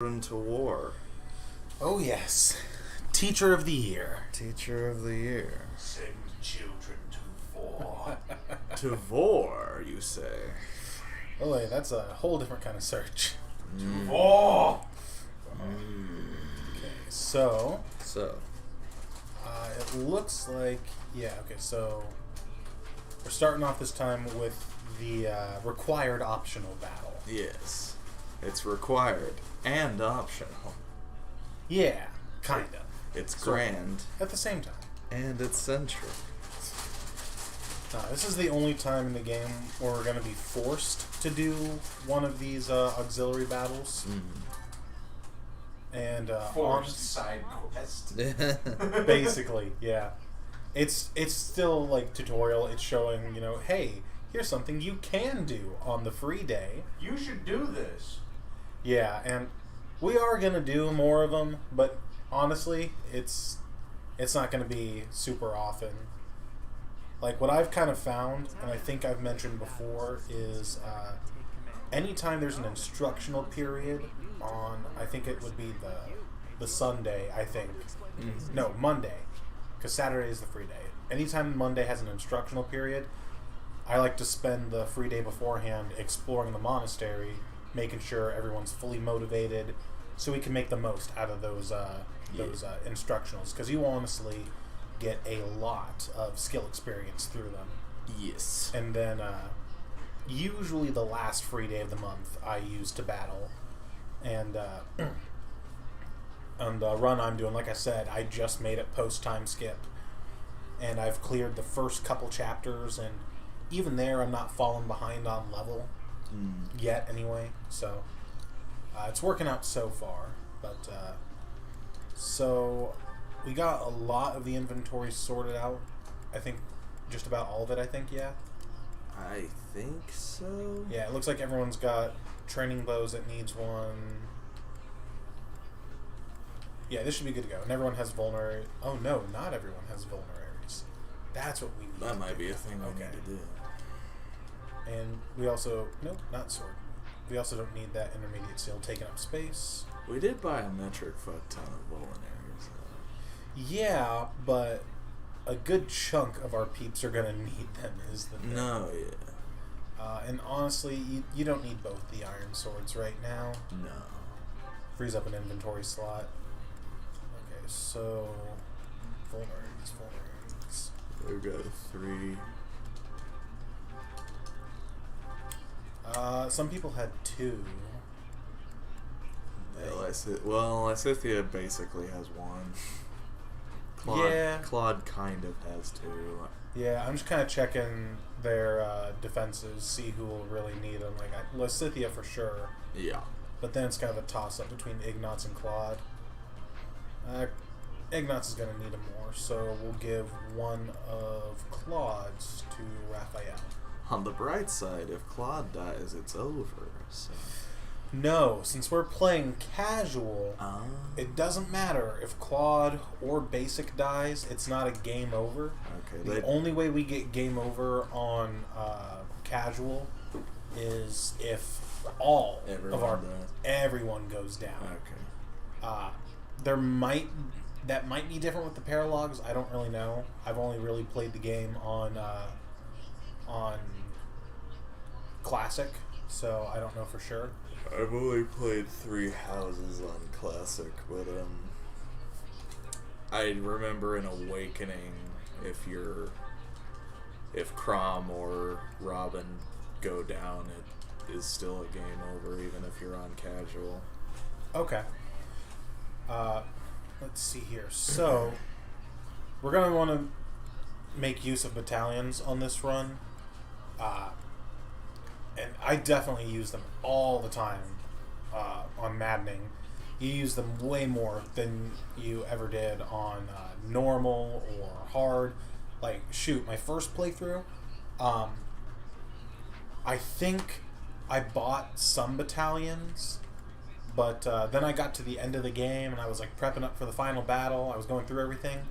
To war. Oh yes, Teacher of the Year. Teacher of the Year. Send children to war. To war, you say? Oh wait, that's a whole different kind of search. To war! Okay, so it looks like so we're starting off this time with the required optional battle. Yes. It's required and optional. Yeah, kinda. It's grand. At the same time. And it's central. This is the only time in the game where we're going to be forced to do one of these auxiliary battles. And Forced side quest. basically, yeah. It's still like tutorial. It's showing, hey, here's something you can do on the free day. You should do this. Yeah, and we are going to do more of them, but honestly, it's not going to be super often. Like, what I've kind of found, and I think I've mentioned before, is anytime there's an instructional period on, I think it would be the Sunday, I think. No, Monday, because Saturday is the free day. Anytime Monday has an instructional period, I like to spend the free day beforehand exploring the monastery, making sure everyone's fully motivated, so we can make the most out of those instructionals. Because you honestly get a lot of skill experience through them. Yes. And then usually the last free day of the month I use to battle. And on the run I'm doing, like I said, I just made it post-time skip. And I've cleared the first couple chapters, and even there I'm not falling behind on level. Yet anyway, so it's working out so far. But so we got a lot of the inventory sorted out. I think just about all of it. I think I think so. yeah. It looks like everyone's got training bows that needs one. Yeah, this should be good to go. And everyone has vulnerary. Oh no, not everyone has vulneraries. That's what we need. That might be a thing we need to do. And we also... Nope, not sword. We also don't need that intermediate seal taking up space. We did buy a metric fuck ton of vulneraries. Yeah, but a good chunk of our peeps are going to need them is the thing. No, yeah. And honestly, you don't need both the iron swords right now. No. Frees up an inventory slot. Okay, so... Vulneraries. We've got 3... some people had 2. Lysithia basically has 1. Claude kind of has 2. Yeah, I'm just kind of checking their defenses, see who will really need them. Like, Lysithia for sure. Yeah. But then it's kind of a toss-up between Ignatz and Claude. Ignatz is going to need him more, so we'll give one of Claude's to Raphael. On the bright side, if Claude dies, it's over. So. No, since we're playing casual, it doesn't matter if Claude or Basic dies. It's not a game over. Okay. The only way we get game over on casual is if everyone goes down. Okay. That might be different with the paralogs. I don't really know. I've only really played the game on Classic, so I don't know for sure. I've only played 3 houses on Classic, but I remember in Awakening, if Crom or Robin go down, it is still a game over, even if you're on casual. Okay. Let's see here. So we're gonna want to make use of battalions on this run. And I definitely use them all the time on Maddening. You use them way more than you ever did on normal or hard. Like, shoot, my first playthrough, I think I bought some battalions, but then I got to the end of the game and I was like prepping up for the final battle. I was going through everything.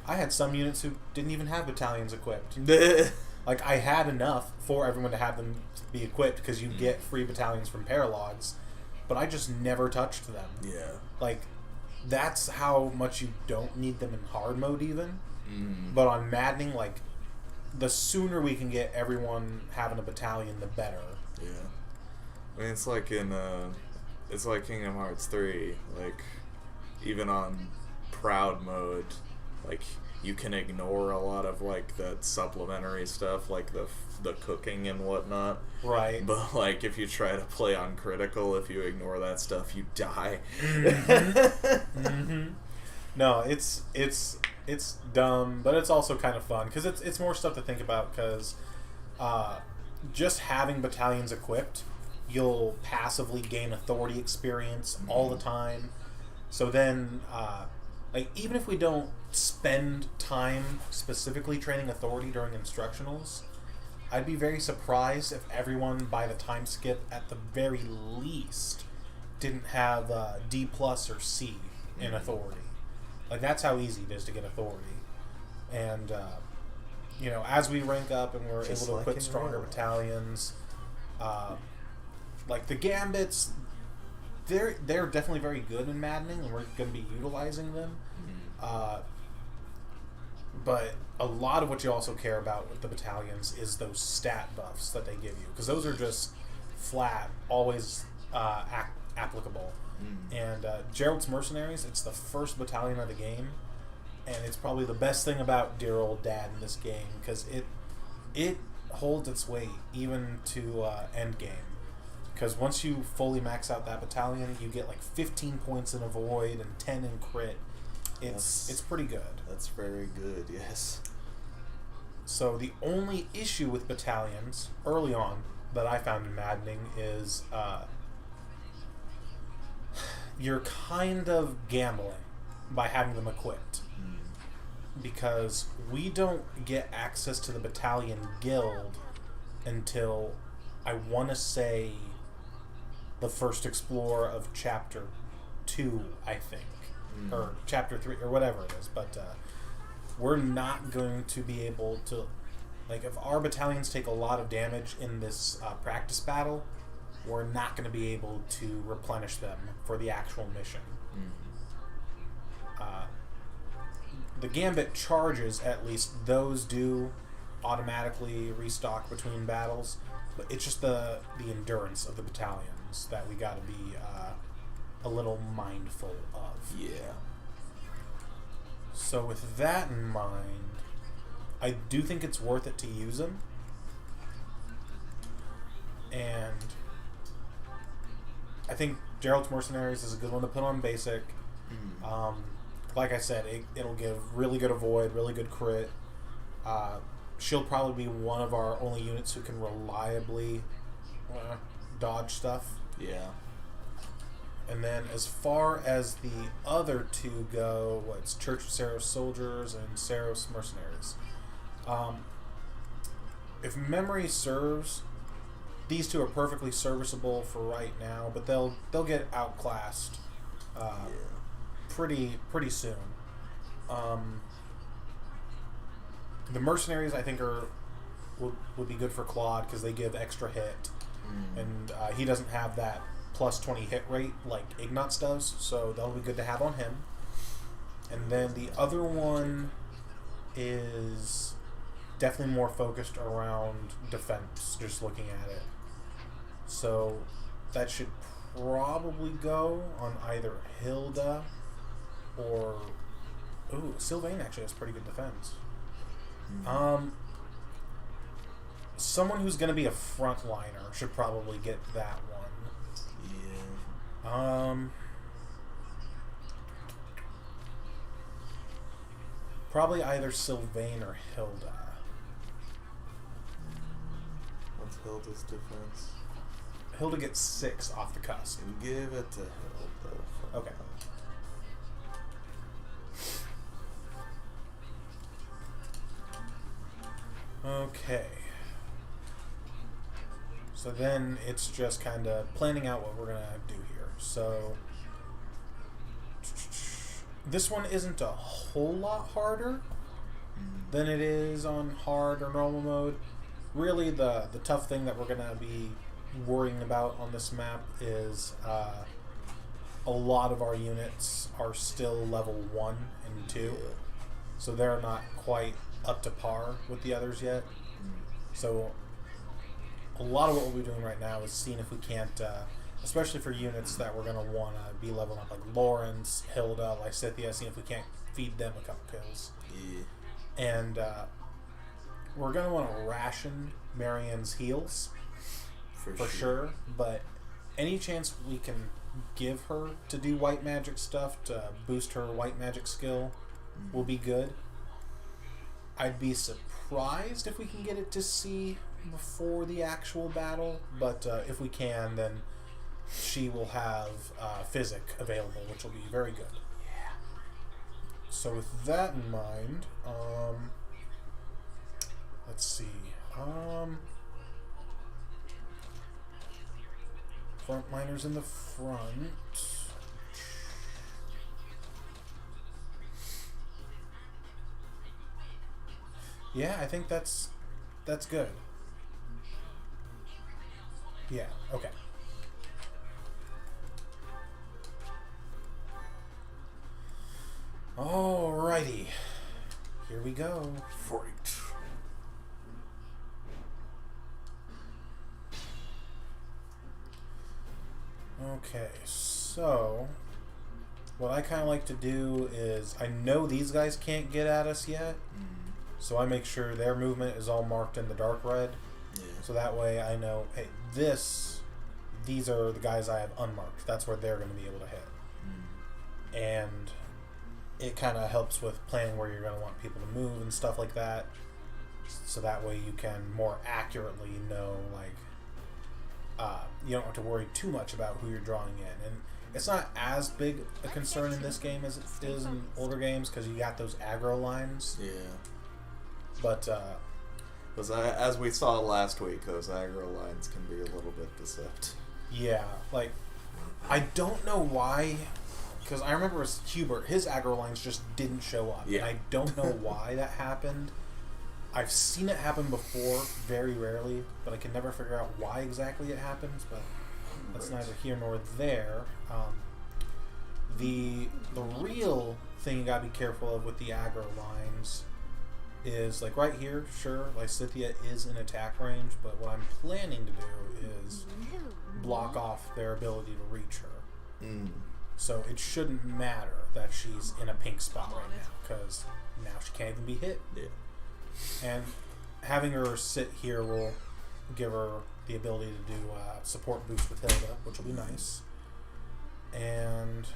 I had some units who didn't even have battalions equipped. Like, I had enough for everyone to have them be equipped because you get free battalions from paralogs. but I just never touched them. Yeah. Like, that's how much you don't need them in hard mode even. Mm. But on Maddening, like, the sooner we can get everyone having a battalion, the better. Yeah. I mean, it's like Kingdom Hearts 3, like, even on proud mode, like, you can ignore a lot of, like, that supplementary stuff, like the cooking and whatnot. Right. But, like, if you try to play on critical, if you ignore that stuff, you die. Mm-hmm. Mm-hmm. No, it's dumb, but it's also kind of fun, because it's more stuff to think about, because just having battalions equipped, you'll passively gain authority experience all the time. So then, like, even if we don't spend time specifically training authority during instructionals, I'd be very surprised if everyone, by the time skip, at the very least, didn't have D plus or C in authority. Like, that's how easy it is to get authority. And, you know, as we rank up and we're Just able to like equip in stronger Royal. battalions, like the Gambits, they're definitely very good in Maddening, and we're going to be utilizing them. But a lot of what you also care about with the battalions is those stat buffs that they give you, because those are just flat, always applicable. And Gerald's Mercenaries, it's the first battalion of the game, and it's probably the best thing about dear old dad in this game, because it holds its weight even to end game. Because once you fully max out that battalion, you get like 15 points in Avoid and 10 in Crit. It's pretty good. That's very good, yes. So the only issue with battalions early on that I found in Maddening is you're kind of gambling by having them equipped. Because we don't get access to the battalion guild until, I want to say, the first Explorer of Chapter 2, I think. Or Chapter 3, or whatever it is. But we're not going to be able to... Like, if our battalions take a lot of damage in this practice battle, we're not going to be able to replenish them for the actual mission. The Gambit charges, at least, those do automatically restock between battles, but it's just the endurance of the battalions that we got to be a little mindful of. Yeah. So with that in mind, I do think it's worth it to use them. And I think Gerald's Mercenaries is a good one to put on basic. Like I said, it'll give really good avoid, really good crit. She'll probably be one of our only units who can reliably dodge stuff. Yeah. And then as far as the other two go, it's Church of Saros Soldiers and Saros Mercenaries. If memory serves, these two are perfectly serviceable for right now, but they'll get outclassed pretty soon. The Mercenaries, I think, would be good for Claude because they give extra hit, and he doesn't have that plus 20 hit rate like Ignatz does, so that'll be good to have on him. And then the other one is definitely more focused around defense, just looking at it. So that should probably go on either Hilda or... Ooh, Sylvain actually has pretty good defense. Someone who's going to be a frontliner should probably get that one. Yeah. Probably either Sylvain or Hilda. What's Hilda's defense? Hilda gets 6 off the cusp. Give it to Hilda. Okay. Okay. So then it's just kind of planning out what we're going to do here. So this one isn't a whole lot harder than it is on hard or normal mode. Really, the tough thing that we're going to be worrying about on this map is a lot of our units are still level 1 and 2. Yeah. So they're not quite up to par with the others yet. So a lot of what we'll be doing right now is seeing if we can't, especially for units that we're going to want to be leveling up, like Lawrence, Hilda, Lysithea, seeing if we can't feed them a couple kills. Yeah. And we're going to want to ration Marianne's heals, for sure. But any chance we can give her to do white magic stuff to boost her white magic skill will be good. I'd be surprised if we can get it to see before the actual battle, but if we can, then she will have Physic available, which will be very good. Yeah. So with that in mind, let's see. Frontliners in the front. Yeah, I think that's good. Yeah, okay. Alrighty. Here we go. Fight. Okay, so what I kind of like to do is, I know these guys can't get at us yet, so I make sure their movement is all marked in the dark red. Yeah. So that way I know, hey, these are the guys I have unmarked. That's where they're going to be able to hit. And it kind of helps with planning where you're going to want people to move and stuff like that. So that way you can more accurately know, like, you don't have to worry too much about who you're drawing in. And it's not as big a concern in this game as it is in older games, because you got those aggro lines. Yeah. But, as we saw last week, those aggro lines can be a little bit deceptive. yeah, like, I don't know why, because I remember as Hubert, his aggro lines just didn't show up. Yeah. And I don't know why that happened. I've seen it happen before, very rarely, but I can never figure out why exactly it happens, but that's neither here nor there. The real thing you gotta be careful of with the aggro lines is, like, right here, sure, Lysithea is in attack range, but what I'm planning to do is block off their ability to reach her. So it shouldn't matter that she's in a pink spot right now, because now she can't even be hit. Yeah. And having her sit here will give her the ability to do support boost with Hilda, which will be nice. And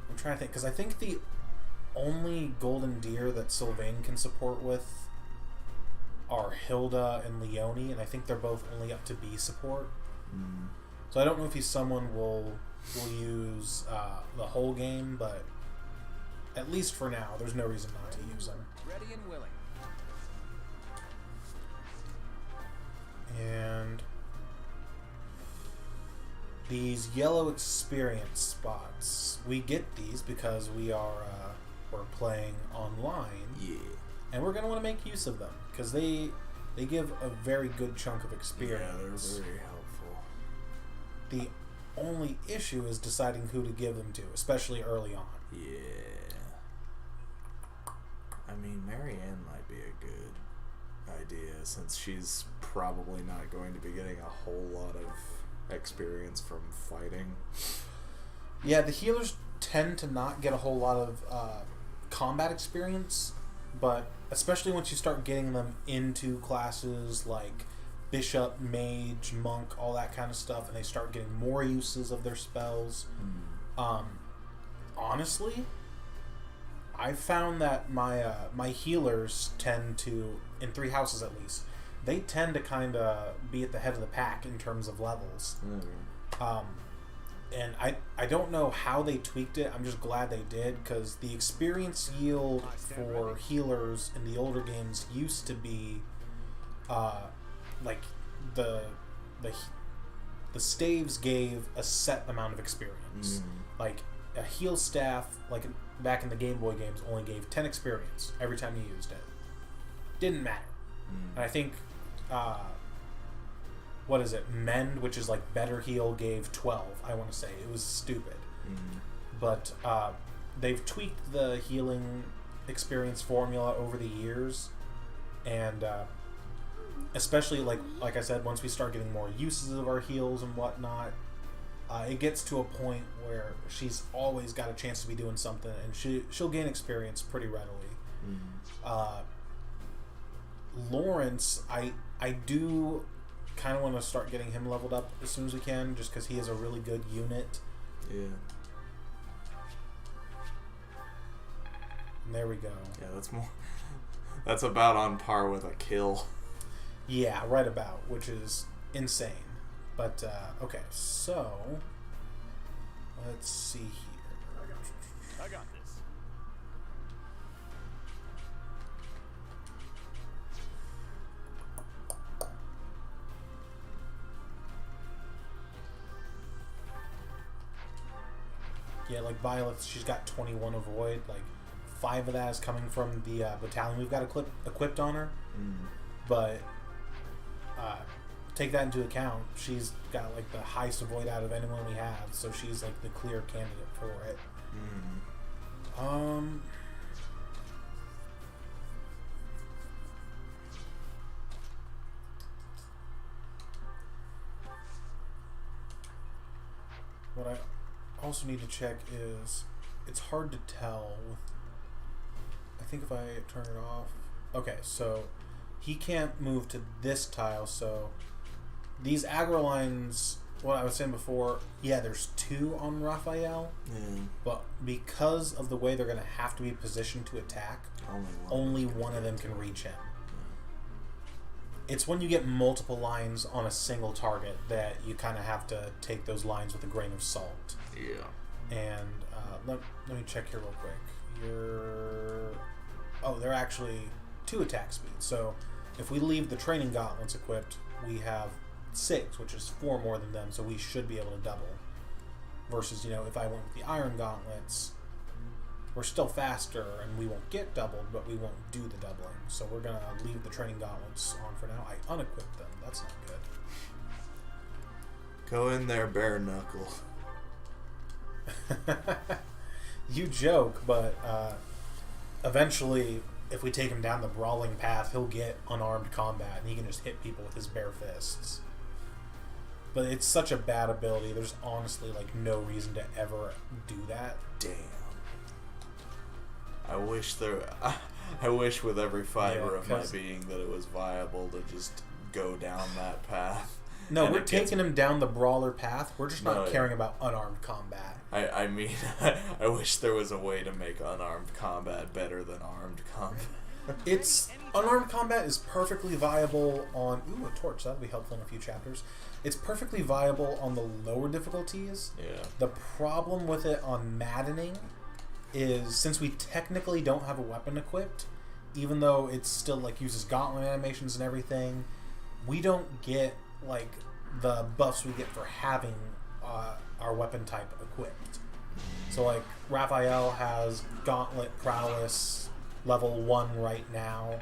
I'm trying to think, because I think the only golden deer that Sylvain can support with are Hilda and Leonie, and I think they're both only up to B support. So I don't know if he's someone will use the whole game, but at least for now, there's no reason not to use them. Ready and willing. And these yellow experience spots, we get these because we're playing online. Yeah. And we're going to want to make use of them because they give a very good chunk of experience. Yeah, they're very helpful. The only issue is deciding who to give them to, especially early on. Yeah. I mean, Marianne might be a good idea since she's probably not going to be getting a whole lot of experience from fighting. Yeah, the healers tend to not get a whole lot of combat experience, but especially once you start getting them into classes like Bishop, Mage, Monk, all that kind of stuff, and they start getting more uses of their spells. Honestly, I've found that my healers tend to, in 3 houses at least, they tend to kind of be at the head of the pack in terms of levels. And I don't know how they tweaked it. I'm just glad they did, because the experience yield for healers in the older games used to be like the staves gave a set amount of experience. Like a heal staff, like back in the Game Boy games, only gave 10 experience every time you used it. Didn't matter. And I think what is it? Mend, which is like better heal, gave 12. I want to say it was stupid, but they've tweaked the healing experience formula over the years, and especially like I said, once we start getting more uses of our heals and whatnot, it gets to a point where she's always got a chance to be doing something, and she'll gain experience pretty readily. Lawrence, I do kind of want to start getting him leveled up as soon as we can, just because he is a really good unit. Yeah. And there we go. Yeah, that's about on par with a kill. Yeah, right about, which is insane. But, okay, so let's see here. I got this. Yeah, like Violet, she's got 21 avoid. Like 5 of that is coming from the battalion we've got equipped on her. But take that into account. She's got like the highest avoid out of anyone we have, so she's like the clear candidate for it. What I also need to check is, it's hard to tell with, I think if I turn it off, okay, so he can't move to this tile, so these aggro lines, what I was saying before, yeah, there's 2 on Raphael, but because of the way they're going to have to be positioned to attack, only one of them can reach him. It's when you get multiple lines on a single target that you kind of have to take those lines with a grain of salt. Yeah. And let me check here real quick. They're actually 2 attack speeds. So if we leave the training gauntlets equipped, we have 6, which is 4 more than them, so we should be able to double. Versus, if I went with the iron gauntlets, we're still faster and we won't get doubled, but we won't do the doubling. So we're going to leave the training gauntlets on for now. I unequipped them. That's not good. Go in there, bare knuckle. You joke, but eventually, if we take him down the brawling path, he'll get unarmed combat, and he can just hit people with his bare fists. But it's such a bad ability, there's honestly like no reason to ever do that. Damn. I wish with every fiber of my being that it was viable to just go down that path. No, we're taking him down the brawler path. We're just not caring about unarmed combat. I mean, I wish there was a way to make unarmed combat better than armed combat. Unarmed combat is perfectly viable on... Ooh, a torch. That'll be helpful in a few chapters. It's perfectly viable on the lower difficulties. Yeah. The problem with it on Maddening is, since we technically don't have a weapon equipped, even though it still like uses gauntlet animations and everything, we don't get like the buffs we get for having our weapon type equipped. So like Raphael has gauntlet prowess level 1 right now,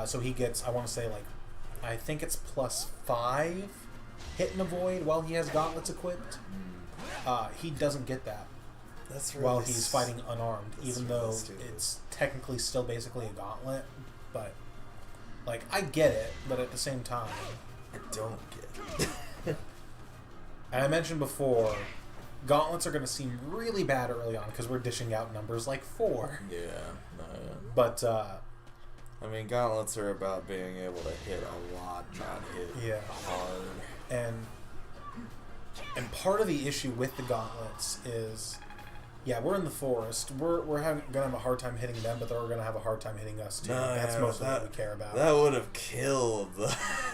so he gets, I want to say, like, I think it's +5 hit and avoid while he has gauntlets equipped. He doesn't get that. That's really while he's fighting unarmed, even though stupid. It's technically still basically a gauntlet. But like, I get it, but at the same time, I don't get it. and I mentioned before, gauntlets are going to seem really bad early on because we're dishing out numbers like 4. Yeah. But I mean, gauntlets are about being able to hit a lot, not hit hard. And part of the issue with the gauntlets is, yeah, we're in the forest. We're gonna have a hard time hitting them, but they're gonna have a hard time hitting us too. That's mostly what we care about. That would have killed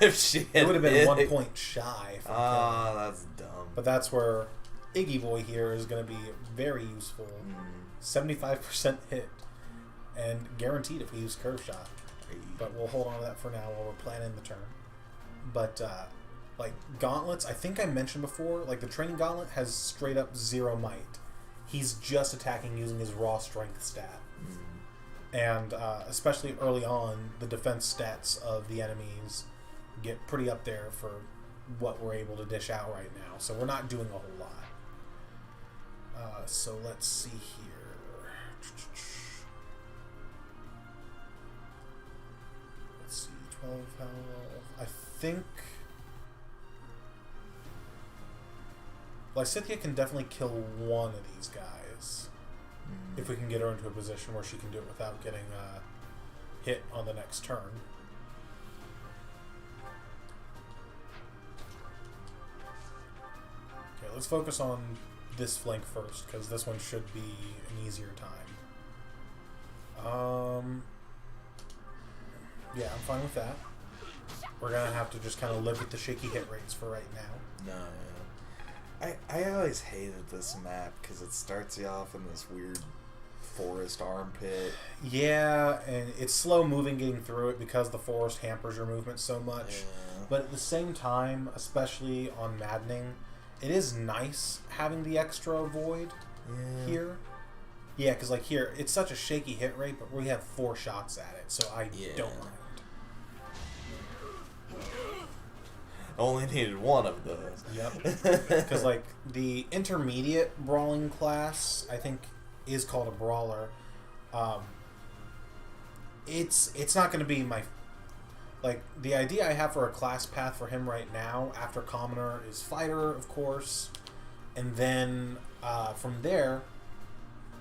if she had. It would have been 1 point shy. That's dumb. But that's where Iggy Boy here is gonna be very useful. 75% hit, and guaranteed if we use curve shot. But we'll hold on to that for now while we're planning the turn. But like gauntlets, I think I mentioned before, like the training gauntlet has straight up 0 might. He's just attacking using his raw strength stat. And especially early on, the defense stats of the enemies get pretty up there for what we're able to dish out right now. So we're not doing a whole lot. So let's see here. Let's see, 12 health. I think Lysithea can definitely kill one of these guys. If we can get her into a position where she can do it without getting hit on the next turn. Okay, let's focus on this flank first, because this one should be an easier time. Yeah, I'm fine with that. We're gonna have to just kind of live with the shaky hit rates for right now. No, I always hated this map because it starts you off in this weird forest armpit. Yeah, and it's slow moving getting through it because the forest hampers your movement so much. Yeah. But at the same time, especially on Maddening, it is nice having the extra void here. Yeah, because like here, it's such a shaky hit rate, but we have 4 shots at it, so I don't mind. Only needed one of those. Yep. Because like the intermediate brawling class, I think, is called a brawler. It's not going to be my like the idea I have for a class path for him right now. After commoner is fighter, of course, and then from there,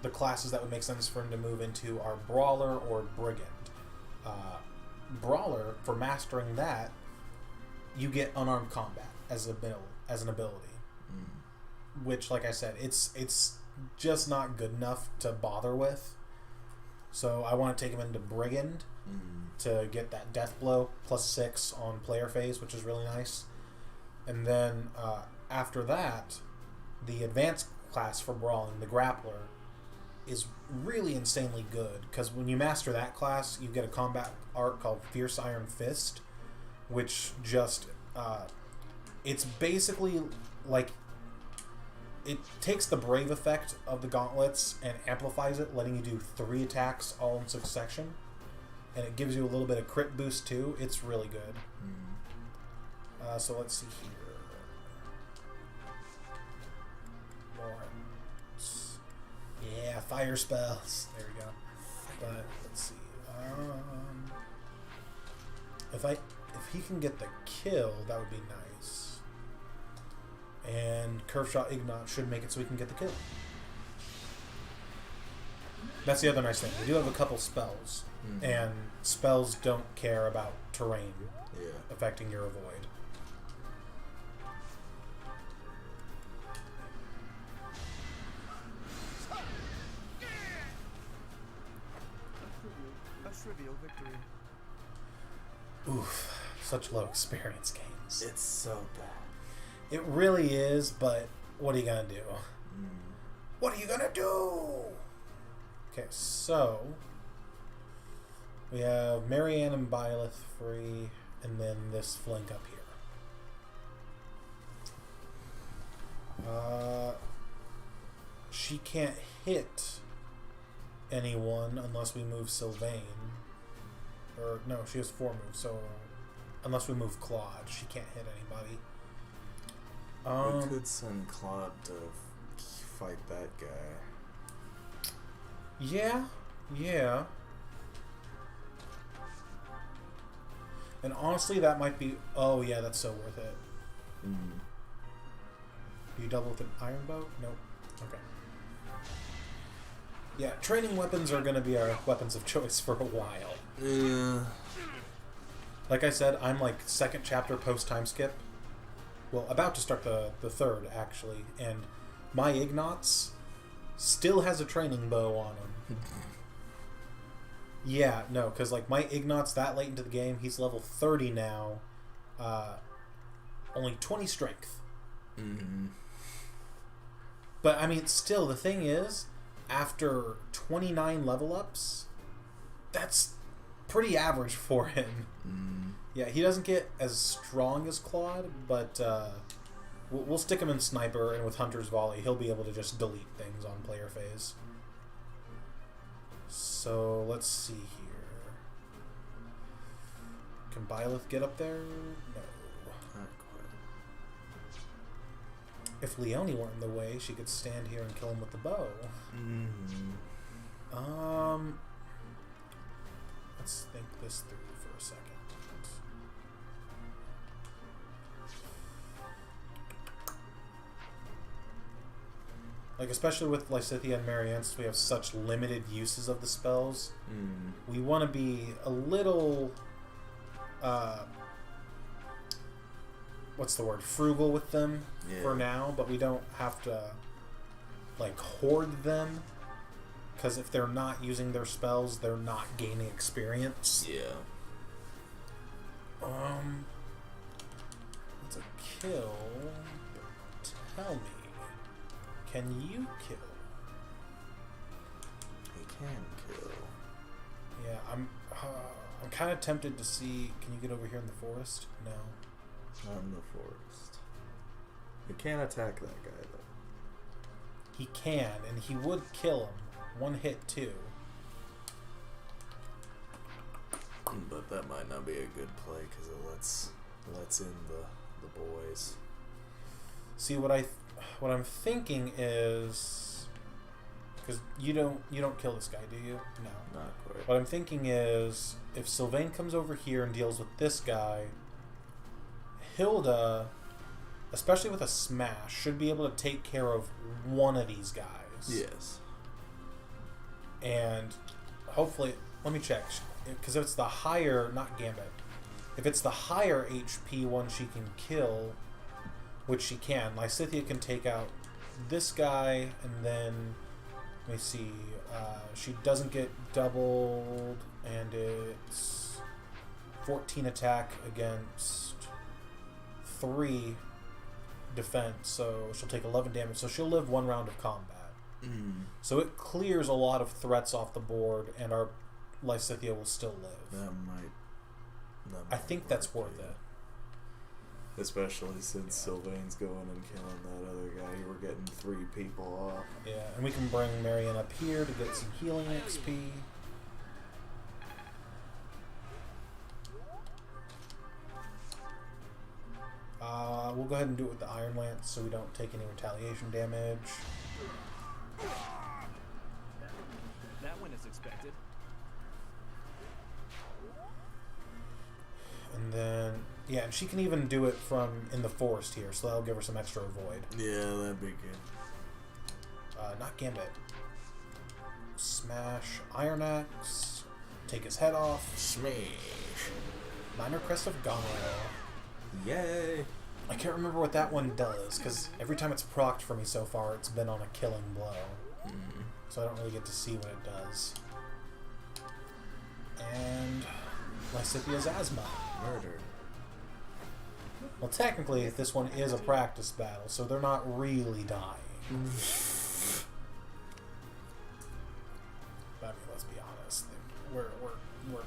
the classes that would make sense for him to move into are brawler or brigand. Brawler, for mastering that, you get unarmed combat as an ability, which, like I said, it's just not good enough to bother with. So I want to take him into brigand to get that death blow +6 on player phase, which is really nice. And then after that, the advanced class for brawling, the grappler, is really insanely good, because when you master that class, you get a combat art called Fierce Iron Fist, which just it's basically like it takes the brave effect of the gauntlets and amplifies it, letting you do 3 attacks all in succession, and it gives you a little bit of crit boost too. It's really good. So let's see here. Lawrence. Yeah, fire spells. There we go. But let's see. If he can get the kill, that would be nice. And Curve Shot Ignat should make it so we can get the kill. That's the other nice thing. We do have a couple spells, and spells don't care about terrain affecting your avoid. A trivial victory. Oof. Such low experience games. It's so bad. It really is, but what are you gonna do? What are you gonna do? Okay, so we have Marianne and Byleth free, and then this flank up here. She can't hit anyone unless we move Sylvain. Or no, she has 4 moves, so unless we move Claude, she can't hit anybody. We could send Claude to fight that guy. Yeah. And honestly, that might be... Oh, yeah, that's so worth it. Do you double with an iron bow? Nope. Okay. Yeah, training weapons are going to be our weapons of choice for a while. Yeah. Like I said, I'm like 2nd chapter post-time skip. Well, about to start the 3rd, actually. And my Ignatz still has a training bow on him. Yeah, no, because like my Ignatz that late into the game, he's level 30 now. Only 20 strength. But, I mean, still, the thing is, after 29 level ups, that's pretty average for him. Yeah, he doesn't get as strong as Claude, but we'll stick him in Sniper, and with Hunter's Volley, he'll be able to just delete things on player phase. So, let's see here. Can Byleth get up there? No. Not quite. if Leone weren't in the way, she could stand here and kill him with the bow. Let's think this through for a second. Like, especially with Lysithea and Marianne, since we have such limited uses of the spells, we want to be a little, what's the word, frugal with them for now, but we don't have to, like, hoard them, because if they're not using their spells, they're not gaining experience. Yeah. It's a kill, but tell me, can you kill? He can kill. Yeah, I'm kind of tempted to see. Can you get over here in the forest? No. Not in the forest. You can't attack that guy though. He can, and he would kill him. One hit too. But that might not be a good play because it lets in the boys. See, what I'm thinking is, because you don't kill this guy, do you? No. Not quite. What I'm thinking is, if Sylvain comes over here and deals with this guy, Hilda, especially with a smash, should be able to take care of one of these guys. Yes. And hopefully, let me check, because if it's the higher, not Gambit, if it's the higher HP one she can kill, which she can, Lysithea can take out this guy, and then, let me see, she doesn't get doubled, and it's 14 attack against 3 defense, so she'll take 11 damage, so she'll live 1 round of combat. So it clears a lot of threats off the board, and our Lysithea will still live. That might I think that's worth it. Especially since Sylvain's going and killing that other guy. We're getting 3 people off. Yeah, and we can bring Marianne up here to get some healing XP. We'll go ahead and do it with the Iron Lance so we don't take any retaliation damage. That went as expected. And then, yeah, and she can even do it from in the forest here, so that'll give her some extra avoid. Yeah, that'd be good. Not Gambit. Smash Iron Axe. Take his head off. Smash. Minor Crest of Goneril. Yay. I can't remember what that one does, because every time it's procced for me so far, it's been on a killing blow. So I don't really get to see what it does. And Lysithea's Asthma. Murder. Well, technically, this one is a practice battle, so they're not really dying. But I mean, let's be honest. We're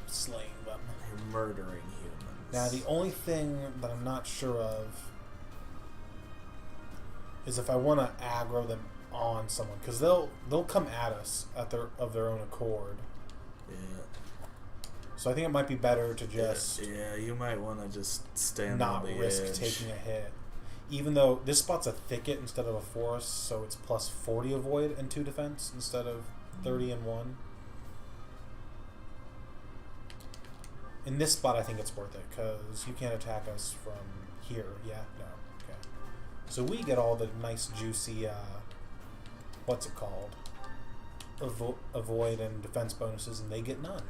slaying them. You're murdering humans. Now, the only thing that I'm not sure of is if I want to aggro them on someone, because they'll come at us of their own accord. Yeah. So I think it might be better to just yeah, you might want to just stand not on the risk edge. taking a hit. Even though this spot's a thicket instead of a forest, so it's plus 40 avoid and 2 defense instead of 30 and 1. In this spot, I think it's worth it, because you can't attack us from here. Yeah? No. Okay. So we get all the nice, juicy, what's it called? Avoid and defense bonuses, and they get none.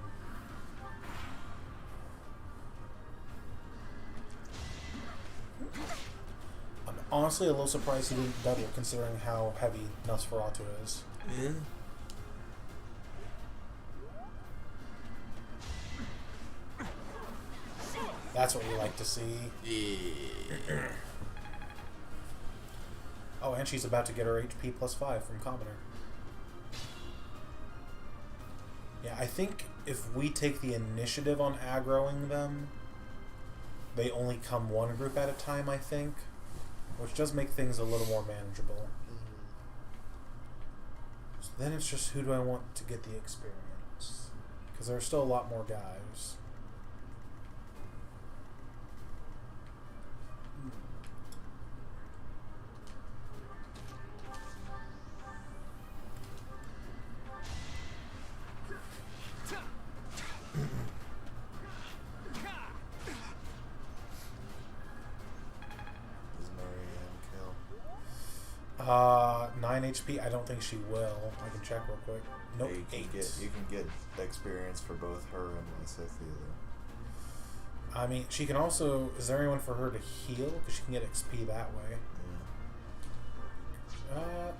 I'm honestly a little surprised he didn't double, considering how heavy Nosferatu is. Yeah. That's what we like to see. Yeah. Oh, and she's about to get her HP plus 5 from Commoner. Yeah, I think if we take the initiative on aggroing them, they only come one group at a time, I think. Which does make things a little more manageable. So then it's just, who do I want to get the experience? Because there are still a lot more guys. 9 HP. I don't think she will. I can check real quick. Nope, Yeah, 8. you can get experience for both her and Lysithea. I mean, she can also... Is there anyone for her to heal? Because she can get XP that way. Yeah.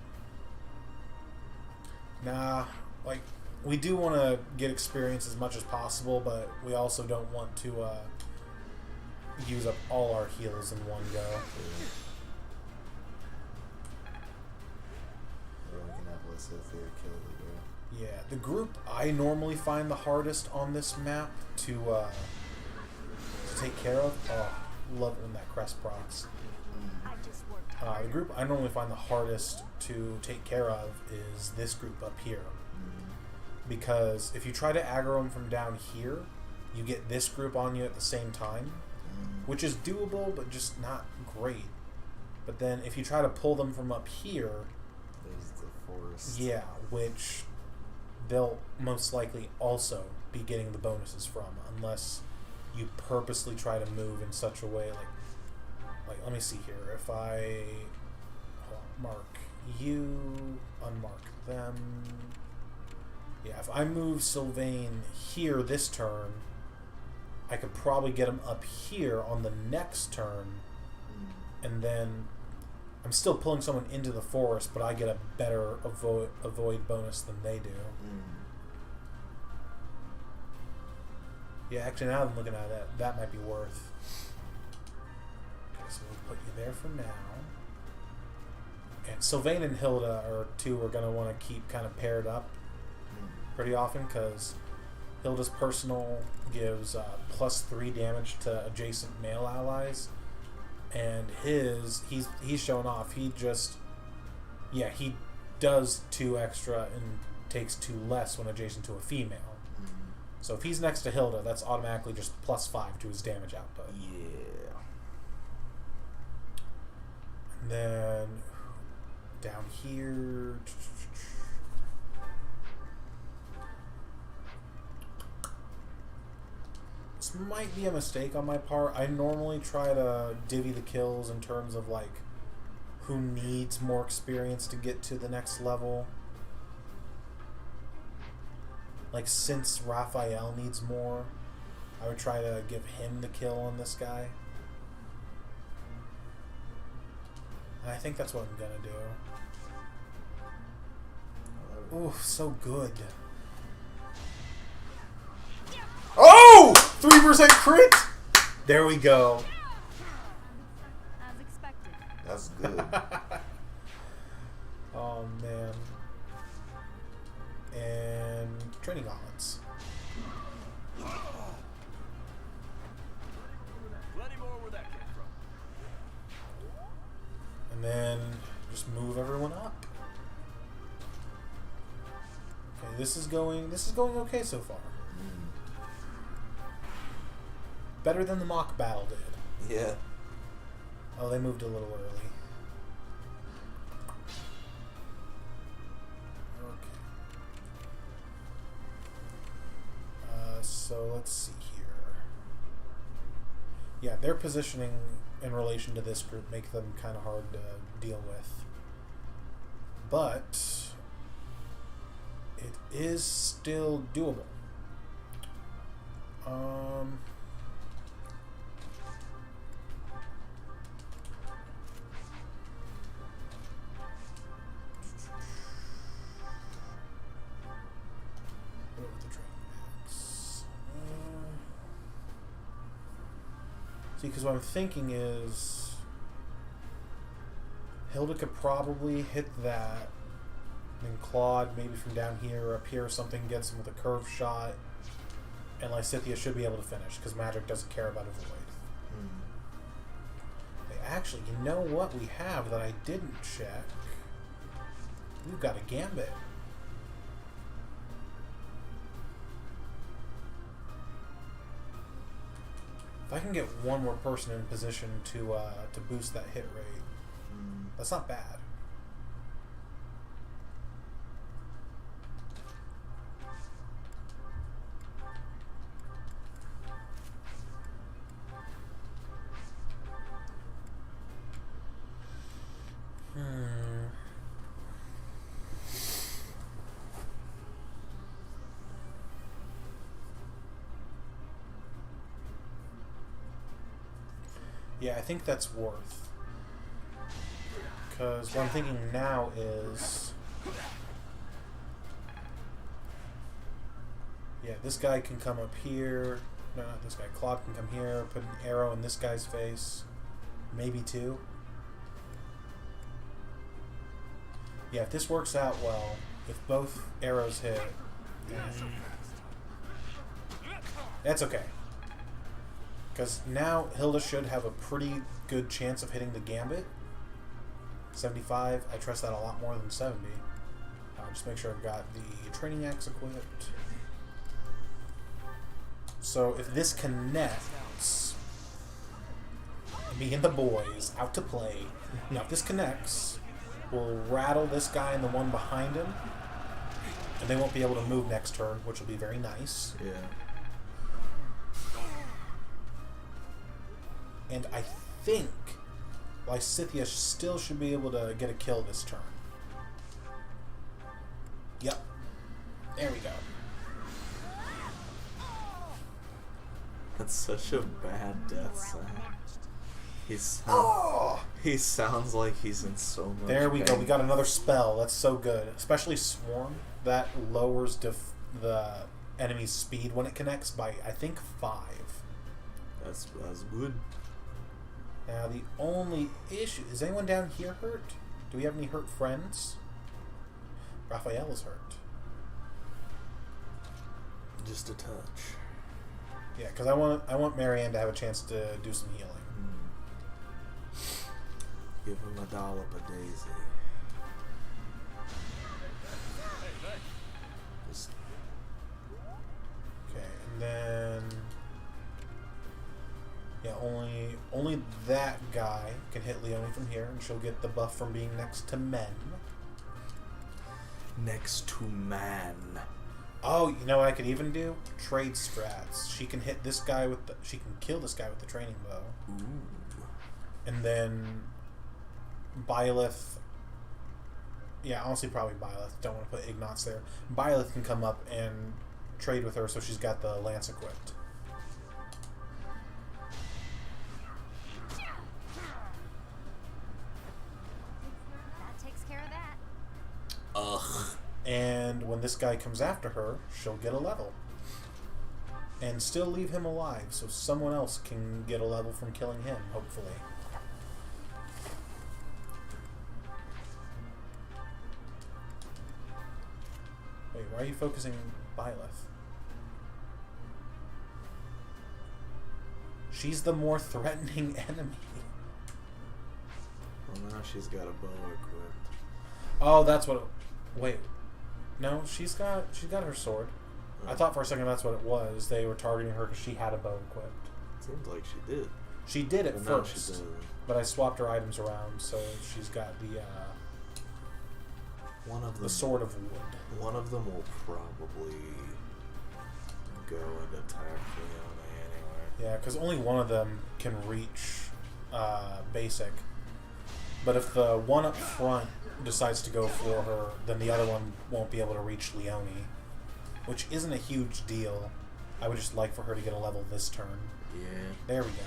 Nah. Like, we do want to get experience as much as possible, but we also don't want to use up all our heals in one go. Or we can have Lysithea kill the girl. Yeah, the group I normally find the hardest on this map to take care of. Oh, love when that crest procs. The group I normally find the hardest to take care of is this group up here. Because if you try to aggro them from down here, you get this group on you at the same time, which is doable, but just not great. But then if you try to pull them from up here, there's the forest. yeah, which they'll most likely also be getting the bonuses from, unless you purposely try to move in such a way, like let me see here. If I mark you, unmark them. Yeah, if I move Sylvain here this turn, I could probably get him up here on the next turn, and then I'm still pulling someone into the forest, but I get a better avoid bonus than they do. Yeah, actually, now that I'm looking at that, that might be worth. Okay, so we'll put you there for now. And Sylvain and Hilda are going to want to keep kind of paired up pretty often, because Hilda's personal gives +3 damage to adjacent male allies, and he's showing off. He does 2 extra and takes 2 less when adjacent to a female. So if he's next to Hilda, that's automatically just +5 to his damage output. Yeah. And then down here. This might be a mistake on my part. I normally try to divvy the kills in terms of like who needs more experience to get to the next level. Like, since Raphael needs more, I would try to give him the kill on this guy. And I think that's what I'm gonna do. Ooh, so good. Oh! 3% crit! There we go. As expected. That's good. Oh, man. And training gauntlets. Plenty more where that came from. And then just move everyone up. Okay, this is going okay so far. Better than the mock battle did. Yeah. Oh, they moved a little early. Okay. So let's see here. Yeah, their positioning in relation to this group make them kind of hard to deal with. But it is still doable. Because what I'm thinking is Hilda could probably hit that, and then Claude maybe from down here or up here or something gets him with a curve shot, and Lysithea should be able to finish because magic doesn't care about a void. Hey, actually, you know what we have that I didn't check? We've got a gambit. If I can get one more person in position to boost that hit rate, that's not bad. Yeah, I think that's worth. Because what I'm thinking now is... Yeah, this guy can come up here. No, not this guy. Claude can come here, put an arrow in this guy's face. Maybe two. Yeah, if this works out well, if both arrows hit, that's okay. Because now Hilda should have a pretty good chance of hitting the gambit. 75, I trust that a lot more than 70. Just make sure I've got the training axe equipped. So if this connects, me and the boys out to play. Now if this connects, we'll rattle this guy and the one behind him, and they won't be able to move next turn, which will be very nice. Yeah. And I think Lysithea still should be able to get a kill this turn. Yep. There we go. That's such a bad death sound. Oh! He sounds like he's in so much There we go. pain. We got another spell. That's so good. Especially Swarm. That lowers the enemy's speed when it connects by, I think, 5. That's good. Now, the only issue... Is anyone down here hurt? Do we have any hurt friends? Raphael is hurt. Just a touch. Yeah, because I want Marianne to have a chance to do some healing. Give him a dollop of Daisy. Just Okay, and then... Yeah, only that guy can hit Leonie from here, and she'll get the buff from being next to men. next to man. Oh, you know what I could even do? Trade strats. She can hit this guy with the... She can kill this guy with the training bow. Ooh. And then... Byleth... Yeah, honestly, probably Byleth. Don't want to put Ignatz there. Byleth can come up and trade with her, so she's got the lance equipped. That takes care of that. Ugh. And when this guy comes after her, she'll get a level. And still leave him alive, so someone else can get a level from killing him, hopefully. Wait, why are you focusing Byleth? She's the more threatening enemy. Well, now she's got a bow equipped. Oh, that's what... Wait. No, she's got her sword. I thought for a second that's what it was. They were targeting her because she had a bow equipped. Seems like she did. She did at But now first, she doesn't. but I swapped her items around, so she's got the One of them. the sword of wood. One of them will probably go and attack Leone anyway. Yeah, because only one of them can reach basic. But if the one up front decides to go for her, then the other one won't be able to reach Leone, which isn't a huge deal. I would just like for her to get a level this turn. Yeah. There we go.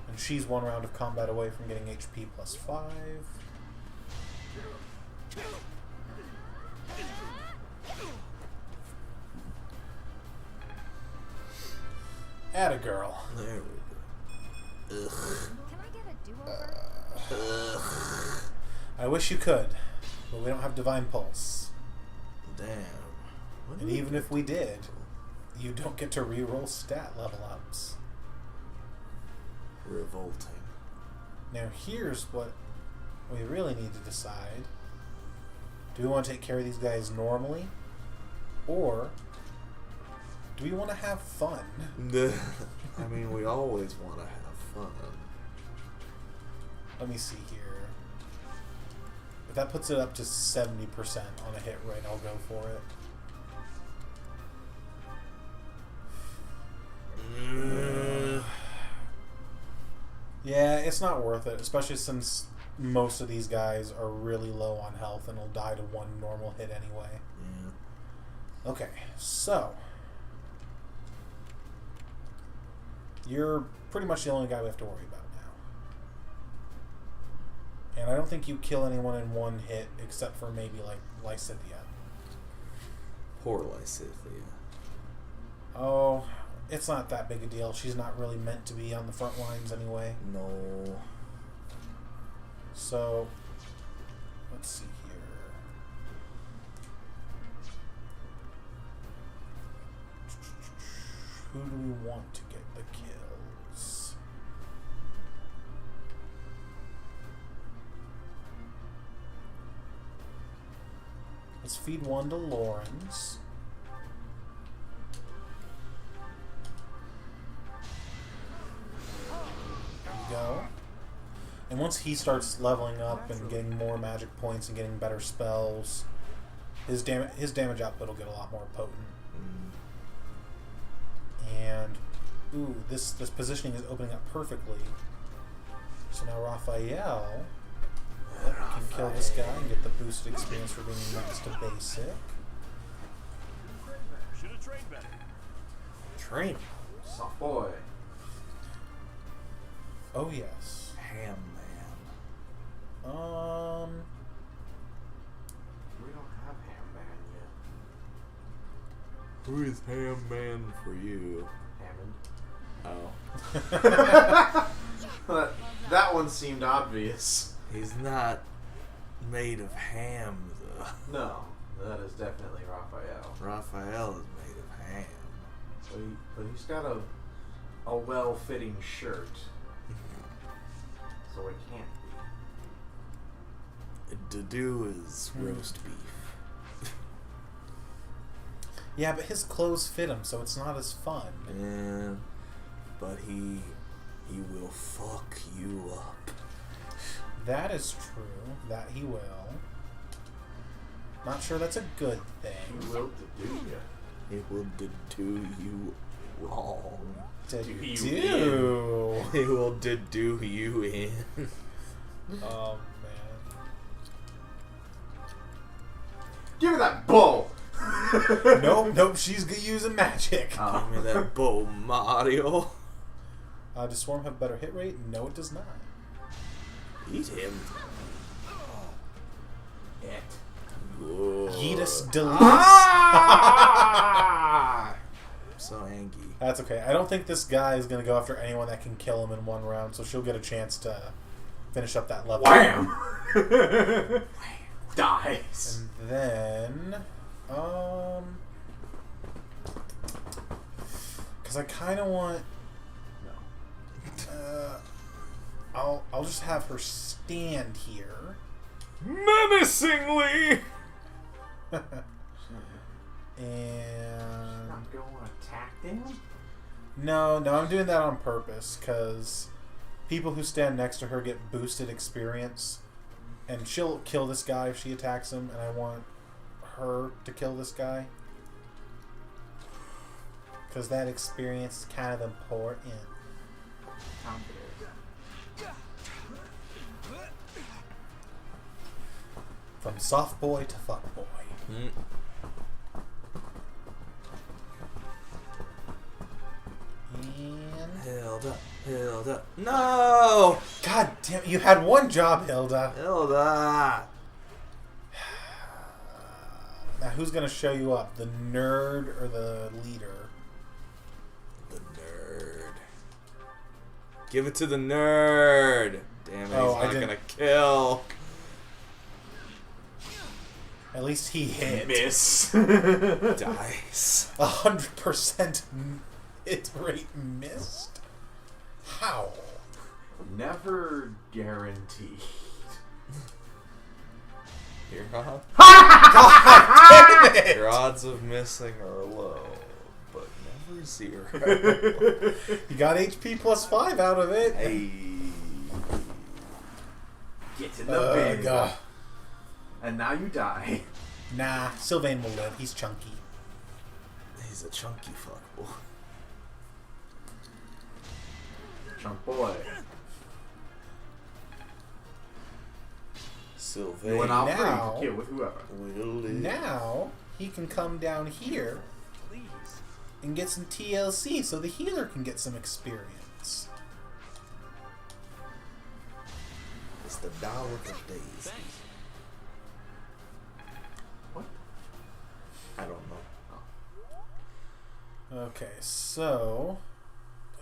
And she's one round of combat away from getting HP plus 5. Atta girl. There we go. Ugh. Can I get a do-over? Ugh. I wish you could, but we don't have Divine Pulse. Damn. When And did even we if we did, you don't get to reroll stat level ups. Revolting. Now here's what we really need to decide. Do we want to take care of these guys normally? Or do we want to have fun? I mean, we always want to have fun. Let me see here. If that puts it up to 70% on a hit rate, I'll go for it. Yeah, it's not worth it, especially since most of these guys are really low on health and will die to one normal hit anyway. Yeah. Okay, so you're pretty much the only guy we have to worry about now. And I don't think you kill anyone in one hit except for maybe like Lysithea. Poor Lysithea. Oh, it's not that big a deal. She's not really meant to be on the front lines anyway. No. So, let's see here. Who do we want to get the kills? Let's feed one to Lawrence. There you go. And once he starts leveling up and getting more magic points and getting better spells, his damage output will get a lot more potent. And ooh, this positioning is opening up perfectly. So now Raphael can kill this guy and get the boosted experience for being next to basic. Should have trained better. Train. Soft boy. Oh yes. Ham man. We don't have Ham Man yet. Who is Ham man for you? Hammond. Oh. That one seemed obvious. He's not made of ham, though. No, that is definitely Raphael. Raphael is made of ham. But he's got a well-fitting shirt. So it can't be. Dadu is roast beef. Yeah, but his clothes fit him, so it's not as fun. Yeah, but he will fuck you up. That is true. That he will. Not sure that's a good He thing. will do ya. He will do you wrong. To Do you do. He will do you in. Oh man. Give me that bow! Nope, she's using magic. Give me that bow, Mario. Does Swarm have better hit rate? No, it does not. Eat him. It. Yeetus delete. I'm so angry. That's okay. I don't think this guy is going to go after anyone that can kill him in one round, so she'll get a chance to finish up that level. Wham! Dies. And then, because I kind of want, I'll just have her stand here. Menacingly! And Not going to attack them? no, I'm doing that on purpose because people who stand next to her get boosted experience, and she'll kill this guy if she attacks him, and I want her to kill this guy because that experience is kind of important. From soft boy to fuck boy. And Hilda. No! God damn it, you had one job, Hilda. Hilda! Now who's gonna show you up? The nerd or the leader? The nerd. Give it to the nerd! Damn it, Oh, he's I not didn't- gonna kill. At least he hit. Miss. Dice. 100% hit rate missed? How? Never guaranteed. Your odds, God damn your it! odds of missing are low, but never zero. You got HP plus 5 out of it. Hey. Get in the bin. God. And now you die. Nah, Sylvain will live. He's chunky. He's a chunky fuckboy. Chunk boy. Sylvain You went out Now- free to kill with whoever. will live. Now, he can come down here Please. and get some TLC so the healer can get some experience. It's the dollar of days. Thanks. What? I don't know. Okay, so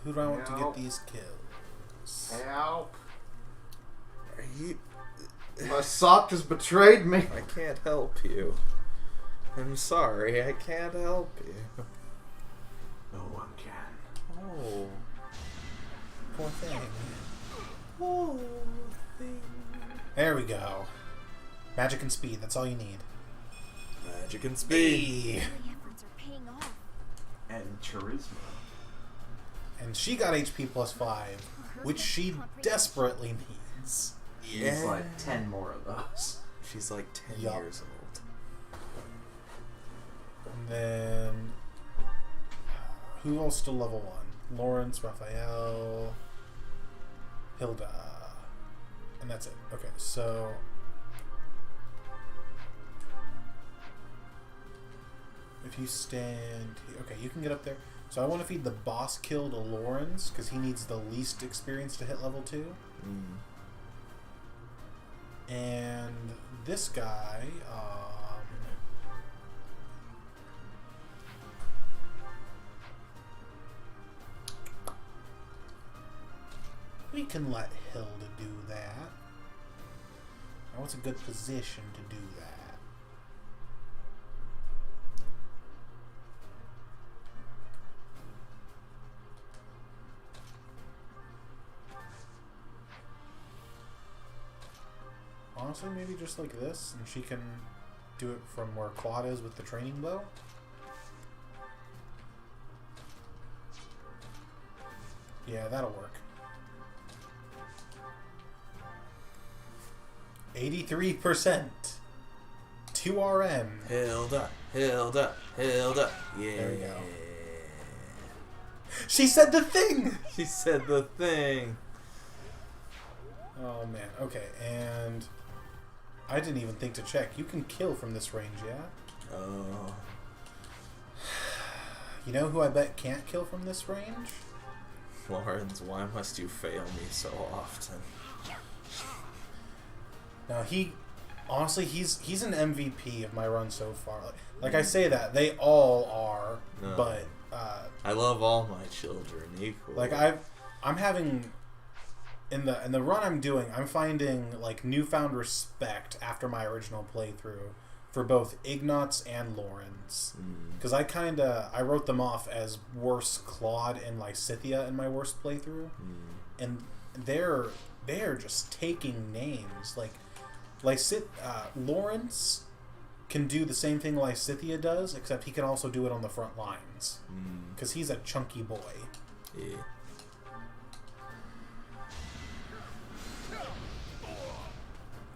who do I want to get Help. these kills? Help! Are you? My sock has betrayed me. I can't help you. I'm sorry, I can't help you. No one can. Oh. Poor thing. Oh, thing. There we go. Magic and speed, that's all you need. Magic and speed. Hey. The efforts are paying off. And charisma. And she got HP plus 5, which she desperately needs. Needs like 10 more of those. She's like 10 Yup. years old. And then who else still level 1? Lawrence, Raphael, Hilda. And that's it. Okay, so if you stand here, okay, you can get up there. So I want to feed the boss kill to Lawrence because he needs the least experience to hit level 2. Mm. And this guy, we can let Hilda do that. Now, what's a good position to do that? Honestly, maybe just like this, and she can do it from where Claude is with the training bow. Yeah, that'll work. 83%. 2 RM. Hilda, Hilda, Hilda. Yeah. There we go. She said the thing! She said the thing. Oh man, okay, and I didn't even think to check. You can kill from this range, yeah? Oh. You know who I bet can't kill from this range? Lawrence, why must you fail me so often? Now honestly, he's an MVP of my run so far. Like I say that, they all are, No. but I love all my children equally. like I'm having in the run I'm doing, I'm finding like newfound respect after my original playthrough for both Ignatz and Lawrence. Because I wrote them off as worse Claude and Lysithea in my worst playthrough, and they're just taking names like Lawrence can do the same thing Lysithea does, except he can also do it on the front lines because he's a chunky boy. Yeah.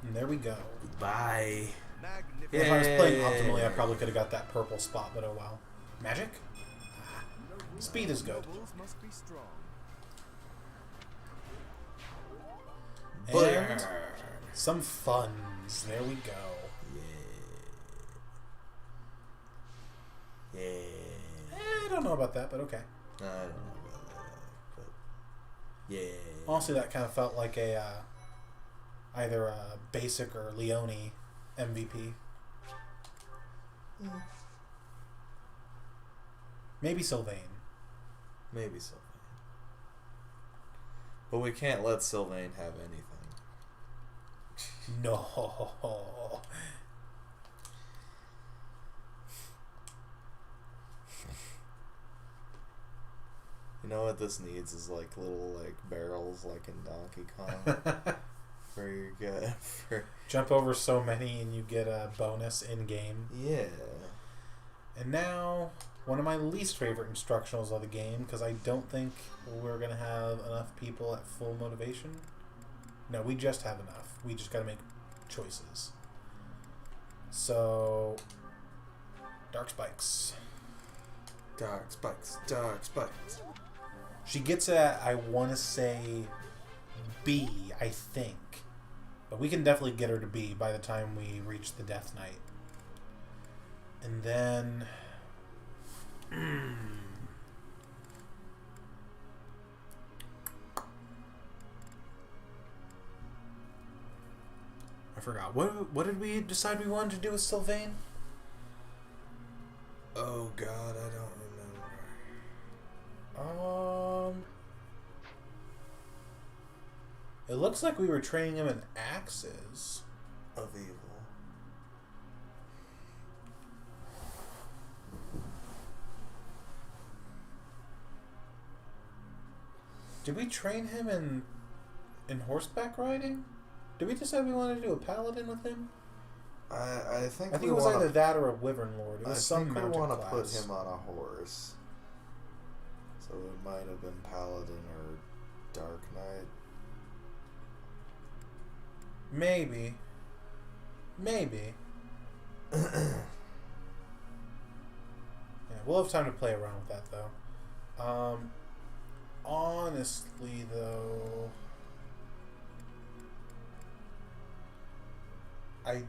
And there we go. Goodbye. Magnificent. If I was playing Yay. optimally, I probably could have got that purple spot, but oh well. Magic? Ah, speed is good. Nobles must be strong. And some funds. There we go. Yeah. I don't know about that, but okay. I don't know about that, but yeah. Honestly, that kind of felt like a either a basic or Leone MVP. Maybe Sylvain. Maybe Sylvain. But we can't let Sylvain have anything. No. You know what this needs is like little like barrels like in Donkey Kong. Where you're good for Jump over so many and you get a bonus in game. yeah. And now, one of my least favorite instructionals of the game, because I don't think we're going to have enough people at full motivation. No, we just have enough. We just got to make choices. So, Dark Spikes. Dark spikes, dark spikes. She gets at, I want to say, B, I think. But we can definitely get her to B by the time we reach the Death Knight. And then... I forgot. What did we decide we wanted to do with Sylvain? Oh God, I don't remember. It looks like we were training him in axes. Of evil. Did we train him in horseback riding? Did we decide we wanted to do a paladin with him? I think it was either that or a wyvern lord. It was some mountain we want to class. put him on a horse. So it might have been paladin or dark knight. Maybe. Yeah, we'll have time to play around with that though. Honestly though, I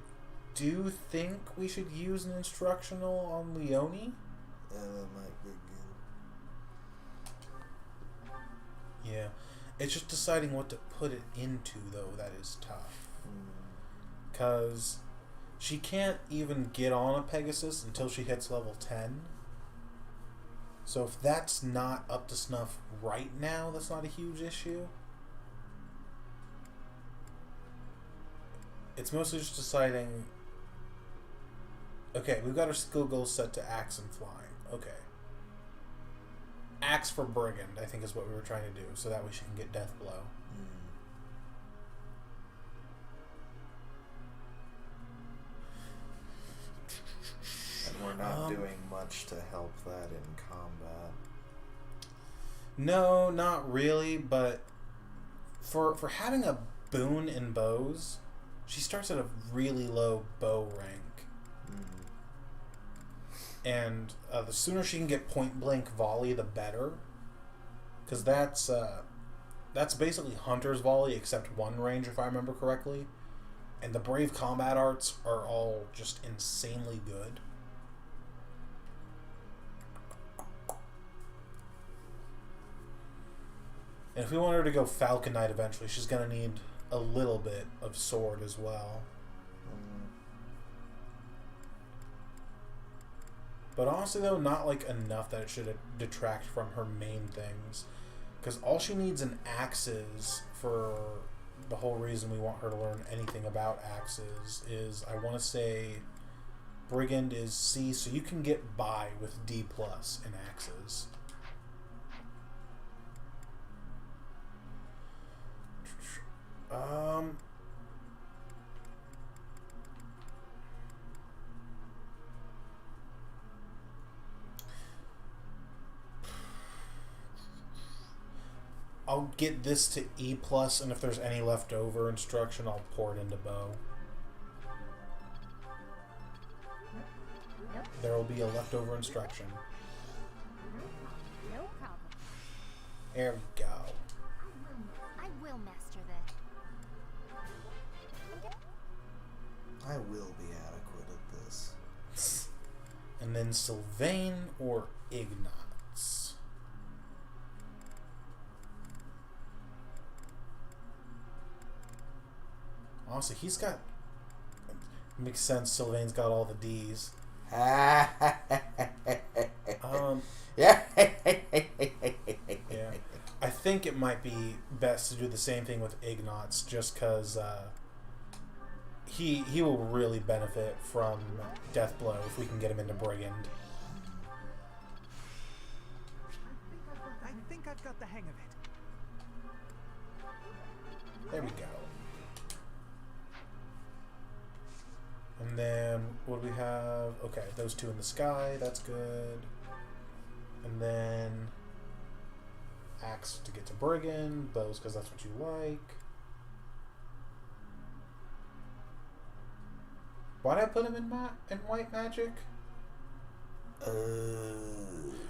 do think we should use an instructional on Leone. Yeah, that might be good. Yeah. It's just deciding what to put it into, though, that is tough. Because she can't even get on a Pegasus until she hits level 10. So if that's not up to snuff right now, that's not a huge issue. It's mostly just deciding... Okay, we've got our skill goals set to axe and flying. Okay. Axe for Brigand, I think is what we were trying to do, so that way she can get Death Blow. And we're not doing much to help that in combat. No, not really, but for having a boon in bows, she starts at a really low bow rank. And the sooner she can get point blank volley, the better. Because that's basically Hunter's volley, except one range, if I remember correctly. And the brave combat arts are all just insanely good. And if we want her to go Falcon Knight eventually, she's going to need a little bit of sword as well. But honestly, though, not like enough that it should detract from her main things. Because all she needs in axes, for the whole reason we want her to learn anything about axes, is, I want to say, Brigand is C, so you can get by with D+ in axes. I'll get this to E+, and if there's any leftover instruction, I'll pour it into bow. Nope. There will be a leftover instruction. No problem. There we go. I will master that. I will be adequate at this. And then Sylvain or Ignatz. Honestly, he's got... Makes sense, Sylvain's got all the D's. Yeah. Yeah. I think it might be best to do the same thing with Ignatz, just because he will really benefit from Death Blow if we can get him into Brigand. I think I've got the hang of it. There we go. And then, what do we have? Okay, those two in the sky, that's good. And then, axe to get to Brigand, bows because that's what you like. Why'd I put him in white magic?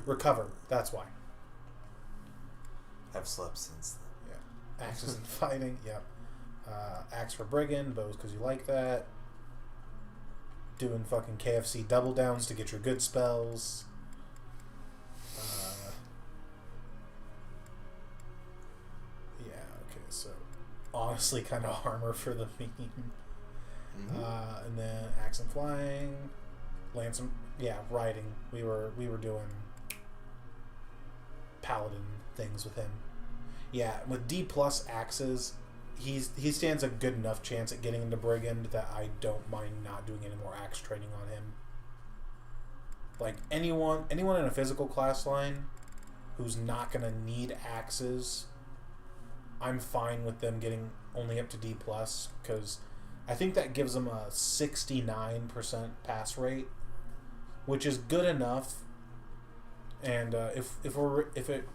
Recover, that's why. I've slept since then. Yeah. Axes and fighting, yep. Axe for Brigand, bows because you like that. doing fucking KFC double downs to get your good spells. Yeah, okay, so honestly kind of armor for the meme. And then axe and flying, lance and riding. We were doing paladin things with him. Yeah, with D plus axes, he stands a good enough chance at getting into brigand that I don't mind not doing any more axe training on him. Like anyone in a physical class line who's not gonna need axes, I'm fine with them getting only up to D plus, because I think that gives them a 69% pass rate, which is good enough. And if it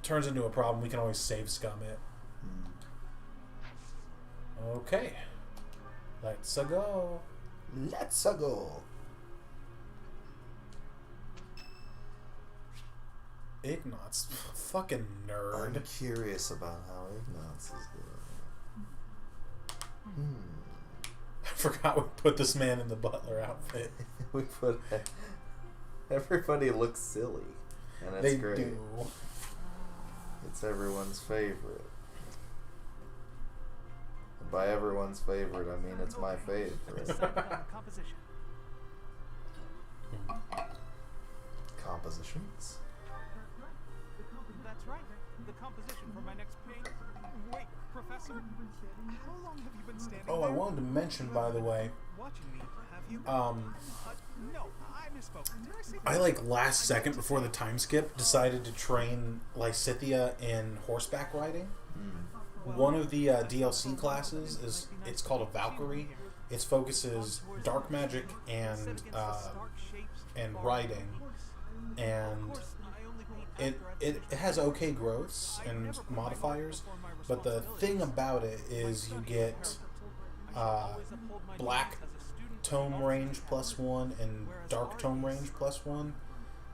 turns into a problem, we can always save scum it. Okay, let's go. Let's go. Ignatz, fucking nerd. I'm curious about how Ignatz is doing. I forgot we put this man in the butler outfit. We put everybody looks silly, and it's great. They do. It's everyone's favorite. And by everyone's favorite, I mean it's my favorite. Composition. Compositions? That's right. The composition for my next painting. Wait, Professor. How long have you been standing Oh, there? I wanted to mention, by the way, Watching me, have you? No, I misspoke. Did I say that? I last second before the time skip decided to train Lysithia in horseback riding. One of the DLC classes it's called a Valkyrie. Its focus is dark magic and riding, and it has okay growths and modifiers, but the thing about it is you get black tome range +1 and dark tome range +1,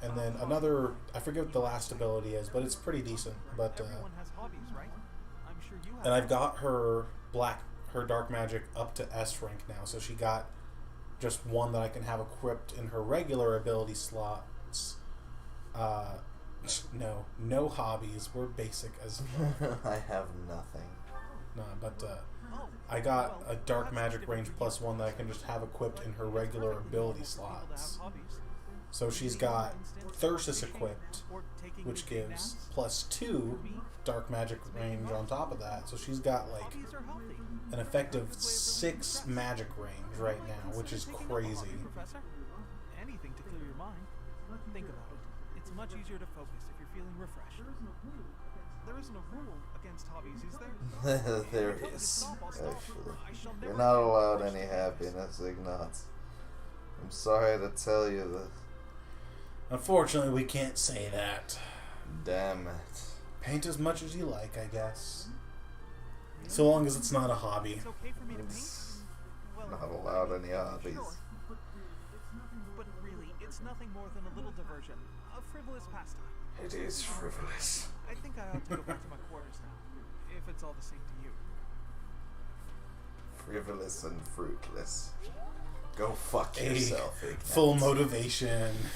and then another, I forget what the last ability is, but it's pretty decent. But and I've got her dark magic up to S rank now, so she got just one that I can have equipped in her regular ability slots. No hobbies. We're basic as fuck. I have nothing. Nah, but I got a dark magic range +1 that I can just have equipped in her regular ability slots. So she's got Thyrsus equipped, which gives +2 dark magic range on top of that. So she's got an effective 6 magic range right now, which is crazy. Anything to clear your mind. Think about it. It's much easier to focus if you're feeling refreshed. There isn't a rule against hobbies, is there? There is, actually. You're not allowed any happiness, Ignatz. I'm sorry to tell you that. Unfortunately, we can't say that. Damn it. Paint as much as you like, I guess. So long as it's not a hobby. It's okay for me to paint? Well, Not allowed any hobbies. sure. But really, it's nothing more than a little diversion. A frivolous pastime. It is frivolous. I think I ought to go back to my quarters now, if it's all the same to you. Frivolous and fruitless. Go fuck Hey, yourself, Ignatz. full motivation.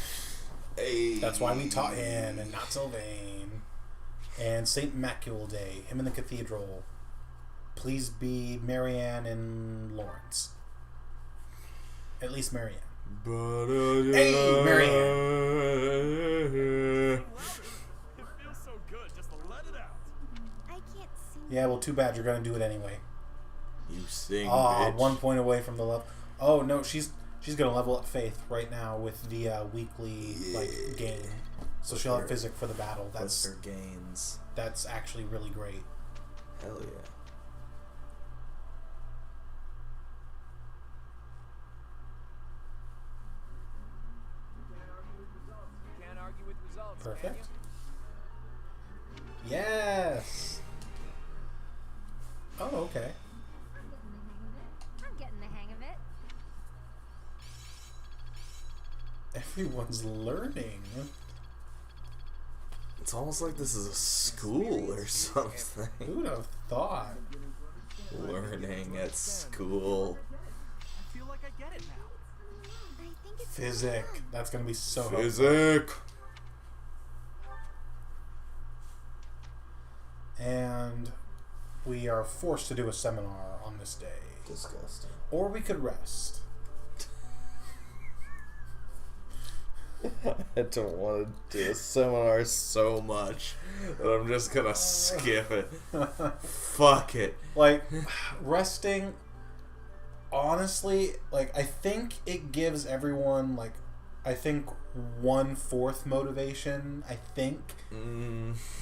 Hey. That's why we taught him, and not Sylvain. And St. Macule Day, him in the cathedral. Please be Marianne and Lawrence. At least Marianne. Hey, Marianne. It feels so good, just let it out. I can't see. Yeah, well, too bad. You're going to do it anyway. You sing, Ah, bitch. 1 point away from the level. Oh, no, she's going to level up Faith right now with the weekly game. So With she'll have her- physic for the battle. Plus her gains. That's actually really great. Hell yeah. Can't argue with results. Perfect. Yes. Oh, okay. I'm getting the hang of it. Everyone's learning. It's almost like this is a school or something. Who would have thought? Learning at school. I feel like I get it now. Physic. That's gonna be so helpful. Physic. And we are forced to do a seminar on this day. Disgusting. Or we could rest. I don't want to do a seminar so much that I'm just gonna skip it. Fuck it. Like, resting, honestly, like, I think it gives everyone, like, I think 1/4 motivation, I think.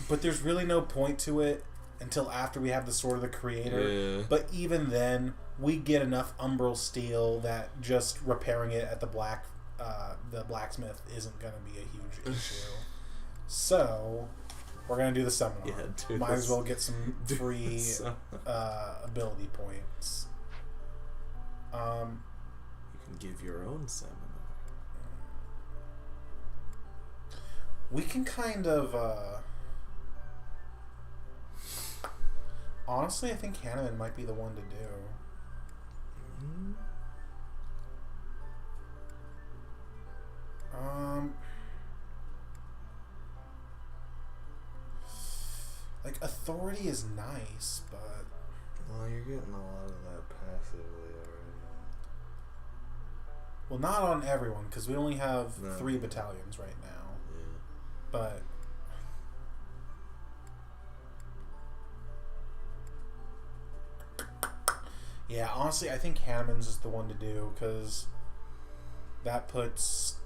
But there's really no point to it until after we have the Sword of the Creator. Yeah. But even then, we get enough umbral steel that just repairing it at the blacksmith isn't going to be a huge issue. So, we're going to do the seminar. Yeah, do Might this. as well get some free ability points. You can give your own seminar. We can kind of... honestly, I think Hanneman might be the one to do. Like, authority is nice, but... Well, you're getting a lot of that passively already. Well, not on everyone, because we only have No. 3 battalions right now. Yeah. But... yeah, honestly, I think Hanneman's is the one to do, because that puts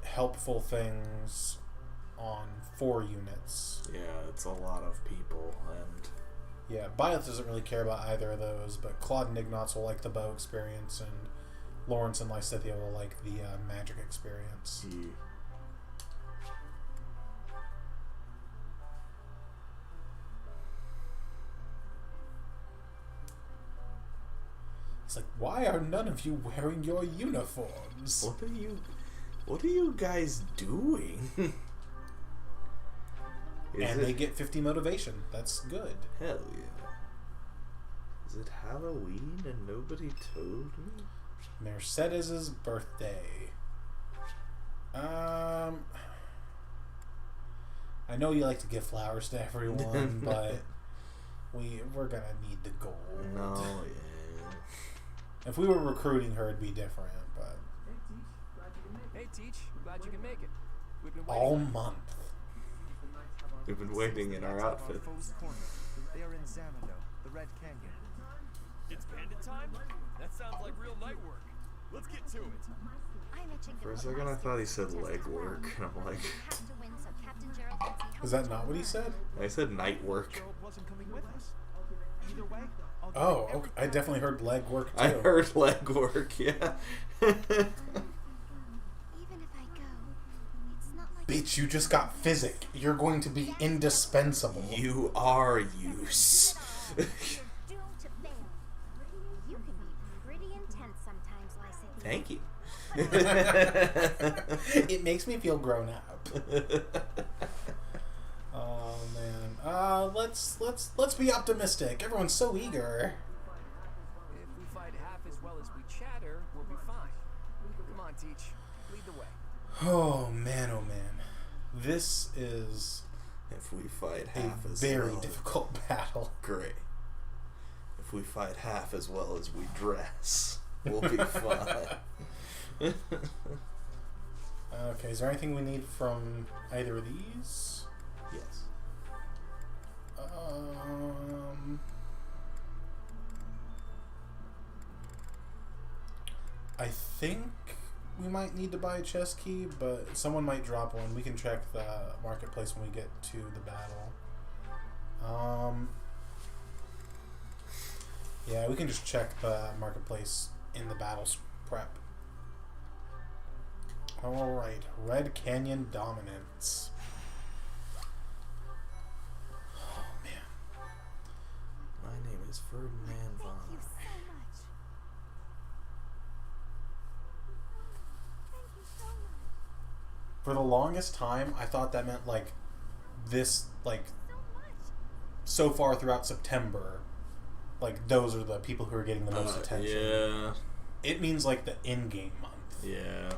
helpful things on 4 units. Yeah, it's a lot of people, and Yeah, Byleth doesn't really care about either of those, but Claude and Ignatz will like the bow experience, and Lawrence and Lysithia will like the magic experience. he... It's like, why are none of you wearing your uniforms? What are you guys doing? And they get 50 motivation. That's good. Hell yeah. Is it Halloween and nobody told me? Mercedes's birthday. I know you like to give flowers to everyone, but we're gonna need the gold. No, yeah. If we were recruiting her, it'd be different, but Hey, Teach. Glad you can make it. We've been all waiting. month. We've been waiting in our outfit. They are in Xanadu, the Red Canyon. It's bandit time? That sounds like real night work. Let's get to it. I'm itching to For a put second my I thought he skills said to leg test work, and I'm like... I have to win so Captain Gerald can see how Is that not what he said? I said night work. Gerald wasn't coming with us. Either way, I'll give Oh, you every okay. I definitely heard leg work too. I heard leg work, yeah. Even if I go, it's not like Bitch, you just got physic. You're going to be indispensable. You are use. you're doomed to fail. You can be pretty intense sometimes, Lysithia. Thank you. It makes me feel grown up. Oh man. Let's be optimistic. Everyone's so eager. If we fight half as well as we chatter, we'll be fine. Come on, Teach. Lead the way. Oh man, oh man. This is If we fight a half as very well, difficult battle. great. If we fight half as well as we dress, we'll be fine. Okay, is there anything we need from either of these? Yes. I think we might need to buy a chest key, but someone might drop one. We can check the marketplace when we get to the battle. Yeah, we can just check the marketplace in the battle's prep. Alright, Red Canyon Dominance. Oh, man. My name is Ferdinand Thank Von. you so much. Thank you so much. For the longest time, I thought that meant, like, this, like, So much. so far throughout September, like, those are the people who are getting the most attention. Yeah. It means, like, the in-game month. Yeah.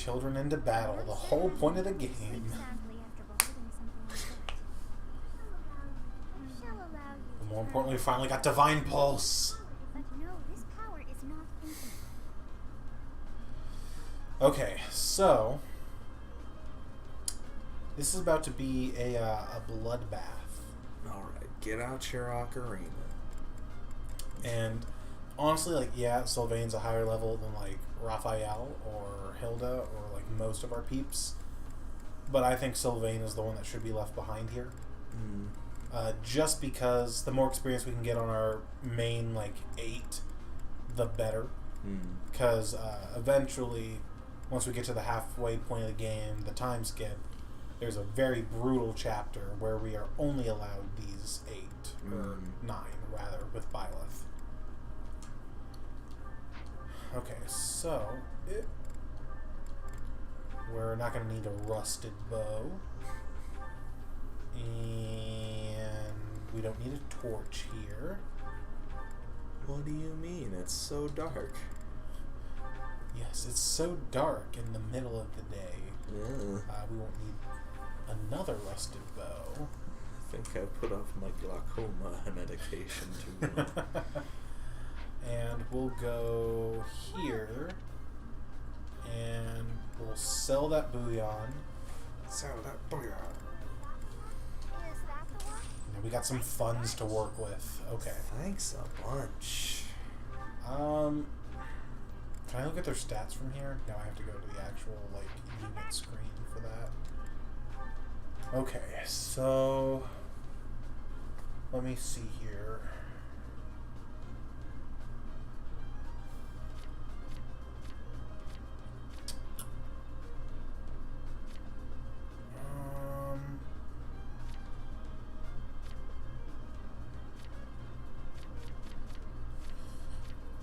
children into battle. The whole point of the game. Exactly after beholding something like that. I shall allow you But to more try. importantly, we finally got Divine Pulse. But no, this power is not infinite. Okay, so this is about to be a bloodbath, Alright, get out your ocarina. and honestly, like, yeah, Sylvain's a higher level than like Raphael or Hilda or like most of our peeps, but I think Sylvain is the one that should be left behind here. Just because the more experience we can get on our main like 8, the better. Because eventually, once we get to the halfway point of the game, the time skip, there's a very brutal chapter where we are only allowed these 8 or 9 rather with Byleth. Okay, so we're not going to need a rusted bow, and we don't need a torch here. What do you mean? It's so dark. Yes, it's so dark in the middle of the day. Yeah. We won't need another rusted bow. I think I put off my glaucoma medication too long. And we'll go here, and we'll sell that bouillon. Sell that bouillon. Is that the one? Now we got some funds to work with. Okay. Thanks a bunch. Can I look at their stats from here? No, I have to go to the actual like unit screen for that. Okay, so let me see here.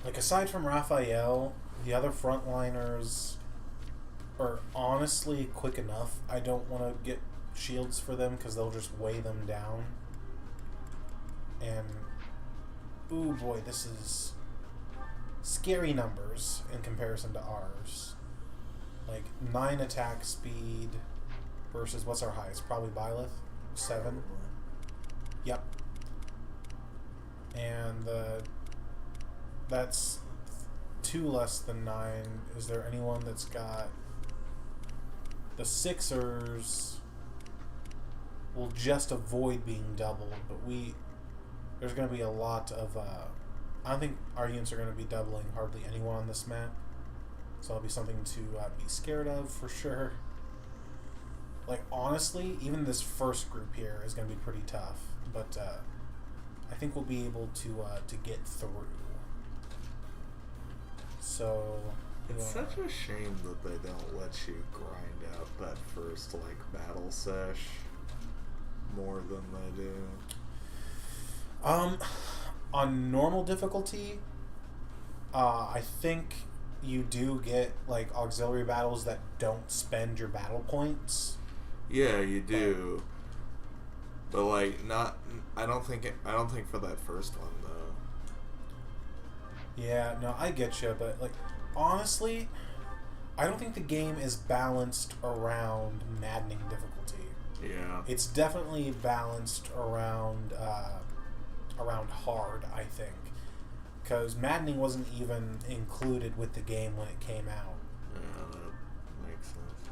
Like, aside from Raphael, the other frontliners are honestly quick enough. I don't want to get shields for them because they'll just weigh them down. And, ooh boy, this is scary numbers in comparison to ours. Like, 9 attack speed versus, what's our highest? Probably Byleth? 7? Yep. And that's 2 less than 9. Is there anyone that's got... The Sixers will just avoid being doubled, but there's going to be a lot of... I don't think our units are going to be doubling hardly anyone on this map. So that'll be something to be scared of for sure. Like, honestly, even this first group here is going to be pretty tough. But I think we'll be able to get through. So... It's such a shame that they don't let you grind out that first, like, battle sesh more than they do. On normal difficulty, I think you do get, like, auxiliary battles that don't spend your battle points. Yeah, you do. But, like, not... I don't think for that first one, though. Yeah, no, I get you, but, like, honestly, I don't think the game is balanced around maddening difficulty. Yeah. It's definitely balanced around hard, I think. Because maddening wasn't even included with the game when it came out. Yeah, that makes sense.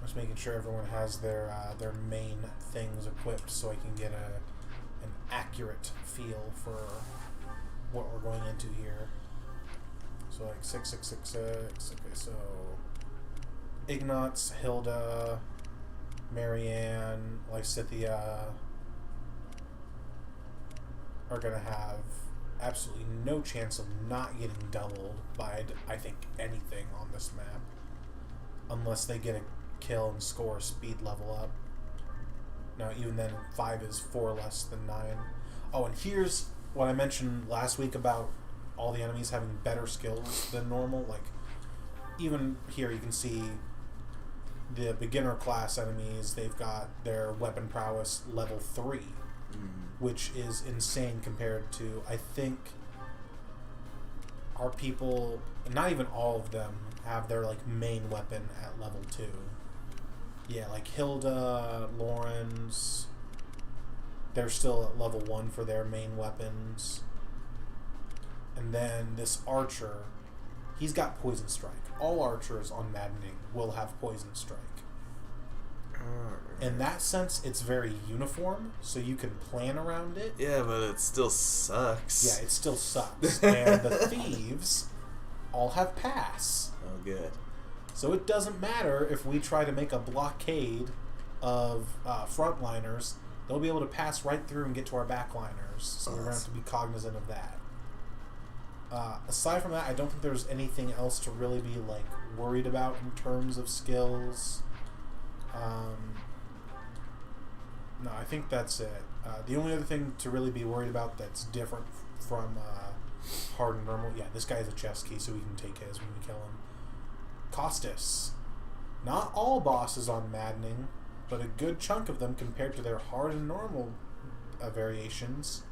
Just making sure everyone has their main things equipped so I can get an accurate feel for what we're going into here. So like 6666. Okay, so Ignatz, Hilda, Marianne, Lysithia are gonna have absolutely no chance of not getting doubled by, I think, anything on this map, unless they get a kill and score a speed level up. Now, even then, 5 is 4 less than 9. Oh, and here's what I mentioned last week about all the enemies having better skills than normal. Like, even here you can see the beginner class enemies, they've got their weapon prowess level 3, which is insane compared to, I think, our people, not even all of them, have their like main weapon at level 2. Yeah, like Hilda, Lawrence, they're still at level 1 for their main weapons. And then this archer, he's got Poison Strike. All archers on Maddening will have Poison Strike. In that sense, it's very uniform, so you can plan around it. Yeah, but it still sucks. Yeah, it still sucks. And the thieves all have pass. Oh, good. So it doesn't matter if we try to make a blockade of frontliners. They'll be able to pass right through and get to our backliners. So we're going to have to be cognizant of that. Aside from that, I don't think there's anything else to really be like worried about in terms of skills. No, I think that's it. The only other thing to really be worried about that's different from hard and normal, yeah, this guy has a chest key, so we can take his when we kill him. Costas. Not all bosses on Maddening, but a good chunk of them compared to their hard and normal variations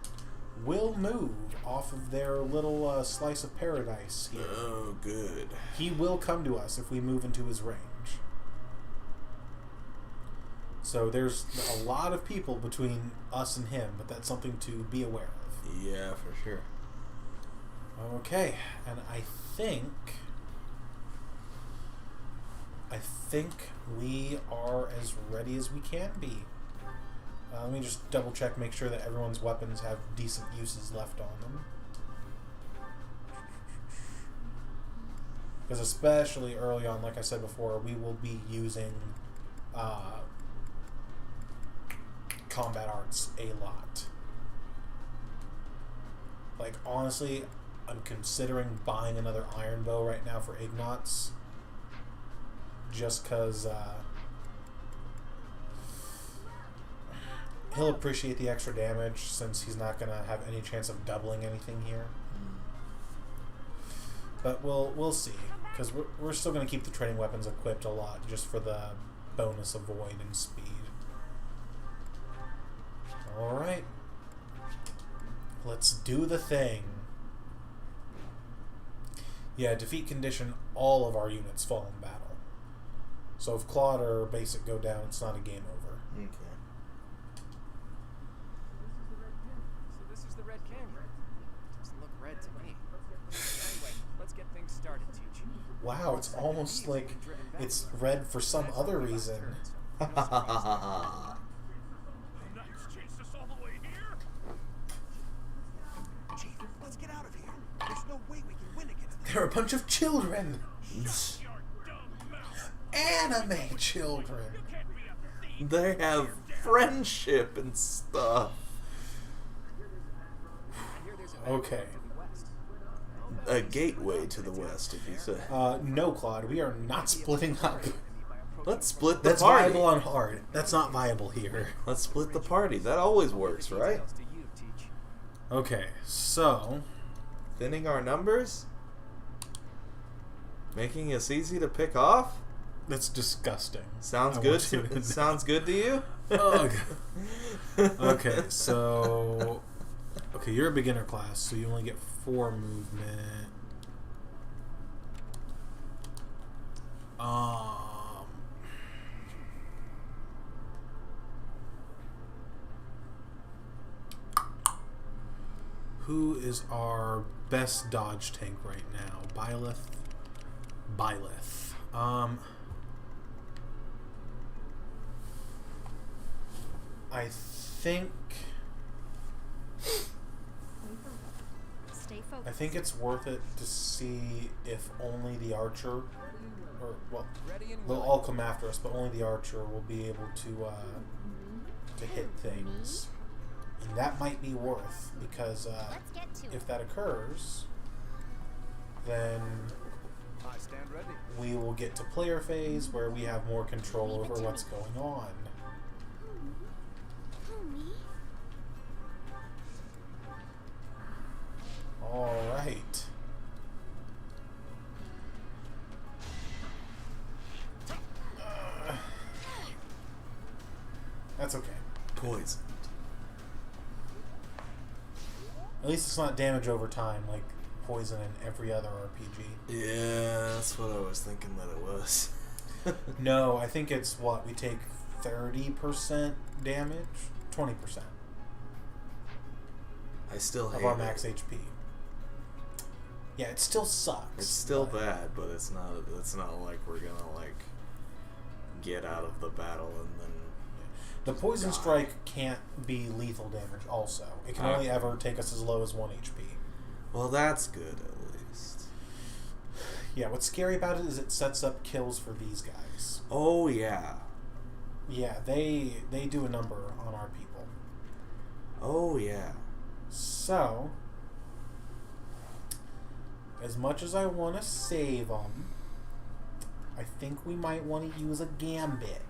will move off of their little slice of paradise here. Oh, good. He will come to us if we move into his range. So there's a lot of people between us and him, but that's something to be aware of. Yeah, for sure. Okay, and I think we are as ready as we can be. Let me just double check, make sure that everyone's weapons have decent uses left on them. Because especially early on, like I said before, we will be using combat arts a lot. Like, honestly, I'm considering buying another iron bow right now for Ignatz. Just because he'll appreciate the extra damage since he's not going to have any chance of doubling anything here. But we'll see. Because we're still going to keep the training weapons equipped a lot just for the bonus of void and speed. Alright. Let's do the thing. Yeah, defeat condition, all of our units fall in battle. So if Claude or Basic go down, it's not a game over. Okay. So this is the red canyon. Doesn't look red to me. Anyway, let's get things started, Teach. Wow, it's almost like it's red for some other reason. Chief, let's get out of here. There's no way we can win against them. They're a bunch of children. Anime children. They have friendship and stuff. Okay. A gateway to the west, if you say. No, Claude, we are not splitting up. Let's split the That's party. viable on hard. That's not viable here. Let's split the party. That always works, right? Okay, so Thinning our numbers? Making us easy to pick off? that's disgusting. Sounds I good. want you to know. Sounds good to you? Ugh. Okay, so you're a beginner class, so you only get 4 movement. Who is our best dodge tank right now? Byleth. I think Stay focused. I think it's worth it to see if only the archer, or well, they'll all come after us, but only the archer will be able to hit things, and that might be worth, because Let's get to if it. that occurs, then I stand ready. we will get to player phase where we have more control over what's going on. Who, me? All right. That's okay. Poison. At least it's not damage over time like poison in every other RPG. Yeah, that's what I was thinking that it was. No, I think it's what? We take 30% damage? 20% I still hate of our it. max HP. Yeah, it still sucks. It's still but- bad, but it's not like we're gonna like get out of the battle and then The poison die. strike can't be lethal damage also. It can only ever take us as low as 1 HP. Well, that's good at least. Yeah, what's scary about it is it sets up kills for these guys. Oh yeah. Yeah, they do a number on our people. Oh yeah. So, as much as I want to save them, I think we might want to use a gambit.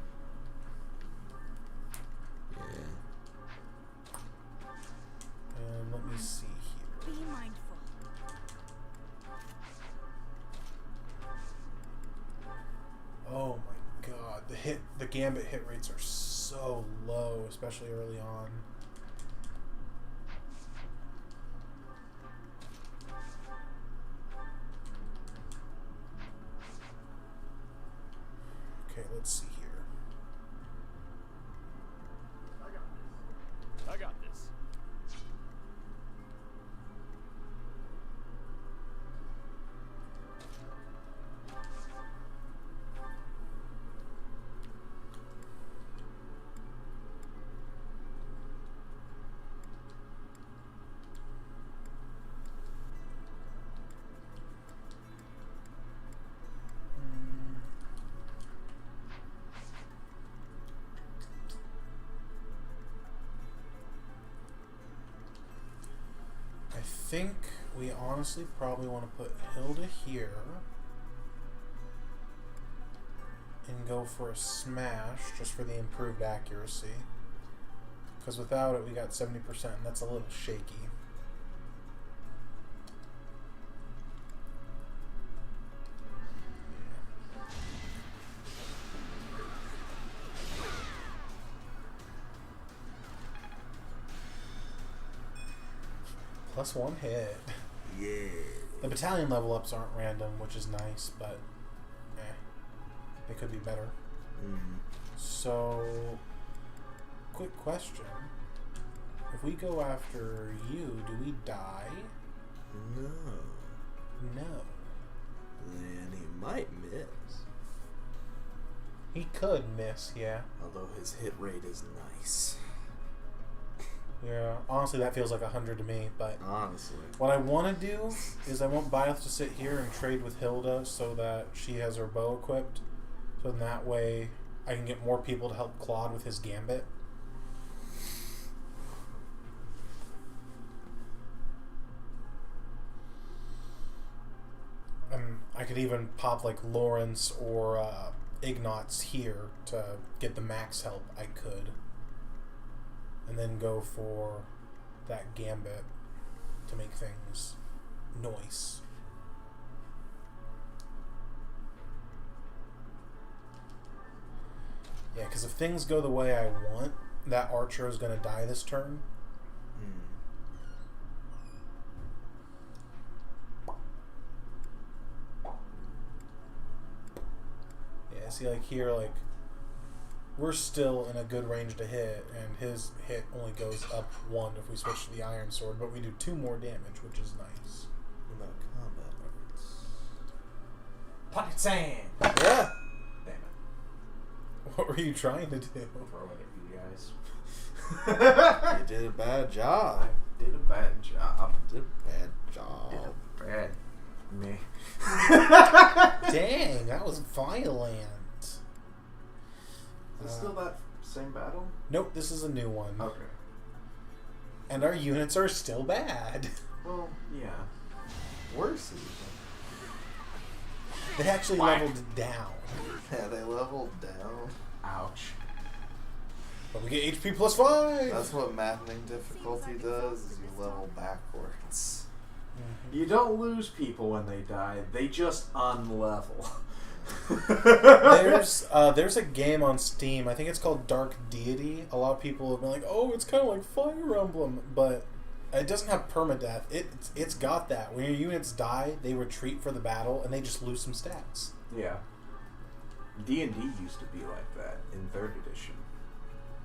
Yeah. And let me see here. Be mindful. Oh my god, the gambit hit rates are so low, especially early on. Okay, let's see here. I got this. I think we honestly probably want to put Hilda here and go for a smash just for the improved accuracy. Because without it, we got 70%, and that's a little shaky. +1 hit. Yeah. The battalion level ups aren't random, which is nice, but they could be better. Mm. So, quick question. If we go after you, do we die? No. No. And he might miss. He could miss, yeah. Although his hit rate is nice. Yeah, honestly, that feels like 100 to me, but Honestly. what I want to do is I want Byleth to sit here and trade with Hilda so that she has her bow equipped. So in that way, I can get more people to help Claude with his gambit. I could even pop like Lawrence or Ignatz here to get the max help I could. And then go for that gambit to make things nice. Yeah, because if things go the way I want, that archer is going to die this turn. Mm. Yeah, see, like here, like we're still in a good range to hit, and his hit only goes up 1 if we switch to the iron sword, but we do 2 more damage, which is nice. What about combat arts? Pocket sand. Yeah. Damn it. What were you trying to do? Throw it at you guys. You did a bad job. I did a bad job. You did a bad job. Bad. Me. Dang, that was violent. Is it still that same battle? Nope, this is a new one. Okay. And our units are still bad. Well, yeah. Worse even. They actually leveled down. Yeah, they leveled down. Ouch. But we get HP +5! That's what maddening difficulty does, is you level backwards. You don't lose people when they die. They just unlevel. There's a game on Steam, I think it's called Dark Deity. A lot of people have been like, oh, it's kind of like Fire Emblem, but It doesn't have permadeath. It's got that. When your units die, they retreat for the battle, and they just lose some stats. Yeah. D&D used to be like that in 3rd edition,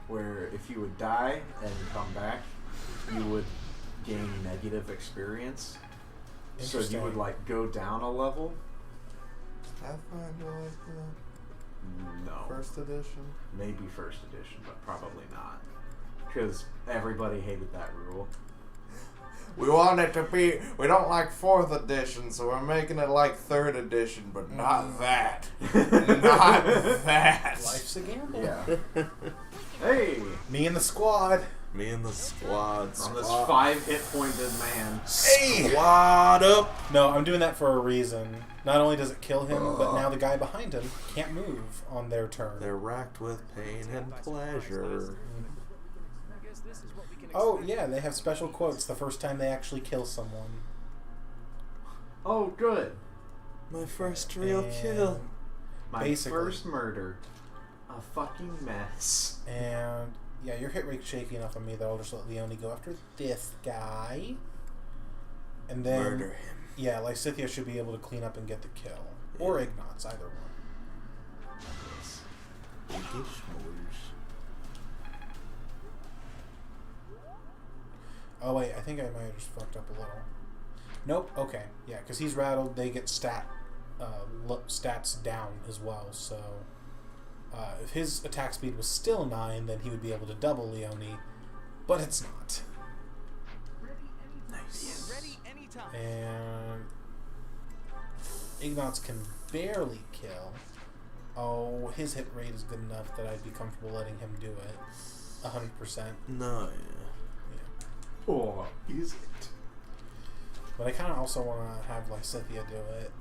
where if you would die and come back, you would gain negative experience. So you would like go down a level. Pathfinder like that? No. 1st edition? Maybe 1st edition, but probably not. Because everybody hated that rule. We want it to be. We don't like 4th edition, so we're making it like 3rd edition, but not that. Not that. Life's a gamble. Yeah. Hey! Me and the squad. Me and the squad. I'm this 5 hit pointed man. Hey! Squad up! No, I'm doing that for a reason. Not only does it kill him, but now the guy behind him can't move on their turn. They're racked with pain and pleasure. I guess this is what we can Oh, expect. yeah, they have special quotes the first time they actually kill someone. Oh, good. My first real And- kill. My Basically. first murder. A fucking mess. And, yeah, your hit rate's shaky enough on me that I'll just let Leone go after this guy. And then... Murder him. Yeah, Lysithea should be able to clean up and get the kill. Or Ignatz, either one. Pinkish s'mores. Oh, wait, I think I might have just fucked up a little. Nope, okay. Yeah, because he's rattled, they get stats down as well, so... if his attack speed was still 9, then he would be able to double Leone, but it's not. Nice. Ready anytime. And Ignatz can barely kill. Oh, his hit rate is good enough that I'd be comfortable letting him do it. 100%. No, Yeah. Oh, is it? But I kind of also want to have Lysithea do it.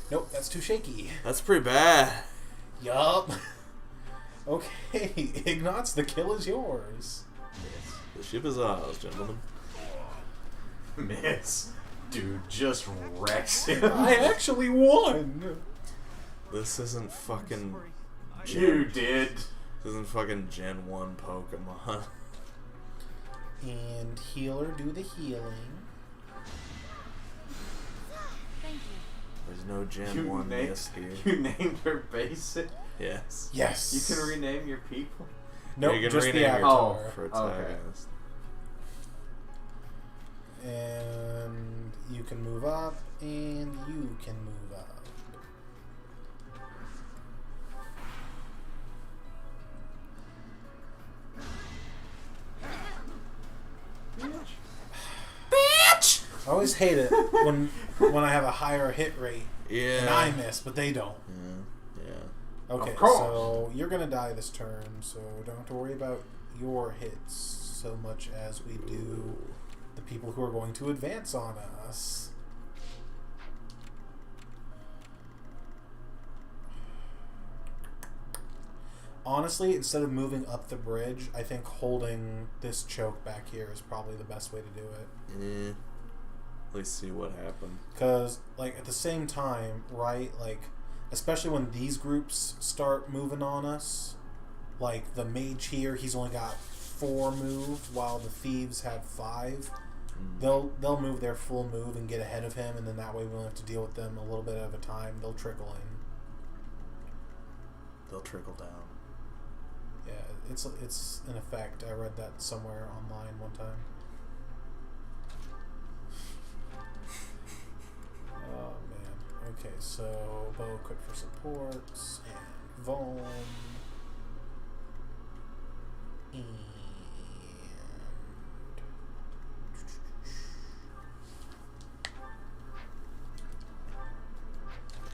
Nope, that's too shaky. that's pretty bad. Yup. Okay, Ignatz, the kill is yours. The ship is ours, gentlemen. Miss. Dude just wrecks him. I actually won! This isn't fucking. You did. This isn't fucking Gen 1 Pokemon. And healer, do the healing. Thank you. There's no Gen 1 miss here. You named her basic. Yes. Yes! You can rename your people. Nope, You can just the rename your avatar. for Okay. antagonist. And you can move up, and you can move up. Bitch! I always hate it when I have a higher hit rate Yeah. and I miss, but they don't. Yeah. Okay, Of course. so you're gonna die this turn, so don't have to worry about your hits so much as we do the people who are going to advance on us. Honestly, instead of moving up the bridge, I think holding this choke back here is probably the best way to do it. Yeah. Let's see what happened. Because, like, at the same time, right, like, especially when these groups start moving on us, like, the mage here, he's only got 4 move, while the thieves have 5. They'll move their full move and get ahead of him, and then that way we don't have to deal with them a little bit at a time. They'll trickle in. They'll trickle down. Yeah, it's an effect. I read that somewhere online one time. Oh man. Okay, so bow equipped for supports and Vuln. And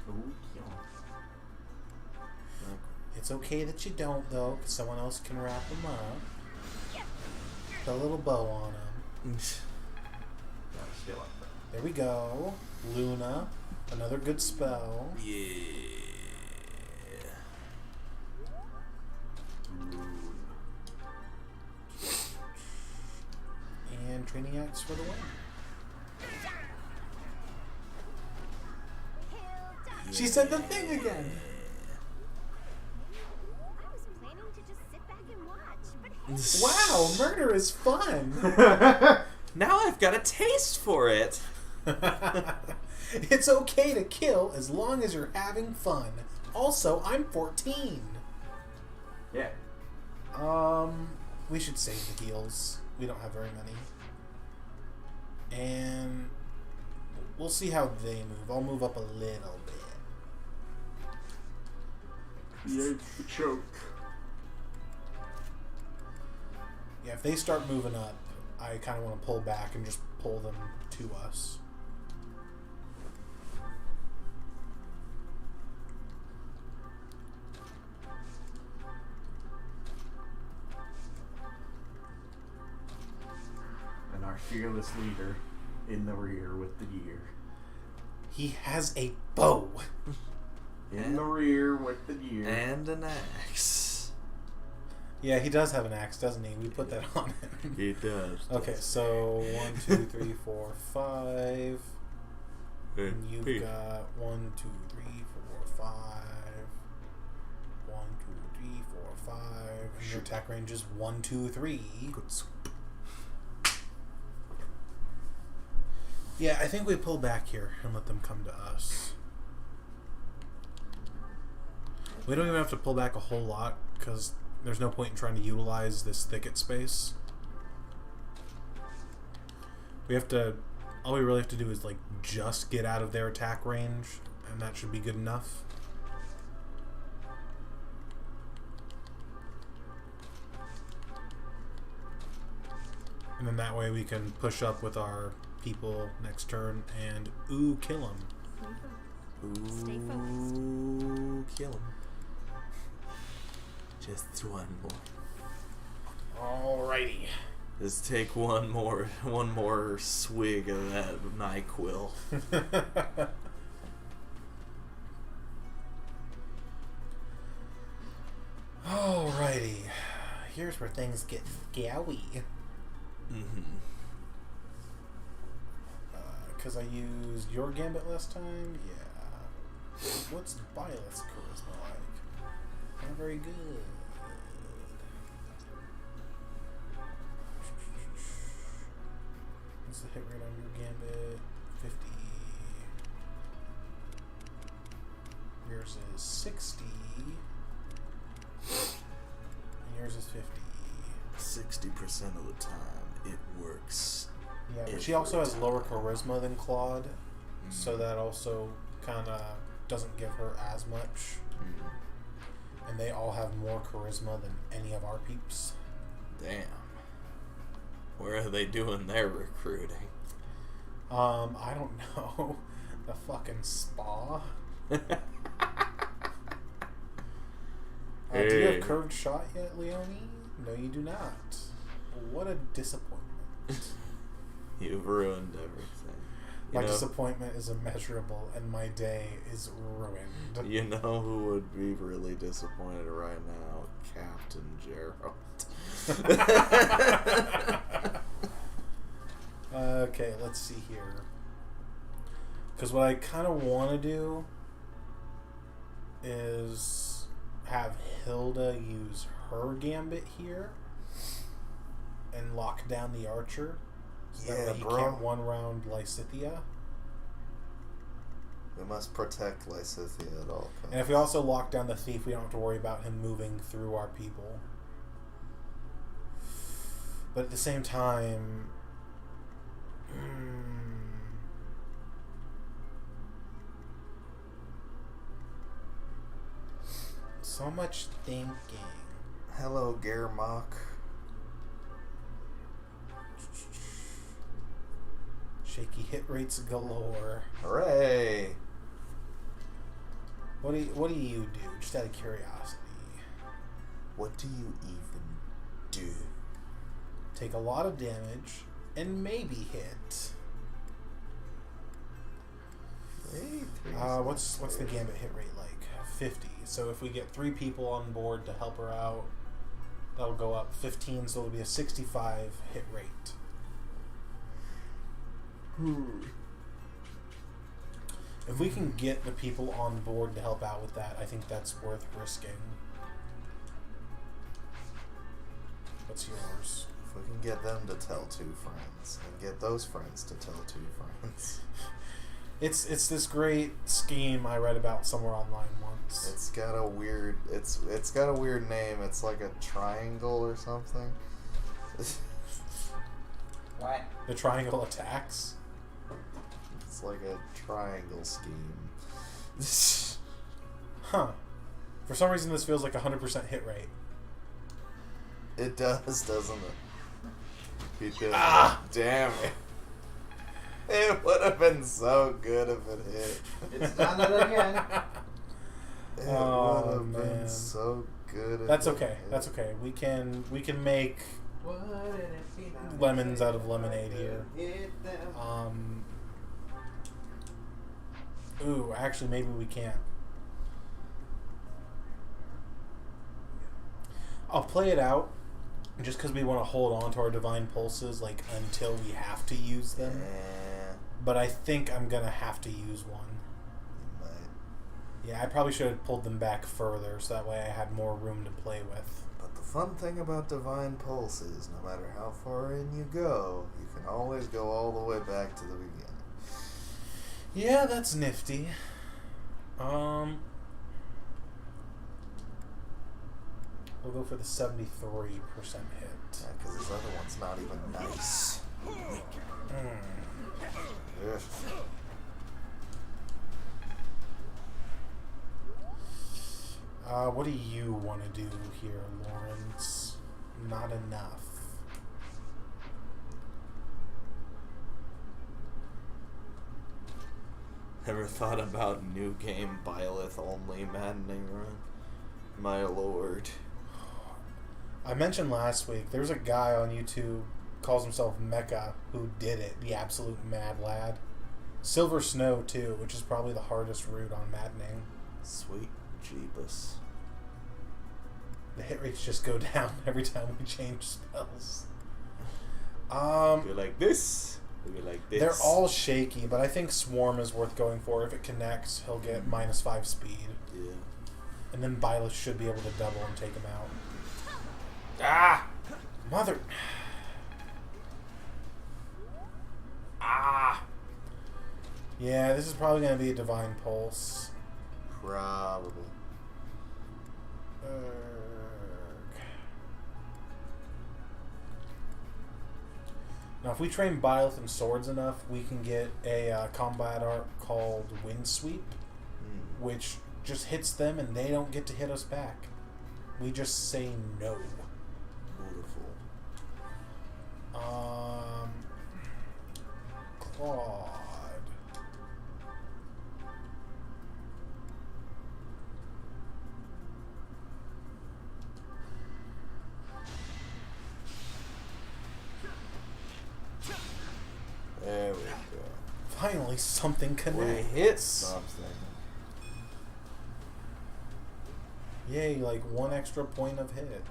Ooh, yeah. it's okay that you don't though, because someone else can wrap them up. Put a little bow on them. Gotta stay like that. There we go. Luna, another good spell. Yeah. And training axe for the win. She said the thing again. I was planning to just sit back and watch, but Wow, murder is fun. Now I've got a taste for it. It's okay to kill as long as you're having fun. Also, I'm 14. Yeah. We should save the heals. We don't have very many. And we'll see how they move. I'll move up a little bit. Create the choke. Yeah, if they start moving up, I kind of want to pull back and just pull them to us. And our fearless leader in the rear with the gear. He has a bow. In the rear with the gear. And an axe. Yeah, he does have an axe, doesn't he? We put that on him. He does. Okay, so 1, 2, 3, 4, 5. And you've got 1, 2, 3, 4, 5. 1, 2, 3, 4, 5. And your attack range is 1, 2, 3. Good soup. Yeah, I think we pull back here and let them come to us. We don't even have to pull back a whole lot because there's no point in trying to utilize this thicket space. We have to... All we really have to do is, like, just get out of their attack range, and that should be good enough. And then that way we can push up with our people next turn and, kill them. Stay focused. Ooh, kill him. Just one more. Alrighty. Just take one more swig of that NyQuil. Alrighty. Here's where things get scowy. Mm-hmm. Because I used your gambit last time? Yeah. What's Violet's charisma like? Not very good. What's the hit rate on your gambit? 50. Yours is 60. And yours is 50. 60% of the time, it works. Yeah, but she also has lower charisma than Claude, so that also kind of doesn't give her as much. And they all have more charisma than any of our peeps. Damn. Where are they doing their recruiting? I don't know. The fucking spa. Do you have curved shot yet, Leonie? No, you do not. What a disappointment. You've ruined everything. My disappointment is immeasurable, and my day is ruined. You know who would be really disappointed right now? Captain Gerald. Okay, let's see here. Because what I kind of want to do is have Hilda use her gambit here and lock down the archer. So that way he can't one-round Lysithea. We must protect Lysithea at all costs. And if we also lock down the thief, we don't have to worry about him moving through our people. But at the same time... so much thinking. Hello, Germach. Shaky hit rates galore. Hooray! What do you do? Just out of curiosity. What do you even do? Take a lot of damage and maybe hit. What's the gambit hit rate like? 50. So if we get 3 people on board to help her out, that'll go up 15, so it'll be a 65 hit rate. If we can get the people on board to help out with that, I think that's worth risking. But it's yours. If we can get them to tell 2 friends, and get those friends to tell 2 friends. It's this great scheme I read about somewhere online once. It's got a weird name. It's like a triangle or something. What? The triangle attacks. It's like a triangle scheme. Huh. For some reason, this feels like 100% hit rate. It does, doesn't it? Because, damn it. It would have been so good if it hit. It's done it again. It Oh, would have been man. so good. If That's it okay. hit. That's okay. We can make lemons out of lemonade here. Ooh, actually, maybe we can't. I'll play it out just because we want to hold on to our divine pulses like until we have to use them. Yeah, But I think I'm gonna have to use one. you might. Yeah, I probably should have pulled them back further so that way I had more room to play with. But the fun thing about divine pulse is no matter how far in you go, you can always go all the way back to the beginning. Yeah, that's nifty. We'll go for the 73% hit. Yeah, because this other one's not even nice. Ugh. What do you want to do here, Lawrence? Not enough. Ever thought about new game Byleth only maddening run? My lord. I mentioned last week, there's a guy on YouTube, calls himself Mecha, who did it, the absolute mad lad. Silver Snow, too, which is probably the hardest route on Maddening. Sweet Jeebus. The hit rates just go down every time we change spells. Go like this. Go like this. They're all shaky, but I think Swarm is worth going for. If it connects, he'll get -5 speed. Yeah. And then Byleth should be able to double and take him out. Ah! Mother... Ah! Yeah, this is probably going to be a Divine Pulse. Probably. Now, if we train Byleth and Swords enough, we can get a combat art called Wind Sweep, which just hits them and they don't get to hit us back. We just say no. Beautiful. Claude. There we go. Finally, something We connects. hit something. Yay, like 1 extra point of hit.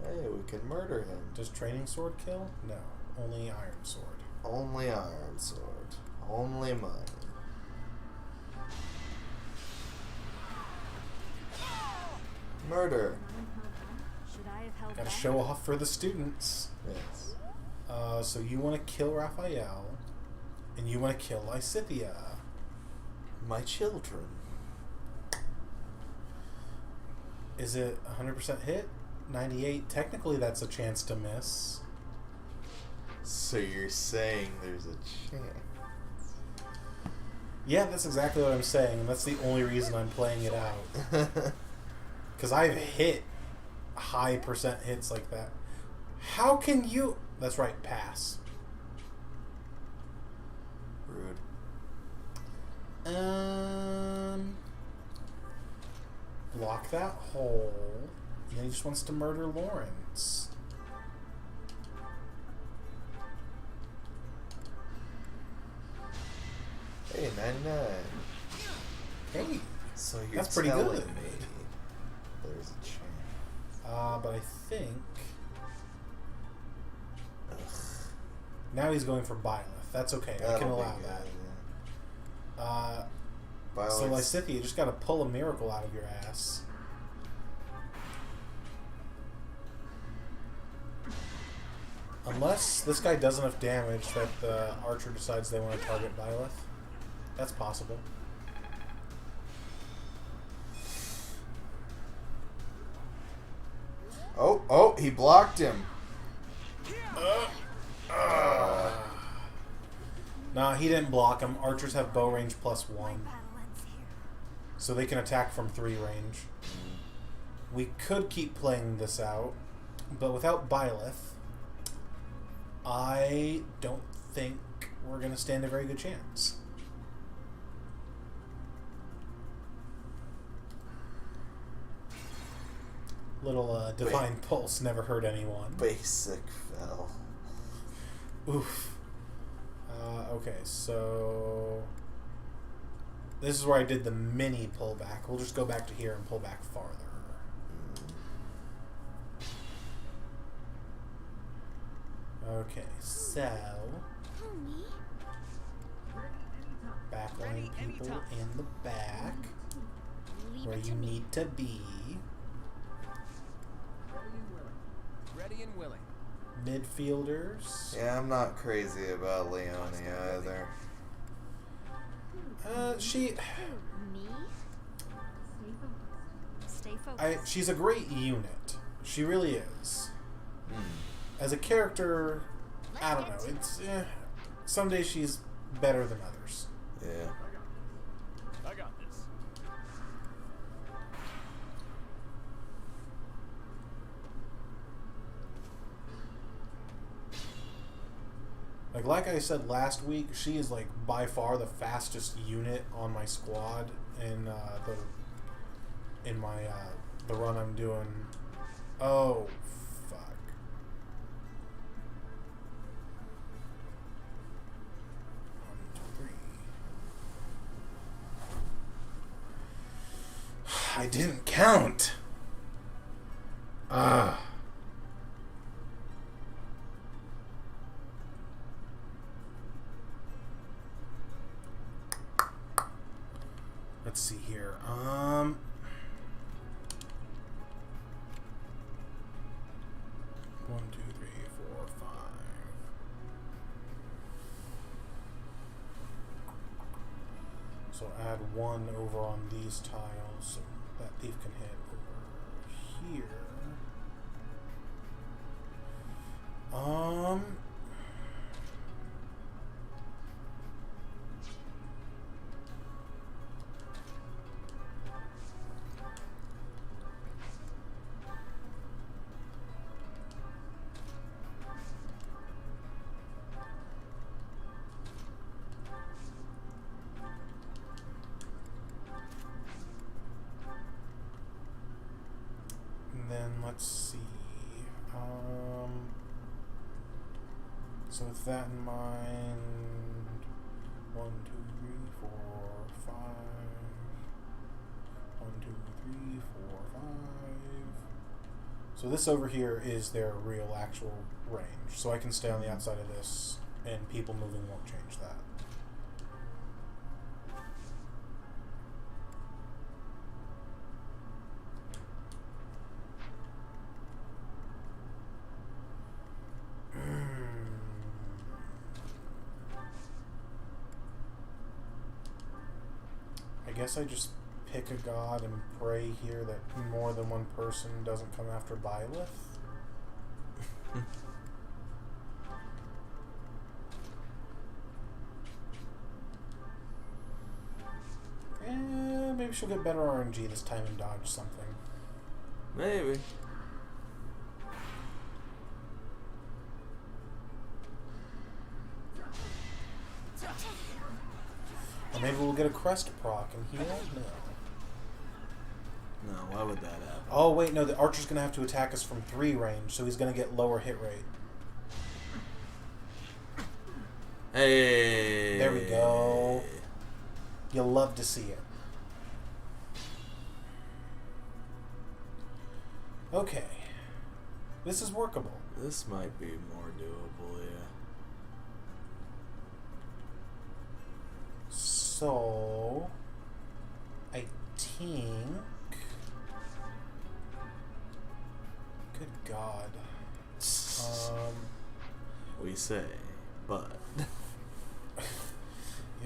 Hey, we can murder him. Does Training Sword kill? No, only Iron Sword. Only Iron Sword. Only mine. Murder. Should I have held Gotta back? show off for the students. Yes. So you want to kill Raphael, and you want to kill Lysithea. My children. Is it 100% hit? 98? Technically, that's a chance to miss. So you're saying there's a chance? Yeah, that's exactly what I'm saying, and that's the only reason I'm playing it out. Because I've hit high percent hits like that. How can you... That's right, pass. Rude. Block that hole. And then he just wants to murder Lawrence. Hey, 99. Hey. So you're That's pretty telling good. me there's a chance. But I think... Ugh. Now he's going for Byleth. That's okay. I That'll can be allow good, that. yeah. So Byleth's- Lysithea, you just gotta pull a miracle out of your ass. Unless this guy does enough damage that the archer decides they want to target Byleth. That's possible. Oh, he blocked him. Nah, he didn't block him. Archers have bow range +1. My battle ends here. So they can attack from 3 range. We could keep playing this out, but without Byleth, I don't think we're going to stand a very good chance. Little Divine Pulse never hurt anyone. Basic fell. Oof. Okay, so this is where I did the mini pullback. We'll just go back to here and pull back farther. Okay, so Homie. backline people in the back Leave where it you to me. need to be. Ready and willing. Midfielders. Yeah, I'm not crazy about Leonie either. She Me? Stay focused. she's a great unit. She really is. As a character, I don't know. It's some days she's better than others. Yeah. I got this. Like I said last week, she is like by far the fastest unit on my squad in the run I'm doing. Oh fuck. One, two, three. I didn't count. Ah. Let's see here. 1, 2, 3, 4, 5. So add 1 over on these tiles so that thief can hit over here. And then let's see. So with that in mind, 1, 2, 3, 4, 5. 1, 2, 3, 4, 5. So this over here is their real actual range. So I can stay on the outside of this, and people moving won't change that. I guess I just pick a god and pray here that more than one person doesn't come after Byleth. Maybe she'll get better RNG this time and dodge something. Maybe. Or maybe we'll get a crest proc and heal? No. No, why would that happen? Oh, wait, no, the archer's going to have to attack us from 3 range, so he's going to get lower hit rate. Hey. There we go. You'll love to see it. Okay. This is workable. This might be more doable, yeah. So, I think... Good God. we say, but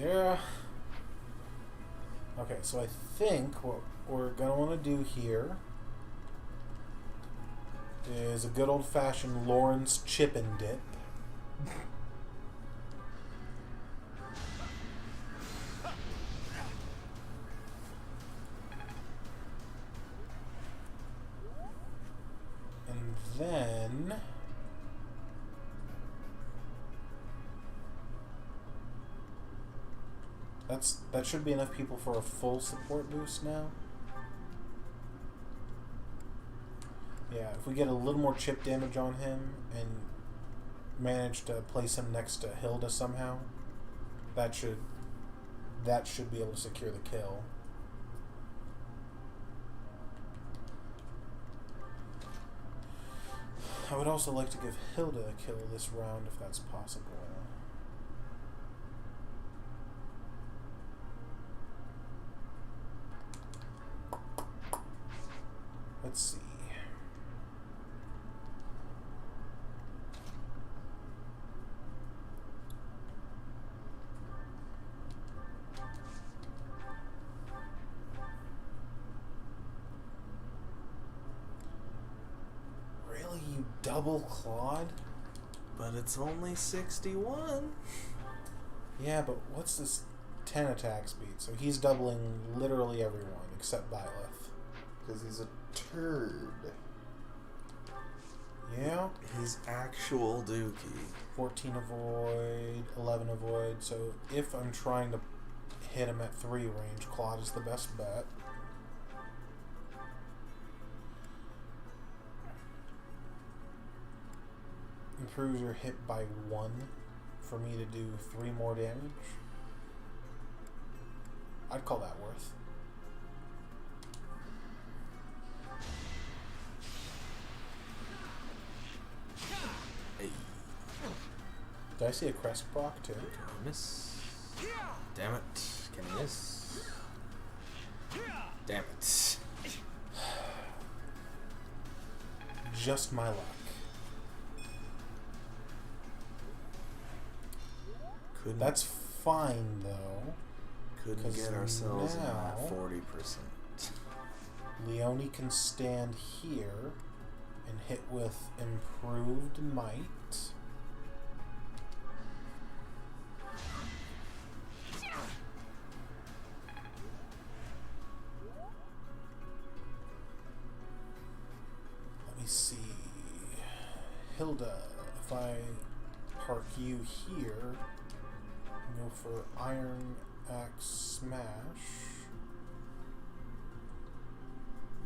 Yeah. Okay, so I think what we're gonna want to do here is a good old-fashioned Lawrence chip and dip. And then that should be enough people for a full support boost now. Yeah, if we get a little more chip damage on him and manage to place him next to Hilda somehow, that should be able to secure the kill. I would also like to give Hilda a kill this round if that's possible. Let's see. Really, you double clawed? but it's only 61. Yeah, but what's this 10 attack speed? So he's doubling literally everyone except Byleth. Because he's a turd. Yeah. He's actual Dookie. 14 avoid, 11 avoid. So if I'm trying to hit him at 3 range, Claude is the best bet. Improves your hit by 1 for me to do 3 more damage. I'd call that worth. Hey. Did I see a crest proc too? Can I miss? Damn it. Can I miss? Damn it. Just my luck. Couldn't, That's fine though. couldn't 'cause get ourselves in now- that 40%. Leone can stand here and hit with improved might. Let me see. Hilda, if I park you here and go for Iron Axe Smash,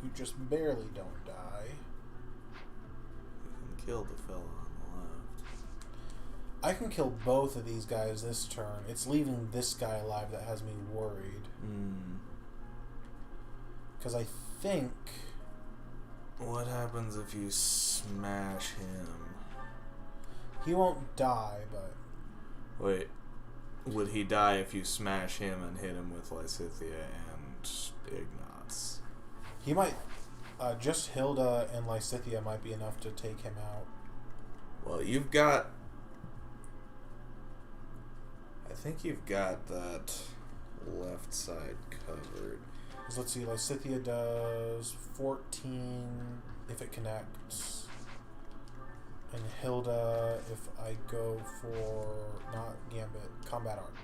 you just barely don't die. You can kill the fella on the left. I can kill both of these guys this turn. It's leaving this guy alive that has me worried. Because I think... What happens if you smash him? he won't die, but... Wait, would he die if you smash him and hit him with Lysithea and Ignatz? he might... just Hilda and Lysithea might be enough to take him out. Well, you've got... I think you've got that left side covered. So let's see, Lysithea does 14 if it connects. And Hilda, if I go for, not Gambit, Combat Art.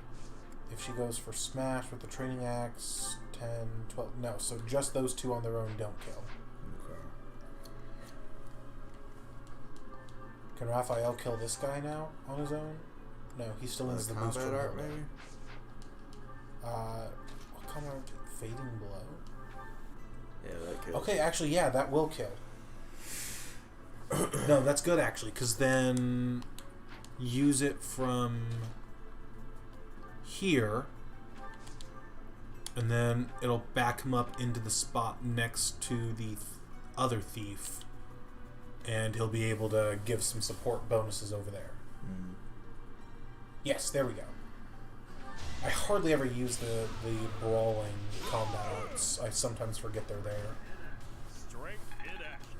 If she goes for Smash with the Training Axe, 10, 12, no, so just those two on their own don't kill. Okay. Can Raphael kill this guy now on his own? No, he still needs the boost combat from art, Hilda. maybe? What combat art? Fading Blow? Yeah, that kills. Okay, actually, yeah, that will kill. No, that's good, actually, because then use it from here, and then it'll back him up into the spot next to the other thief, and he'll be able to give some support bonuses over there. Mm. Yes, there we go. I hardly ever use the brawling combat arts. I sometimes forget they're there. Strength in action.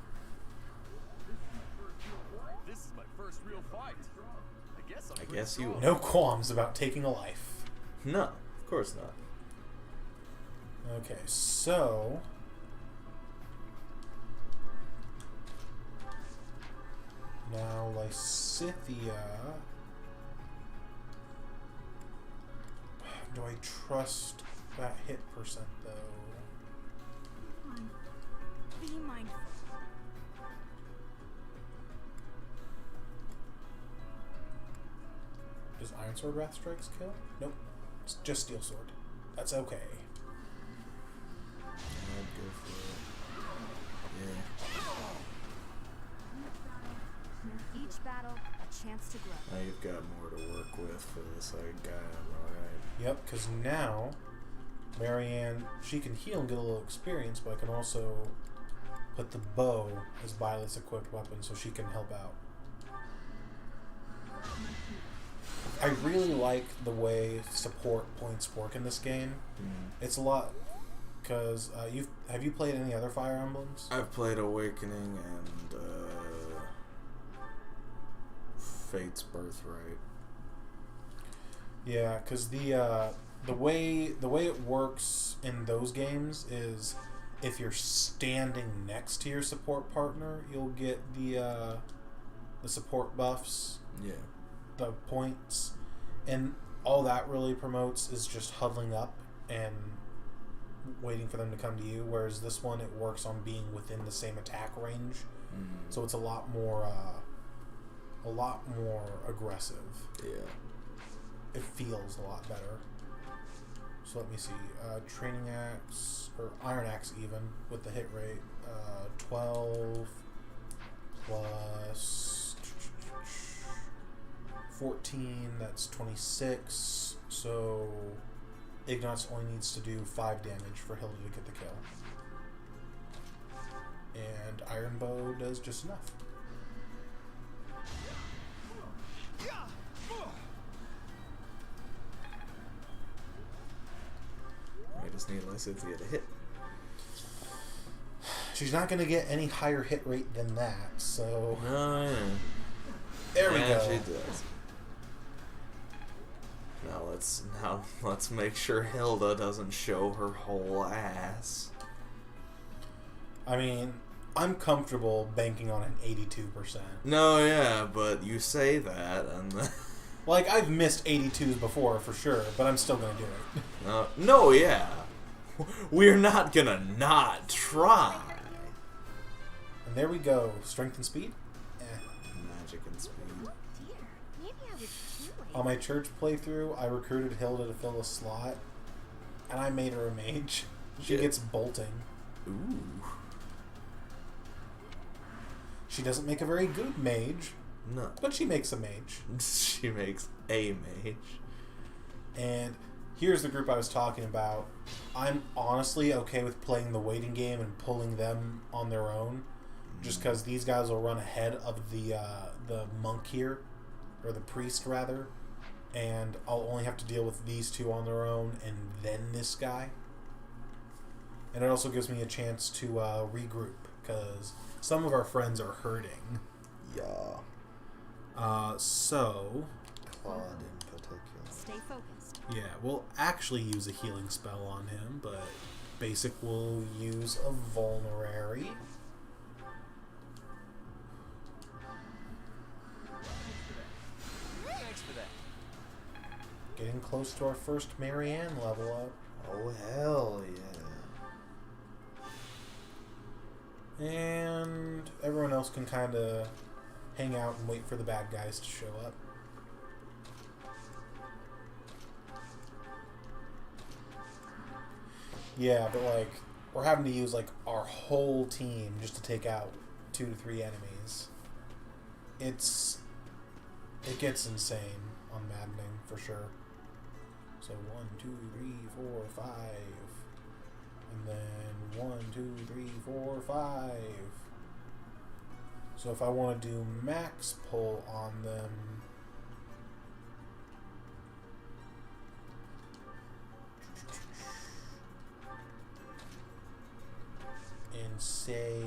This is my first real fight. Yes, you will. No qualms about taking a life. No, of course not. Okay, so... Now, Lysithia... Do I trust that hit percent, though? Be mindful. Does Iron Sword Wrath Strikes kill? Nope. It's just Steel Sword. That's okay. I'd go for it. Yeah. Each battle, a chance to grow. Now you've got more to work with for this guy. Alright. Yep, because now Marianne, she can heal and get a little experience, but I can also put the bow as Violet's equipped weapon so she can help out. I really like the way support points work in this game. It's a lot because have you played any other Fire Emblems? I've played Awakening and Fate's Birthright. Yeah, because the way it works in those games is if you're standing next to your support partner, you'll get the support buffs. Yeah. The points, and all that really promotes is just huddling up and waiting for them to come to you, whereas this one, it works on being within the same attack range. So it's a lot more aggressive. Yeah. It feels a lot better. So let me see, Training Axe, or Iron Axe even, with the hit rate, 12 plus 14, that's 26, so Ignatz only needs to do 5 damage for Hilda to get the kill. And Iron Bow does just enough. I just need Lysithia to hit. She's not going to get any higher hit rate than that, so... No, yeah. There we go. She does. Now let's make sure Hilda doesn't show her whole ass. I mean, I'm comfortable banking on an 82%. No, yeah, but you say that, and then... Like, I've missed 82s before, for sure, but I'm still going to do it. No, yeah. We're not gonna not try. And there we go. Strength and speed? Magic and speed. Dear, maybe I was too late. On my church playthrough, I recruited Hilda to fill a slot, and I made her a mage. She gets bolting. Ooh. She doesn't make a very good mage, No. but she makes a mage. She makes a mage. And here's the group I was talking about. I'm honestly okay with playing the waiting game and pulling them on their own, just because these guys will run ahead of the monk here, or the priest rather, and I'll only have to deal with these two on their own and then this guy. And it also gives me a chance to regroup, because some of our friends are hurting. Yeah. So... Claude in particular. Stay focused. Yeah, we'll actually use a healing spell on him, but basic will use a vulnerary. Thanks for that. Getting close to our first Marianne level up. Oh, hell yeah. And everyone else can kind of hang out and wait for the bad guys to show up. Yeah, but like, we're having to use like our whole team just to take out 2 to 3 enemies. It gets insane on Maddening for sure. So 1, 2, 3, 4, 5. And then 1, 2, 3, 4, 5. So if I want to do max pull on them, and say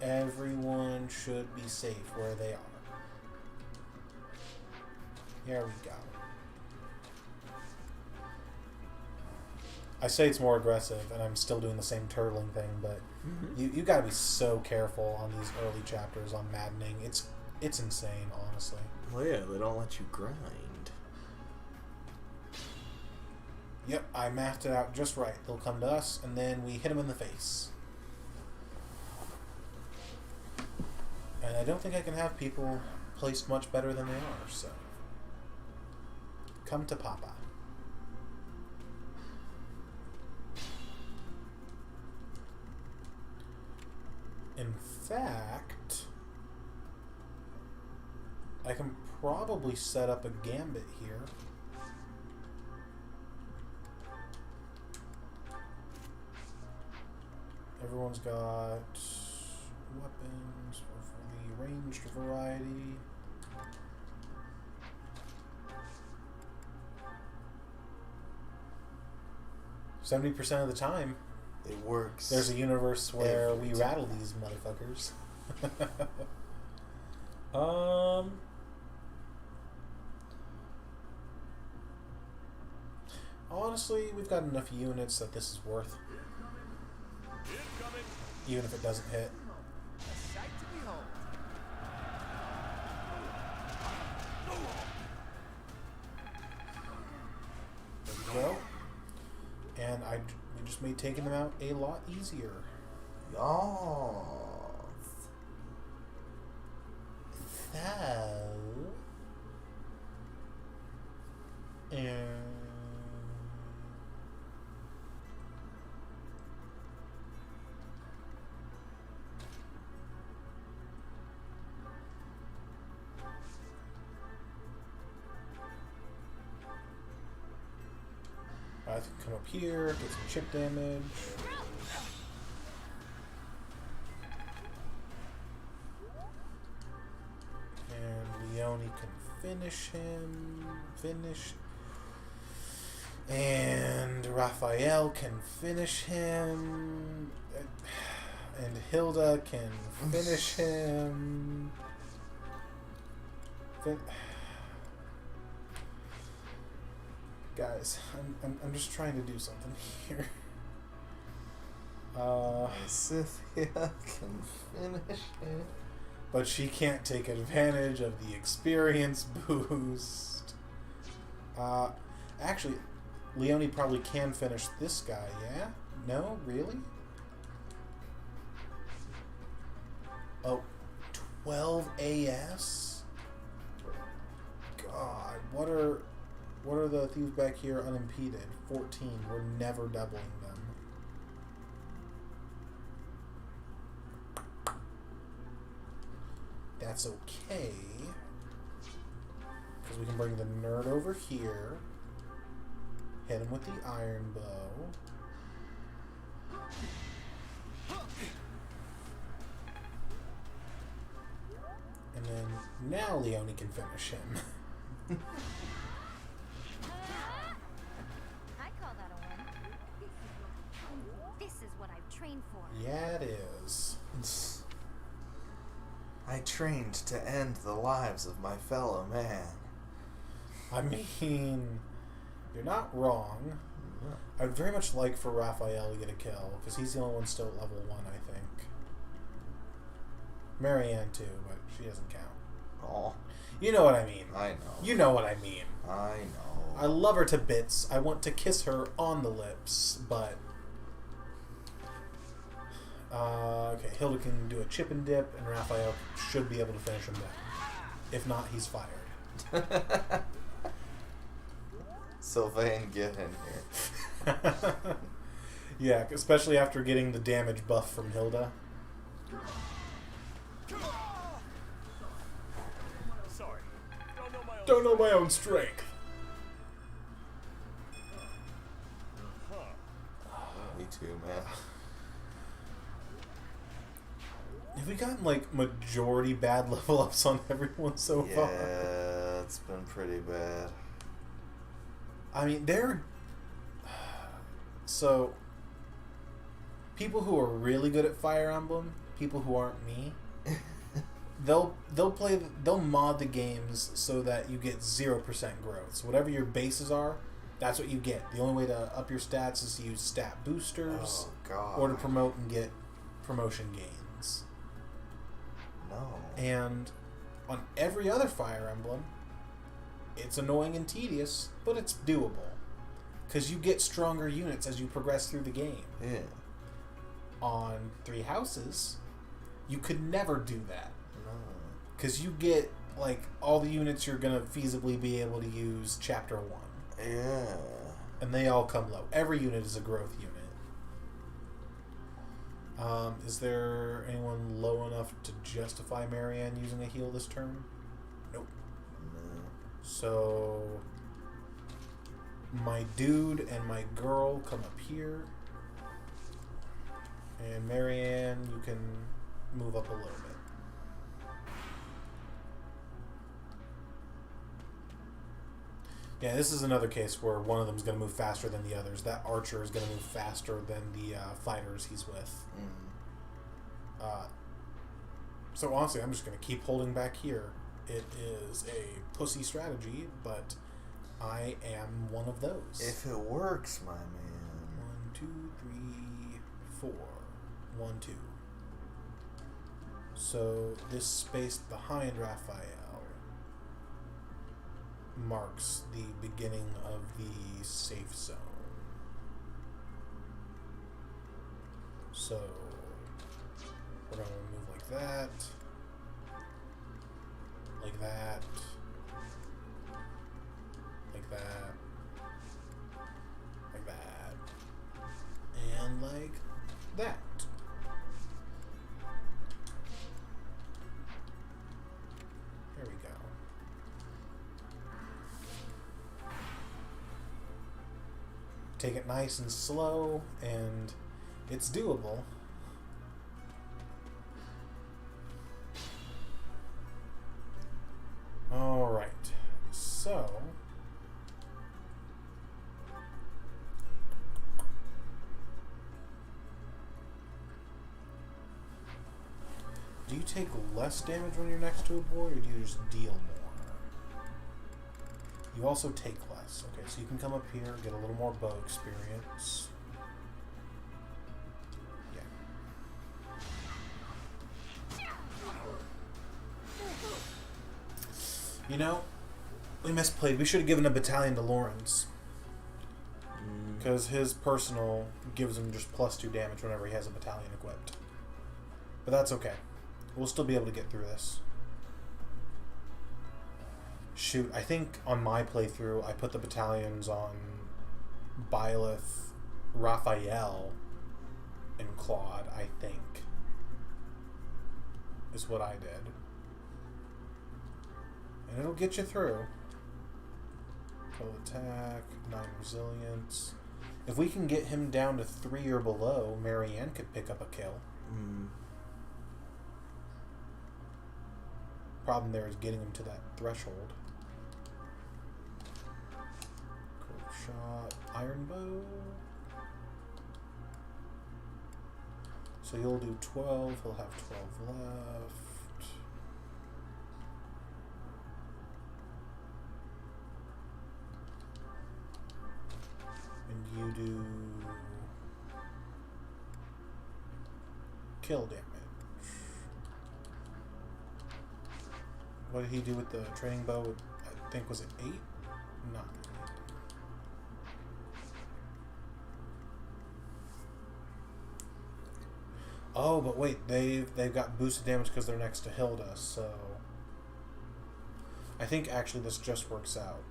Everyone should be safe where they are. Here we go. I say it's more aggressive, and I'm still doing the same turtling thing, but you gotta be so careful on these early chapters on Maddening. It's insane, honestly. Well, yeah, they don't let you grind. Yep, I mapped it out just right. They'll come to us, and then we hit them in the face. And I don't think I can have people placed much better than they are, so... Come to Papa. In fact, I can probably set up a gambit here. Everyone's got weapons for the ranged variety. %70 of the time, It works. there's a universe where every we time. rattle these motherfuckers. Honestly, we've got enough units that this is worth. Even if it doesn't hit. A sight to behold. There we go. And we just made taking them out a lot easier. Yes. So... I can come up here, get some chip damage. And Leone can finish him. And Raphael can finish him. And Hilda can finish him. Guys, I'm just trying to do something here. Scythia can finish it. But she can't take advantage of the experience boost. Actually, Leone probably can finish this guy, yeah? No? Really? Oh, 12 AS? God, what are the thieves back here unimpeded? 14. We're never doubling them. That's okay. Because we can bring the nerd over here. Hit him with the iron bow. And then now Leone can finish him. I call that a win. This is what I've trained for. Yeah, it is. I trained to end the lives of my fellow man. I mean, you're not wrong. I'd very much like for Raphael to get a kill, because he's the only one still at level 1, I think. Marianne too, but she doesn't count. Oh, You know what I mean. I know. You know what I mean. I know. I love her to bits. I want to kiss her on the lips, but... okay, Hilda can do a chip and dip, and Raphael should be able to finish him down. If not, he's fired. Sylvain, get in here. Yeah, especially after getting the damage buff from Hilda. Sorry. Don't know my own strength. Me too, man. Have we gotten, like, majority bad level ups on everyone so far? Yeah, it's been pretty bad. I mean, they're... So, people who are really good at Fire Emblem, people who aren't me, they'll mod the games so that you get 0% growth. So whatever your bases are, that's what you get. The only way to up your stats is to use stat boosters or to promote and get promotion gains. No. And on every other Fire Emblem, it's annoying and tedious, but it's doable. Because you get stronger units as you progress through the game. Yeah. On Three Houses, you could never do that. No. Because you get, like, all the units you're going to feasibly be able to use Chapter 1. Yeah. And they all come low. Every unit is a growth unit. Is there anyone low enough to justify Marianne using a heal this turn? Nope. No. So my dude and my girl come up here. And Marianne, you can move up a little bit. Yeah, this is another case where one of them is going to move faster than the others. That archer is going to move faster than the fighters he's with. So honestly, I'm just going to keep holding back here. It is a pussy strategy, but I am one of those. If it works, my man. 1, 2, 3, 4. 1, 2. So this space behind Raphael marks the beginning of the safe zone. So we're going to move like that, like that, like that, like that, and like that. There we go. Take it nice and slow, and it's doable. Alright, so do you take less damage when you're next to a boy, or do you just deal more? You also take less. Okay, so you can come up here, get a little more bow experience. Yeah. You know, we misplayed. We should have given a battalion to Lawrence. Because his personal gives him just +2 damage whenever he has a battalion equipped. But that's okay. We'll still be able to get through this. Shoot, I think on my playthrough, I put the battalions on Byleth, Raphael, and Claude, I think. Is what I did. And it'll get you through. 12 attack, 9 resilience. If we can get him down to 3 or below, Marianne could pick up a kill. Problem there is getting him to that threshold. Curve shot, iron bow. So he'll do 12, he'll have 12 left. And you do kill damage. What did he do with the training bow? I think, was it 8? 9. Oh, but wait, they've got boosted damage because they're next to Hilda, so I think actually this just works out.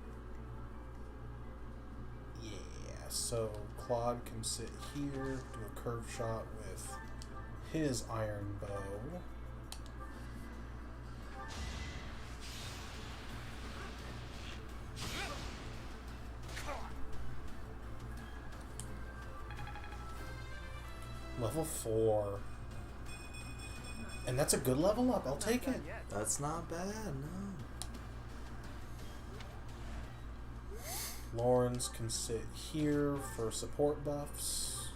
Yeah, so Claude can sit here, do a curve shot with his iron bow. Level 4. And that's a good level up. I'll take it. That's not bad, no. Lawrence can sit here for support buffs.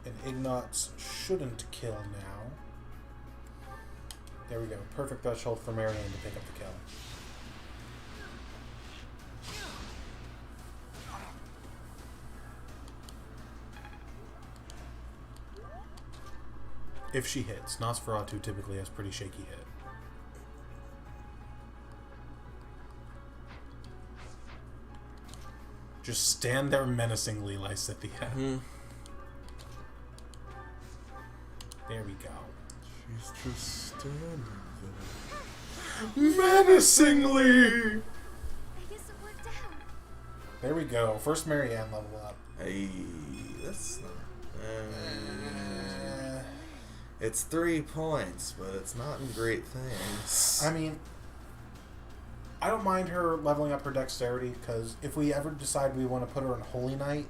And Ignots shouldn't kill now. There we go. Perfect threshold for Marianne to pick up the kill. If she hits. Nosferatu typically has pretty shaky hit. Just stand there menacingly, Lysithea. There we go. She's just standing there. Menacingly! I guess it worked out. There we go. First Marianne level up. Hey, that's not... it's 3 points, but it's not in great things. I mean, I don't mind her leveling up her dexterity, because if we ever decide we want to put her in Holy Knight,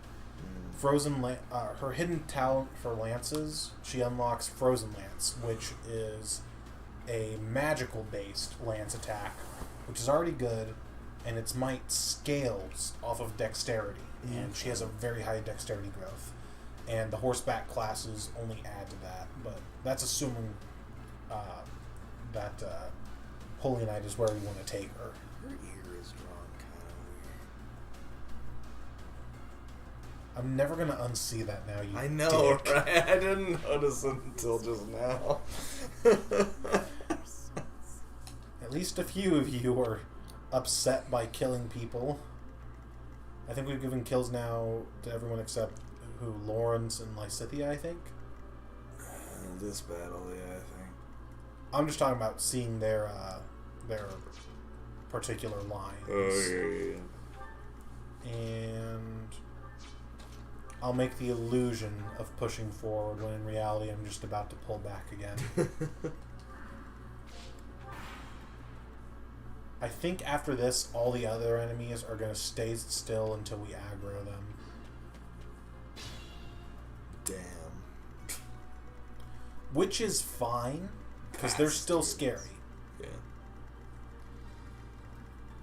her hidden talent for lances, she unlocks Frozen Lance, which is a magical-based lance attack, which is already good, and its might scales off of dexterity, and she has a very high dexterity growth. And the horseback classes only add to that, but that's assuming that Holy Knight is where we want to take her. Her ear is drawn kind of weird. I'm never going to unsee that now, you I know, dick. right? I didn't notice it until just now. At least a few of you are upset by killing people. I think we've given kills now to everyone except Lawrence and Lysithea, I think. This battle, yeah, I think. I'm just talking about seeing their particular lines. Oh, yeah. And I'll make the illusion of pushing forward when in reality I'm just about to pull back again. I think after this, all the other enemies are going to stay still until we aggro them. Damn. Which is fine, because they're still scary. Yeah.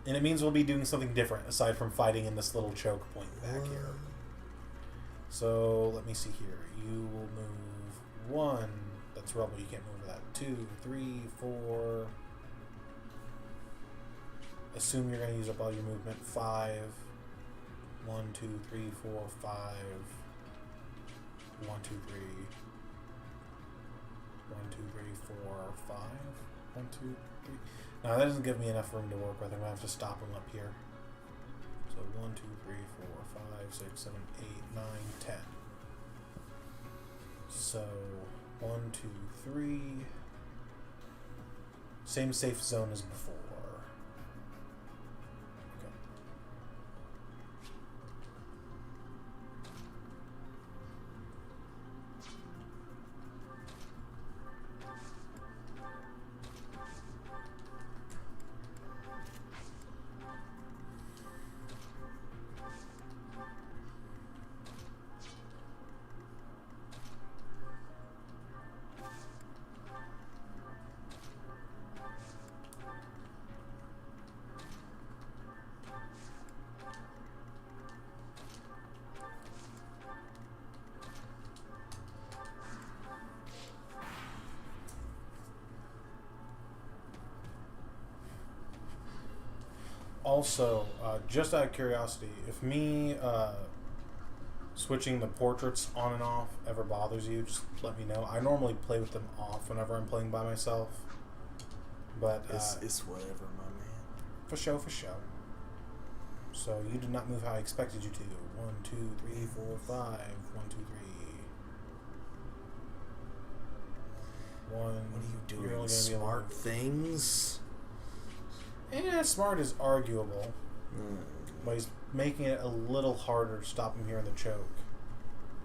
And it means we'll be doing something different, aside from fighting in this little choke point back here. So, let me see here. You will move 1. That's rubble, you can't move that. 2, 3, 4. Assume you're going to use up all your movement. 5. 1, 2, 3, 4, 5. 1, 2, 3. 1, 2, 3, 4, 5. 1, 2, 3. No, that doesn't give me enough room to work with. I'm going to have to stop him up here. So 1, 2, 3, 4, 5, 6, 7, 8, 9, 10. So 1, 2, 3. Same safe zone as before. Okay. Also, just out of curiosity, if me switching the portraits on and off ever bothers you, just let me know. I normally play with them off whenever I'm playing by myself. But It's whatever, my man. for show. So you did not move how I expected you to. 1, 2, 3, 4, 5. 1, 2, 3. 1. What are you You're doing? only gonna be Smart alone. things? Smart is arguable. But he's making it a little harder to stop him here in the choke.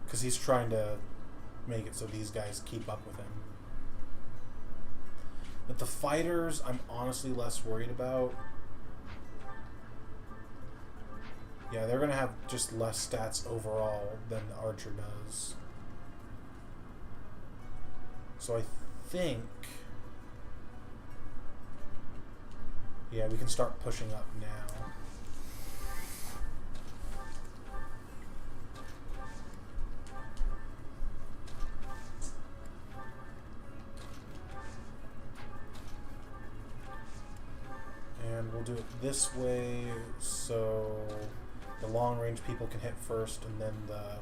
Because he's trying to make it so these guys keep up with him. But the fighters, I'm honestly less worried about. Yeah, they're going to have just less stats overall than the archer does. So I think... yeah, we can start pushing up now. we'll do it this way, so the long range people can hit first, and then the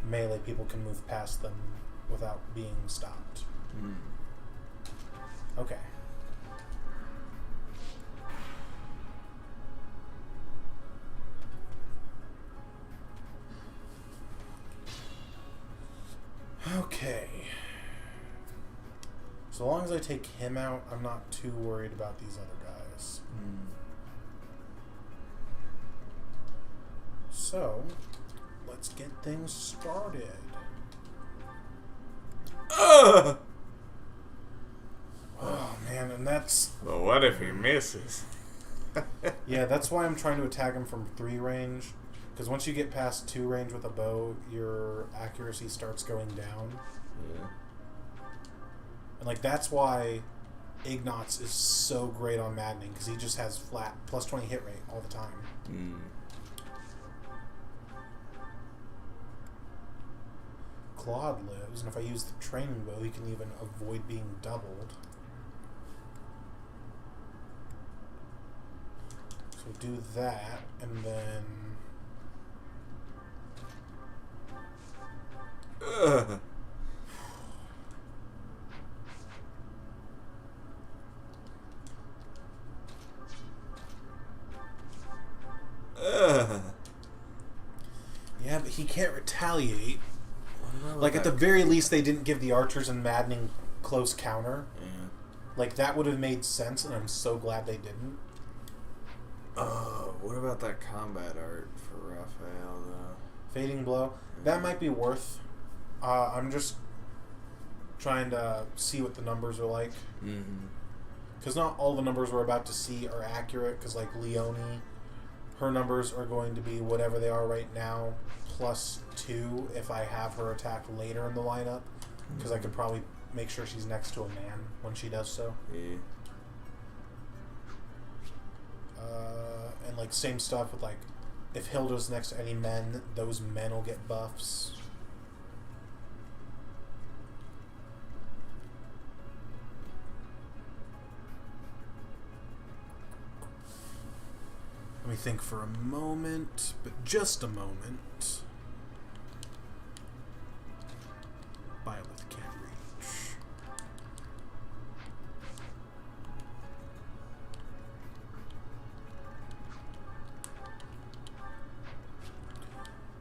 melee people can move past them without being stopped. Okay. Okay. So long as I take him out, I'm not too worried about these other guys. So, let's get things started. Oh man, and that's... But what if he misses? Yeah, that's why I'm trying to attack him from 3 range. Because once you get past 2 range with a bow, your accuracy starts going down. Yeah. And like that's why Ignatz is so great on Maddening, because he just has flat plus 20 hit rate all the time. Claude lives, and if I use the training bow, he can even avoid being doubled. So do that, and then... Ugh. Yeah, but he can't retaliate. Like, at the very least, they didn't give the archers in Maddening close counter. Yeah. Like, that would have made sense, and I'm so glad they didn't. What about that combat art for Raphael, though? Fading Blow. That might be worth. I'm just trying to see what the numbers are like. Because not all the numbers we're about to see are accurate, because, like, Leonie, her numbers are going to be whatever they are right now, plus 2 if I have her attack later in the lineup, because I could probably make sure she's next to a man when she does so. Yeah. And like same stuff with like, if Hilda's next to any men, those men will get buffs. Let me think for a moment, but just a moment. Violet can't reach.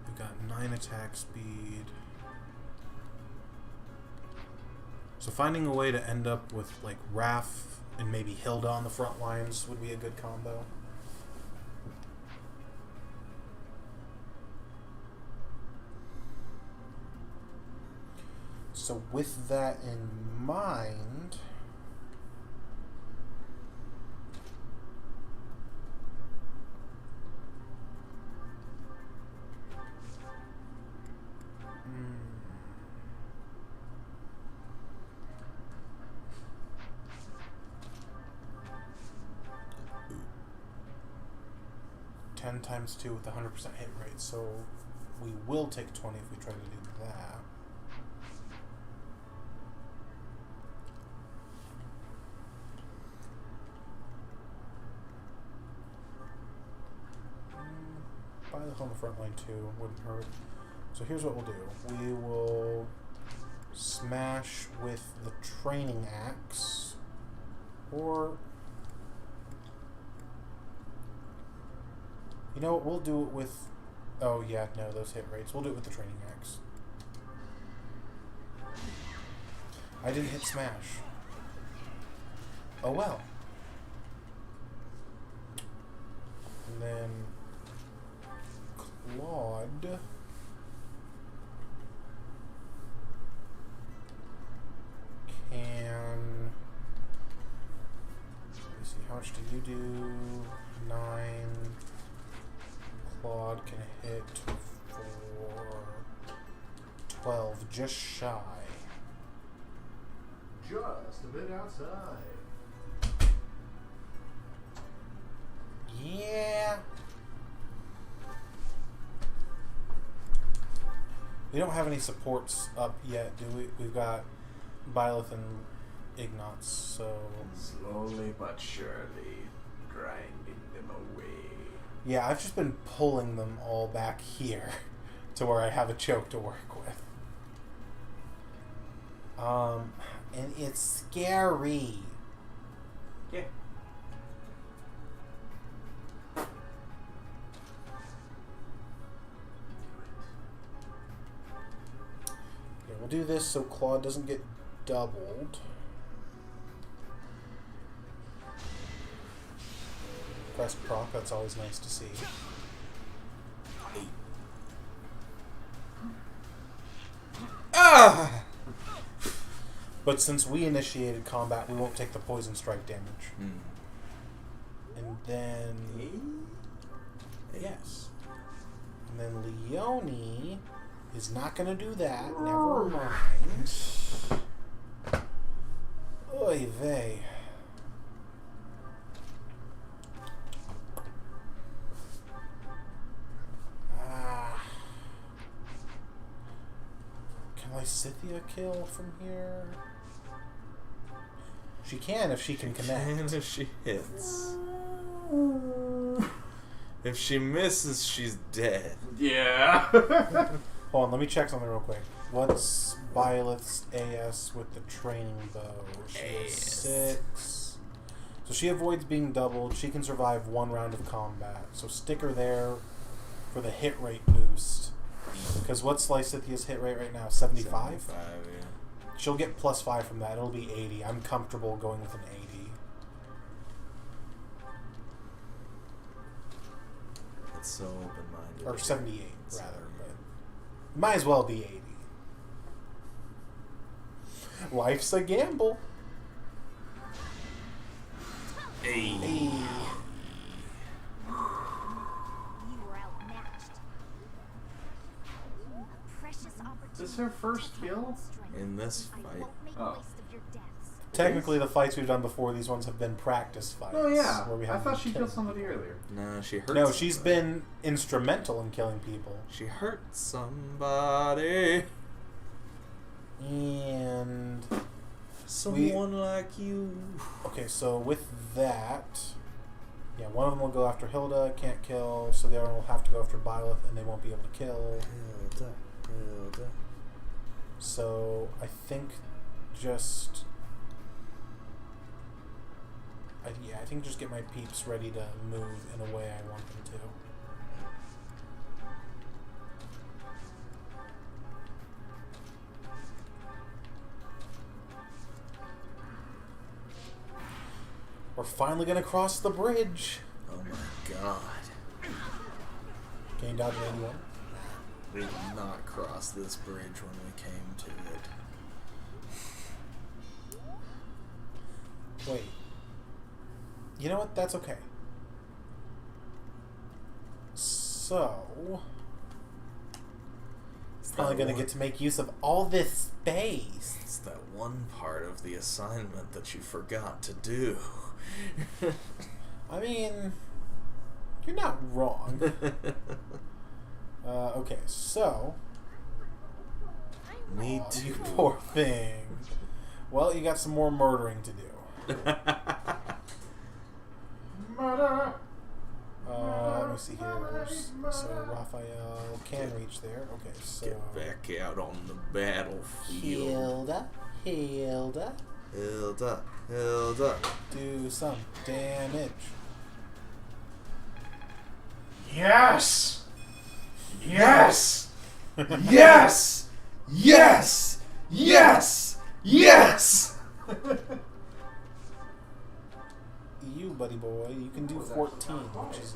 We've got 9 attack speed. So finding a way to end up with like Raph and maybe Hilda on the front lines would be a good combo. So with that in mind, ten times 2 with 100% hit rate, so we will take 20 if we try to do that. Violet on the front line too, wouldn't hurt. So here's what we'll do. We will smash with the training axe, or you know what, we'll do it with, oh yeah, no, those hit rates. We'll do it with the training axe. I didn't hit smash. Oh well. And then Claude can, let me see, how much do you do? 9. Claude can hit for 12, just shy. Just a bit outside. Yeah. We don't have any supports up yet, do we? We've got Byleth and Ignatz, so... Slowly but surely grinding. Yeah, I've just been pulling them all back here to where I have a choke to work with. And it's scary. Yeah. Yeah, we'll do this so Claude doesn't get doubled. Press proc, that's always nice to see. Ah! But since we initiated combat, we won't take the poison strike damage. And then... Yes. And then Leone is not going to do that. Never mind. Oy vey. Can Lysithea kill from here? She can if she can connect. And if she hits. If she misses, she's dead. Yeah. Hold on, let me check something real quick. What's Violet's AS with the training bow? She has 6. So she avoids being doubled. She can survive 1 round of combat. So stick her there for the hit rate boost. Because what's Lysithea's hit rate right now? 75? 75, yeah. She'll get +5 from that. It'll be 80. I'm comfortable going with an 80. It's so open-minded. Or 78, rather. But might as well be 80. Life's a gamble. Hey. You were outmatched. A precious opportunity. This is her first kill? In this I fight. won't make Oh. waste of your deaths. Technically, the fights we've done before these ones have been practice fights. Oh yeah. Where we I haven't thought been she killing killed somebody people. earlier. No, she hurt No, she's somebody. been instrumental in killing people. She hurt somebody. And... Someone like you. Okay, so with that... Yeah, one of them will go after Hilda, can't kill, so the other one will have to go after Byleth, and they won't be able to kill. Hilda. So, I think just... I think just get my peeps ready to move in a way I want them to. We're finally gonna cross the bridge. Oh my god. Can you dodge an 81? We did not cross this bridge when we came to it. Wait. You know what? That's okay. So... Finally gonna get to make use of all this space. It's that one part of the assignment that you forgot to do. I mean... You're not wrong. Okay, so... Me Aw, too. you poor thing. Well, you got some more murdering to do. Murder. Let me see here. So Raphael can reach there. Okay, so... Get back out on the battlefield. Hilda. Hilda. Do some damage. Yes. Yes. Yes. Yes. Yes. Yes. You, buddy boy, you can do 14, which is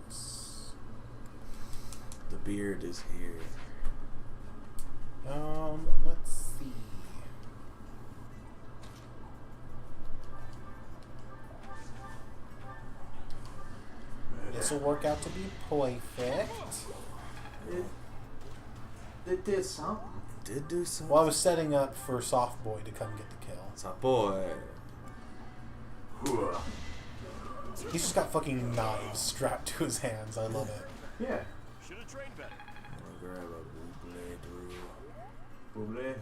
nice. The beard is here. Let's see. This will work out to be perfect. It did something. Did do something. Well, I was setting up for Soft Boy to come get the kill. It's a boy. He's just got fucking knives strapped to his hands. I love it. Yeah. Should have trained better. I'm gonna grab a buble, Buble.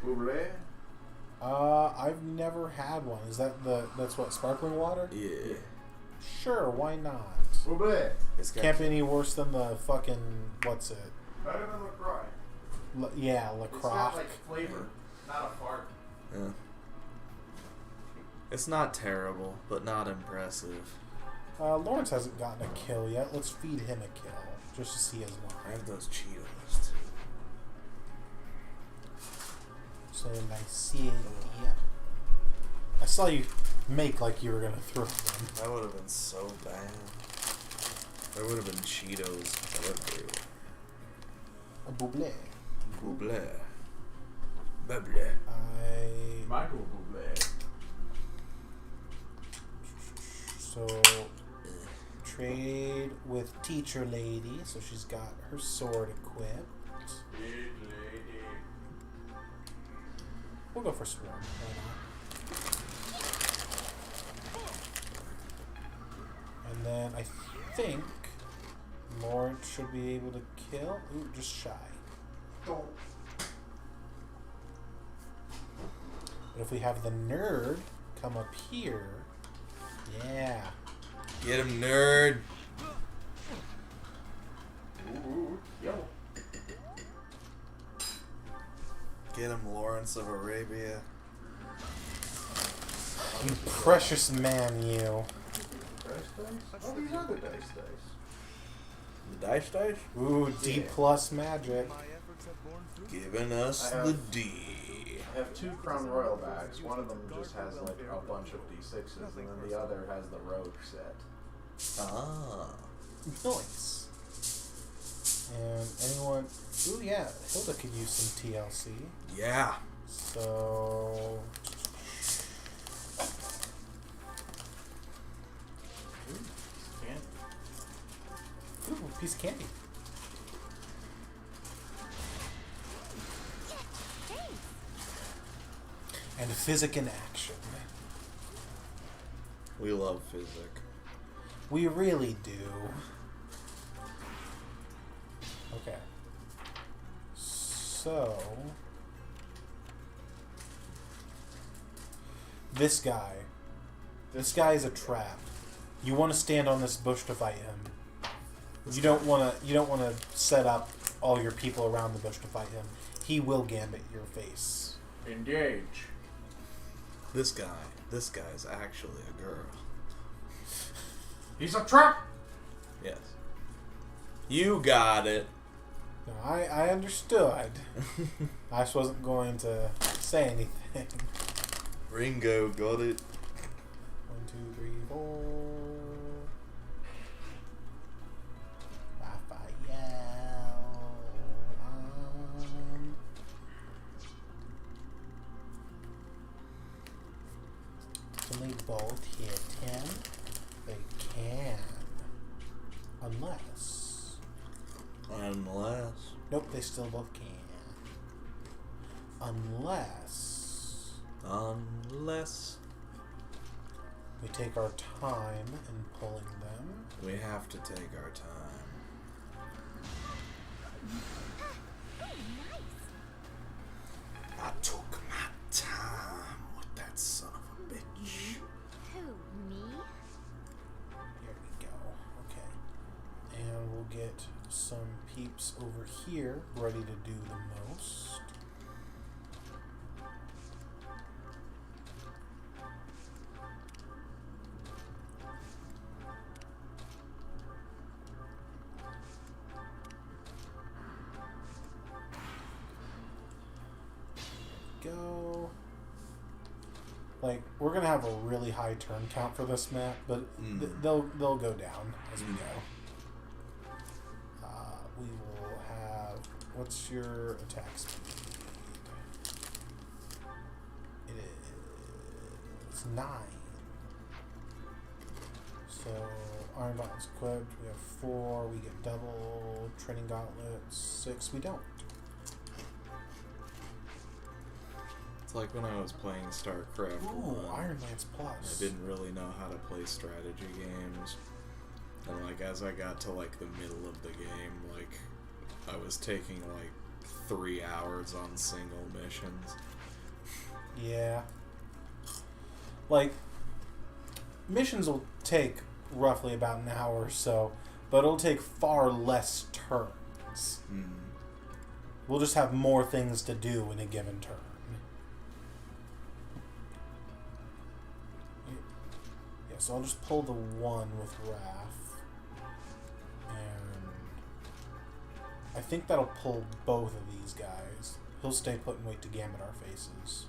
Buble. Buble. I've never had one. Is that that's what, sparkling water? Yeah. Sure, why not? Buble. It's got Can't be any worse than the fucking what's it? Better than LaCroix. Yeah, It's LaCroix. got like flavor, not a fart. Yeah. It's not terrible, but not impressive. Lawrence hasn't gotten a kill yet. Let's feed him a kill just to see his I line. have those Cheetos too. So I see it. Yeah. I saw you make like you were gonna throw them. That would have been so bad. There would have been Cheetos everywhere. A buble. Buble. Buble. Michael Bublé. So trade with teacher lady. So she's got her sword equipped. We'll go for swarm. Why not? And then I think Lawrence should be able to kill. Ooh, just shy. But if we have the nerd come up here, yeah. Get him, nerd. Ooh, yo. Get him, Lawrence of Arabia. You precious man, you. Dice dice? Oh, these are the dice dice. The dice? Ooh, D plus magic. My efforts have borne fruit. Giving us I have- the D. I have 2 Crown Royal bags. One of them just has like a bunch of D6s, and then the other has the rogue set. Ah. Nice. And anyone... Ooh, yeah, Hilda could use some TLC. Yeah. So... Can't. Ooh, a piece of candy. And physic in action. We love physic. We really do. Okay. So... This guy. This guy is a trap. You want to stand on this bush to fight him. You don't want to set up all your people around the bush to fight him. He will gambit your face. Engage. This guy's actually a girl. He's a trap! Yes. You got it. No, I understood. I just wasn't going to say anything. Ringo got it. 1, 2, 3, 4. Raphael. Can they both hit him? They can. Unless. Nope, they still both can. Unless we take our time in pulling them. we have to take our time. I took my time with that son of a bitch. Who, me? Here we go. Okay. And we'll get some peeps over here ready to do the most. Go. Like, we're gonna have a really high turn count for this map, but they'll go down as we go. We will have. What's your attack speed? It is 9. So Iron Gauntlets equipped. We have 4. We get double training gauntlets. 6. We don't. It's like when I was playing StarCraft. Ooh, 1, Iron Lance I Plus. didn't really know how to play strategy games. And like as I got to like the middle of the game, like I was taking like 3 hours on single missions. Yeah. Like, missions will take roughly about an hour or so, but it'll take far less turns. Mm. We'll just have more things to do in a given turn. Yeah, so I'll just pull the one with Wrath. And I think that'll pull both of these guys. He'll stay put and wait to gambit our faces.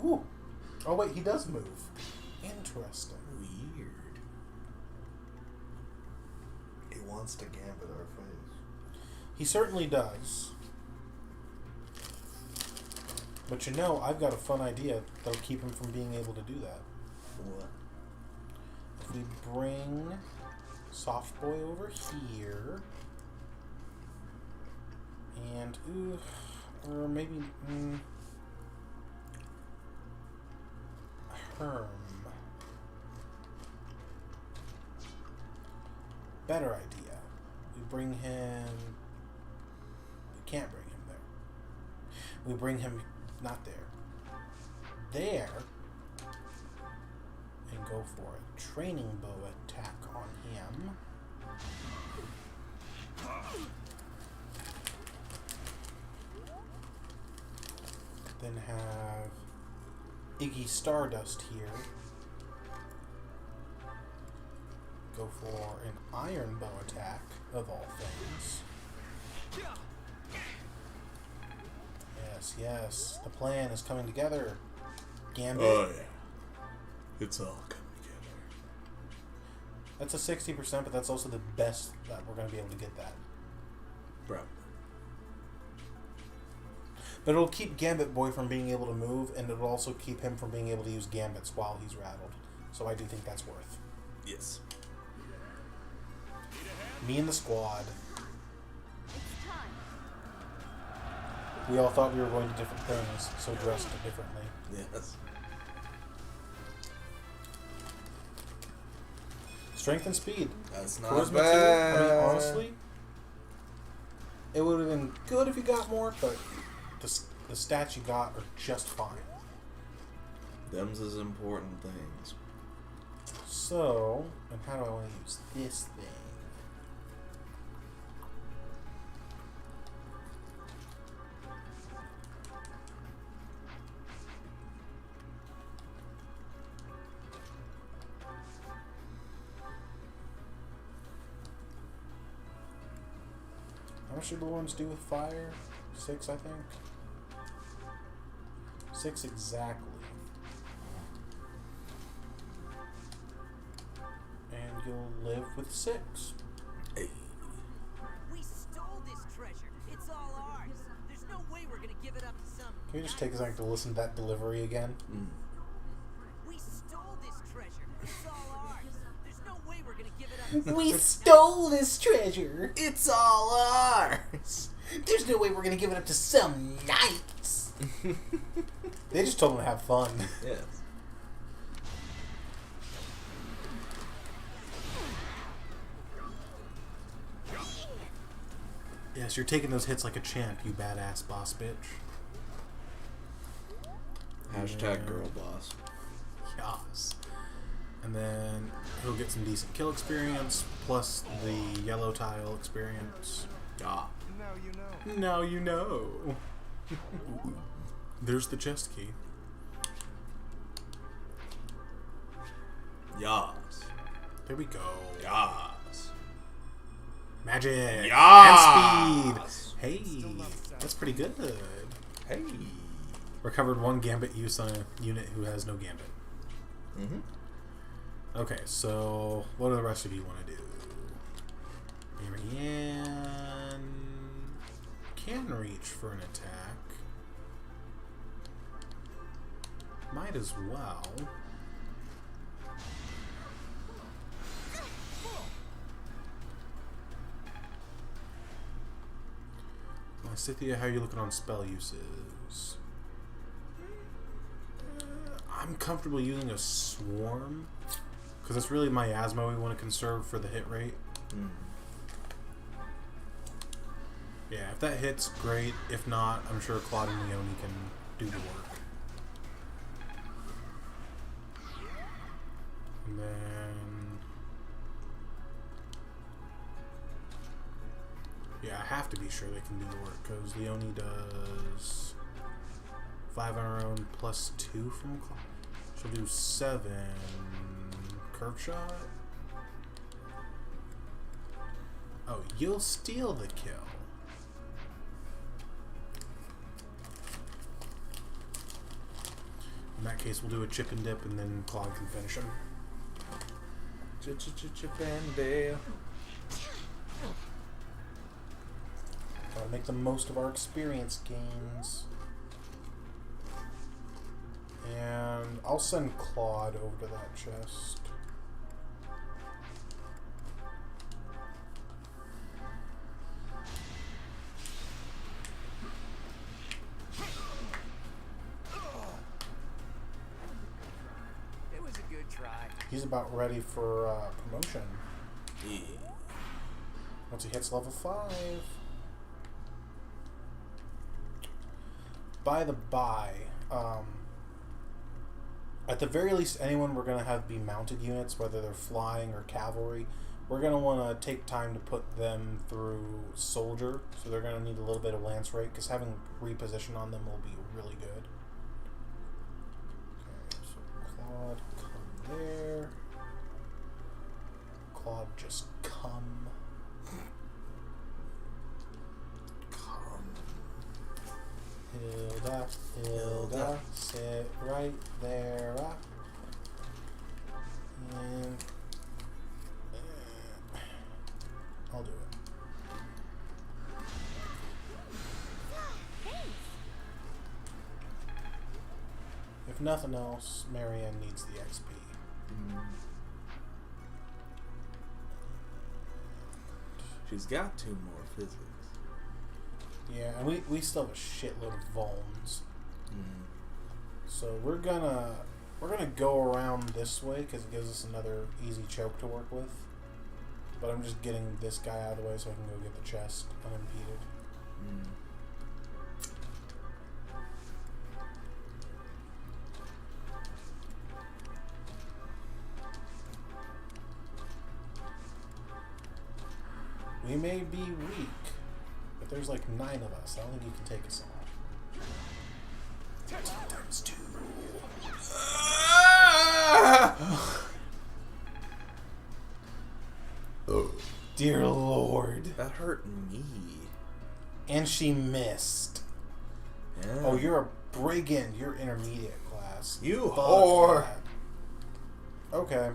Ooh. Oh wait, he does move. Interesting. Weird. He wants to gambit our face. He certainly does. But you know, I've got a fun idea that'll keep him from being able to do that. What? If we bring Soft Boy over here, and or maybe Herm. Better idea. We bring him. We can't bring him there. We bring him not there. There. And go for a training bow attack on him. Then have Iggy Stardust here. Go for an iron bow attack, of all things. Yes, yes. The plan is coming together. Gambit. Oh, yeah. It's all coming together. That's a 60%, but that's also the best that we're going to be able to get that. Bro. But it'll keep Gambit Boy from being able to move, and it'll also keep him from being able to use Gambits while he's rattled. So I do think that's worth. Yes. Me and the squad. It's time. We all thought we were going to different things, so dressed differently. Yes. Strength and speed. That's not Charisma bad. 2. I mean, honestly, it would have been good if you got more, but the stats you got are just fine. Them's is important things. So, and how do I want to use this thing? How much do the ones do with fire? 6, I think. 6 exactly. And you'll live with 6. Hey. We stole this treasure. It's all ours. There's no way we're gonna give it up to some. Can we just take a second to listen to that delivery again? Mm. We stole this treasure. It's all ours. There's no way we're gonna give it up to some. We stole this treasure. It's all ours. There's no way we're gonna give it up to some knights. They just told them to have fun. Yes. Yes, you're taking those hits like a champ, you badass boss bitch. Hashtag girl boss. Yes. And then he'll get some decent kill experience, plus the yellow tile experience. Ah. Now you know. Now you know. There's the chest key. Yas. There we go. Yas. Magic. Yas. And speed. Hey, that's pretty good. Hey. Recovered 1 gambit use on a unit who has no gambit. Mm-hmm. Okay, so what do the rest of you want to do? Marianne can reach for an attack. Might as well. Scythia, how are you looking on spell uses? I'm comfortable using a swarm. Because it's really miasma we want to conserve for the hit rate. Mm. Yeah, if that hits, great. If not, I'm sure Claude and Leone can do the work. And then... yeah, I have to be sure they can do the work, because Leone does 5 on her own plus 2 from Claude. She'll do 7 curve shot. Oh, you'll steal the kill. In that case, we'll do a chip and dip, and then Claude can finish him. Chip and dip. Gotta make the most of our experience gains. And I'll send Claude over to that chest. It was a good try. He's about ready for promotion. Yeah. Once he hits level 5. By the by, at the very least, anyone we're going to have be mounted units, whether they're flying or cavalry, we're going to want to take time to put them through soldier, so they're going to need a little bit of lance rate, because having reposition on them will be really good. Okay, so Claude, come there. Claude, just come. Hilda, sit right there. And I'll do it. If nothing else, Marianne needs the XP. She's got 2 more physics. Yeah, and we still have a shitload of Volms. Mm. So we're gonna go around this way because it gives us another easy choke to work with. But I'm just getting this guy out of the way so I can go get the chest unimpeded. Mm. We may be weak, but there's like 9 of us. I don't think you can take us all. 2 times 2. Dear Lord. That hurt me. And she missed. Yeah. Oh, you're a brigand. You're intermediate class. You Fuck whore. that. Okay.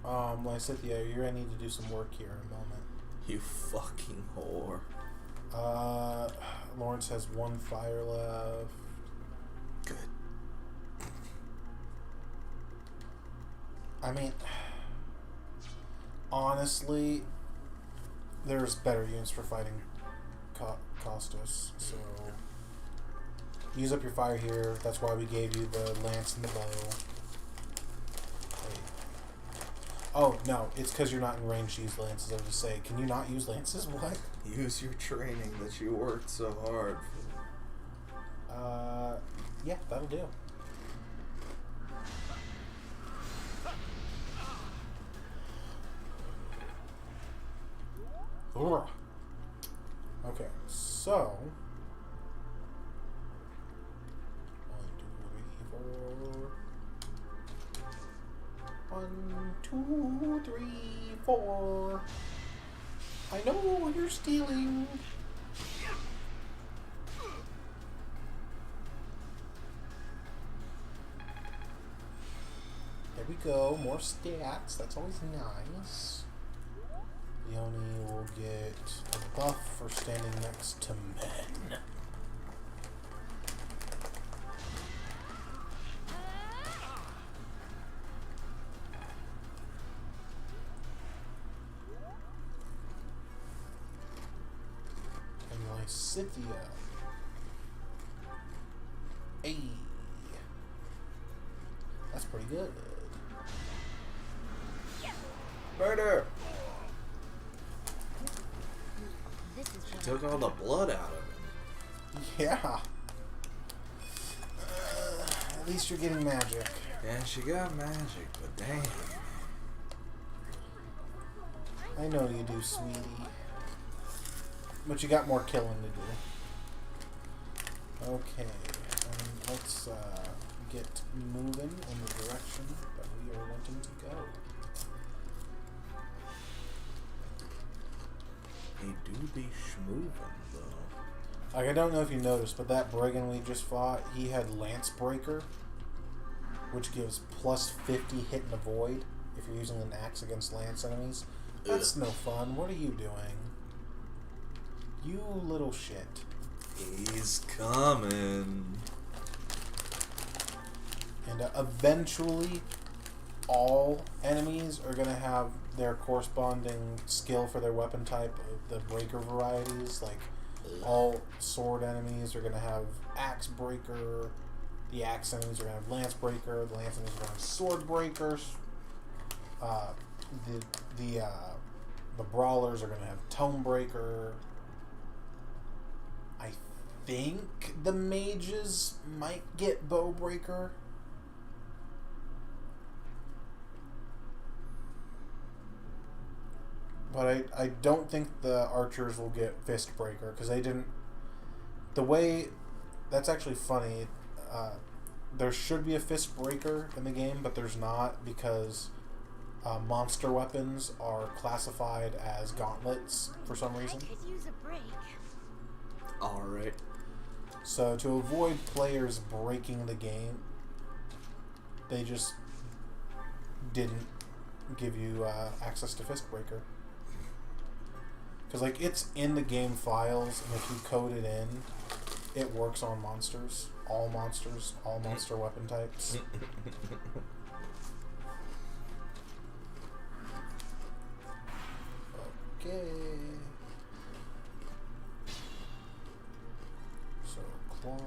Lysithia, you're gonna need to do some work here in a moment. You fucking whore. Lawrence has 1 fire left. Good. I mean, honestly, there's better units for fighting Costas, so use up your fire here. That's why we gave you the lance and the bow. Wait. Oh, no, it's because you're not in range to use lances. I was just saying, can you not use lances? What? Use your training that you worked so hard for. Yeah, that'll do. Ugh. Okay, so 1, 2, 3, 4. I know you're stealing. There we go. More stats. That's always nice. Leone will get a buff for standing next to men. And Lysithia. Hey. That's pretty good. Murder! This is She took all the blood out of him. Yeah. At least you're getting magic. Yeah, she got magic, but damn. I know you do, sweetie. But you got more killing to do. Okay. Let's get moving in the direction that we are wanting to go. He do be schmoovin', though. Like, I don't know if you noticed, but that brigand we just fought, he had Lance Breaker, which gives plus 50 hit and avoid if you're using an axe against lance enemies. That's no fun. What are you doing? You little shit. He's coming. And eventually, all enemies are going to have their corresponding skill for their weapon type, the breaker varieties. Like, all sword enemies are going to have axe breaker. The axe enemies are going to have lance breaker. The lance enemies are going to have sword breakers. The brawlers are going to have tome breaker. I think the mages might get bow breaker. But I don't think the archers will get fist breaker because they didn't. The way that's actually funny. There should be a fist breaker in the game, but there's not because monster weapons are classified as gauntlets for some reason. I could use a break. Alright. So to avoid players breaking the game, they just didn't give you access to fist breaker. Because, like, it's in the game files, and if you code it in, it works on monsters. All monster weapon types. Okay. So, Claude,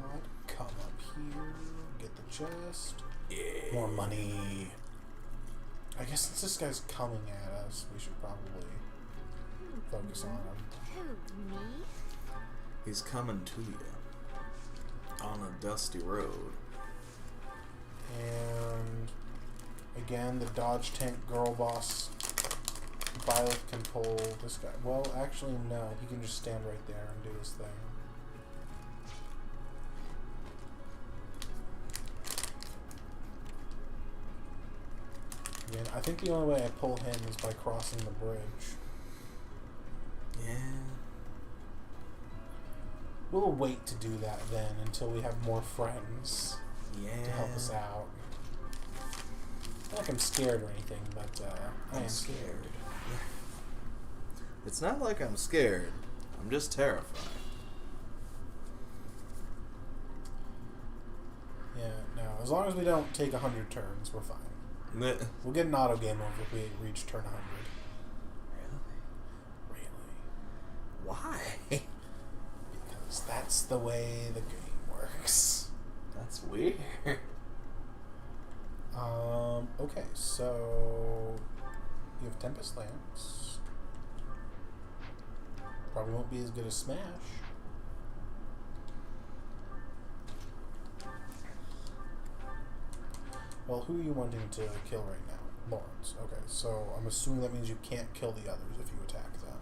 come up here, get the chest. Yeah. More money. I guess since this guy's coming at us, we should probably focus on him. Who, me? He's coming to you. On a dusty road. And again, the dodge tank girl boss Violet can pull this guy. Well, actually, no. He can just stand right there and do his thing. Again, I think the only way I pull him is by crossing the bridge. Yeah. We'll wait to do that then until we have more friends to help us out. Not like I'm scared or anything, but I am scared. It's not like I'm scared. I'm just terrified. Yeah, no. As long as we don't take 100 turns, we're fine. We'll get an auto game over if we reach turn 100. Really? Why? Because that's the way the game works. That's weird. Okay, so you have Tempest Lance. Probably won't be as good as Smash. Well, who are you wanting to kill right now? Lawrence. Okay, so I'm assuming that means you can't kill the others if you attack them.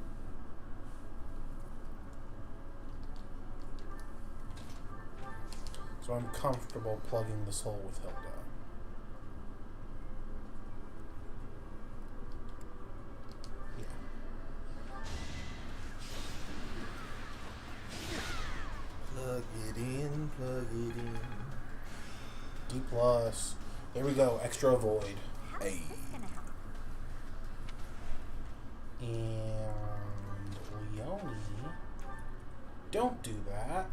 So I'm comfortable plugging this hole with Hilda. Plug it in, plug it in. D+. There we go, extra avoid. How is this gonna help? And Leone, don't do that.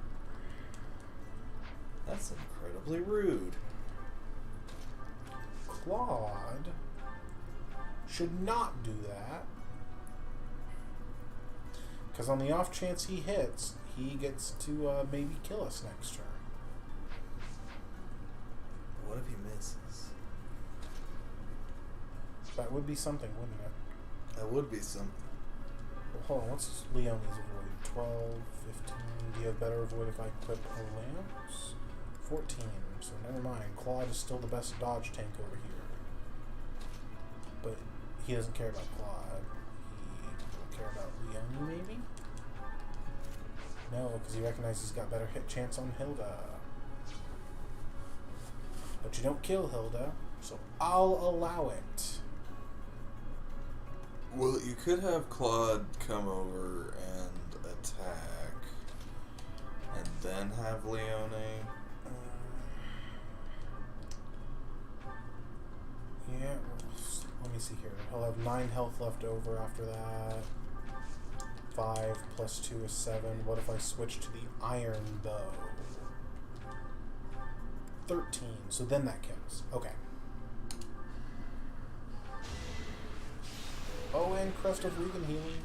That's incredibly rude. Claude should not do that. Because on the off chance he hits, he gets to maybe kill us next turn. What if he misses? That would be something, wouldn't it? That would be something. Well, hold on, what's Leonie's avoid? 12, 15. Do you have better avoid if I equip a lance? 14. So never mind. Claude is still the best dodge tank over here. But he doesn't care about Claude. He will care about Leonie, maybe? No, because he recognizes he's got better hit chance on Hilda. But you don't kill Hilda, so I'll allow it. Well, you could have Claude come over and attack, and then have Leone. Yeah, let me see here. He'll have 9 health left over after that. 5 plus 2 is 7. What if I switch to the iron bow? 13. So then that kills. Okay. Oh, and Crest of Regan healing.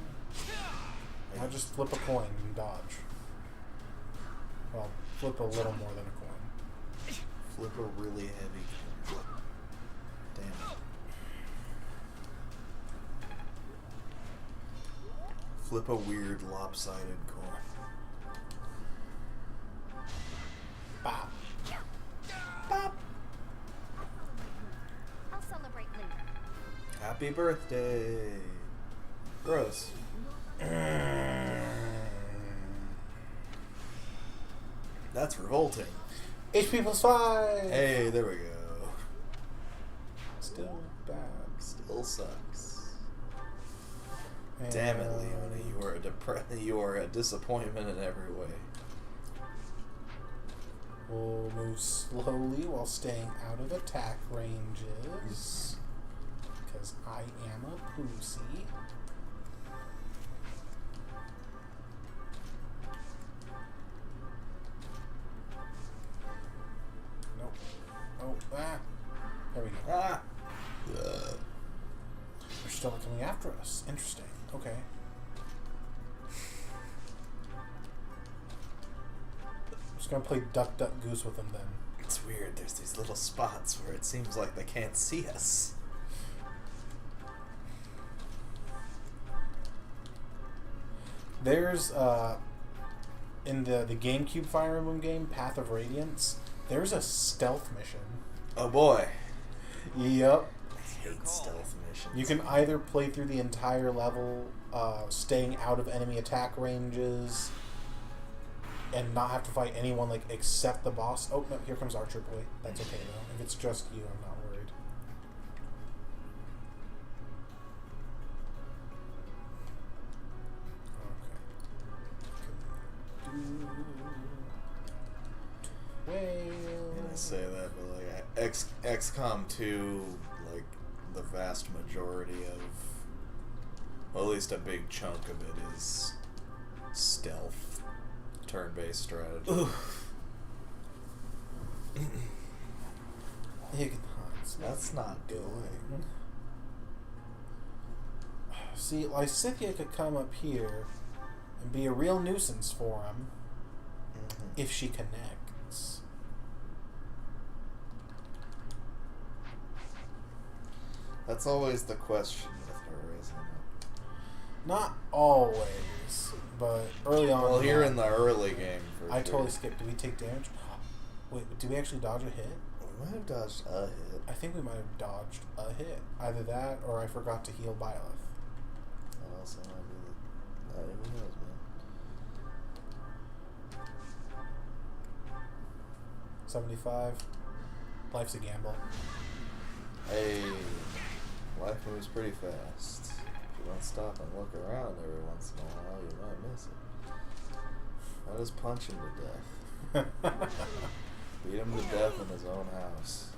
I just flip a coin and dodge. Well, flip a little more than a coin. Flip a really heavy coin. Damn it. Flip a weird lopsided coin. Bop. Bop. I'll celebrate later. Happy birthday. Gross. That's revolting. HP plus 5. Hey, there we go. Still bad. Still sucks. And Damn it, Leone. You are a disappointment in every way. We'll move slowly while staying out of attack ranges. Because I am a pussy. Nope. Oh, ah. There we go. Ah! They're still coming after us. Interesting. Okay. Just gonna play Duck Duck Goose with them then. It's weird. There's these little spots where it seems like they can't see us. There's in the GameCube Fire Emblem game, Path of Radiance, there's a stealth mission. Oh boy. Yep. I hate stealth missions. You can either play through the entire level, staying out of enemy attack ranges, and not have to fight anyone like except the boss. Oh no, here comes Archer Boy. That's okay though. If it's just you, I'm not worried. I'm gonna say that, but like XCOM 2, like the vast majority of, well, at least a big chunk of it is stealth, turn-based strategy. That's not good. See, Lysithea could come up here and be a real nuisance for him if she connects. That's always the question with her, isn't it? Not always, but early on. Well, here in the early game, for I sure. totally skipped. Did we take damage? Wait, did we actually dodge a hit? We might have dodged a hit. I think we might have dodged a hit. Either that, or I forgot to heal Byleth. That also might be the... who knows, man. 75. Life's a gamble. Hey, life moves pretty fast. If you don't stop and look around every once in a while, you might miss it. I'll just punch him to death. Beat him to death in his own house.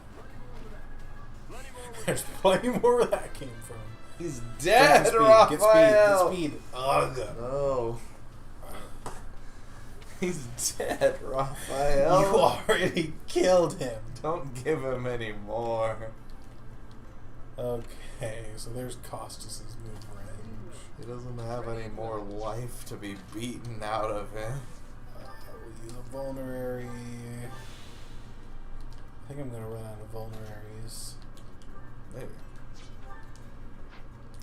There's plenty more where that came from. He's dead, Get Raphael! speed, get speed. Ugh. No. He's dead, Raphael. You already killed him. Don't give him any more. Okay, so there's Costas' move range. He doesn't have any more life to be beaten out of him. We'll use a vulnerary. I think I'm gonna run out of vulneraries. Maybe.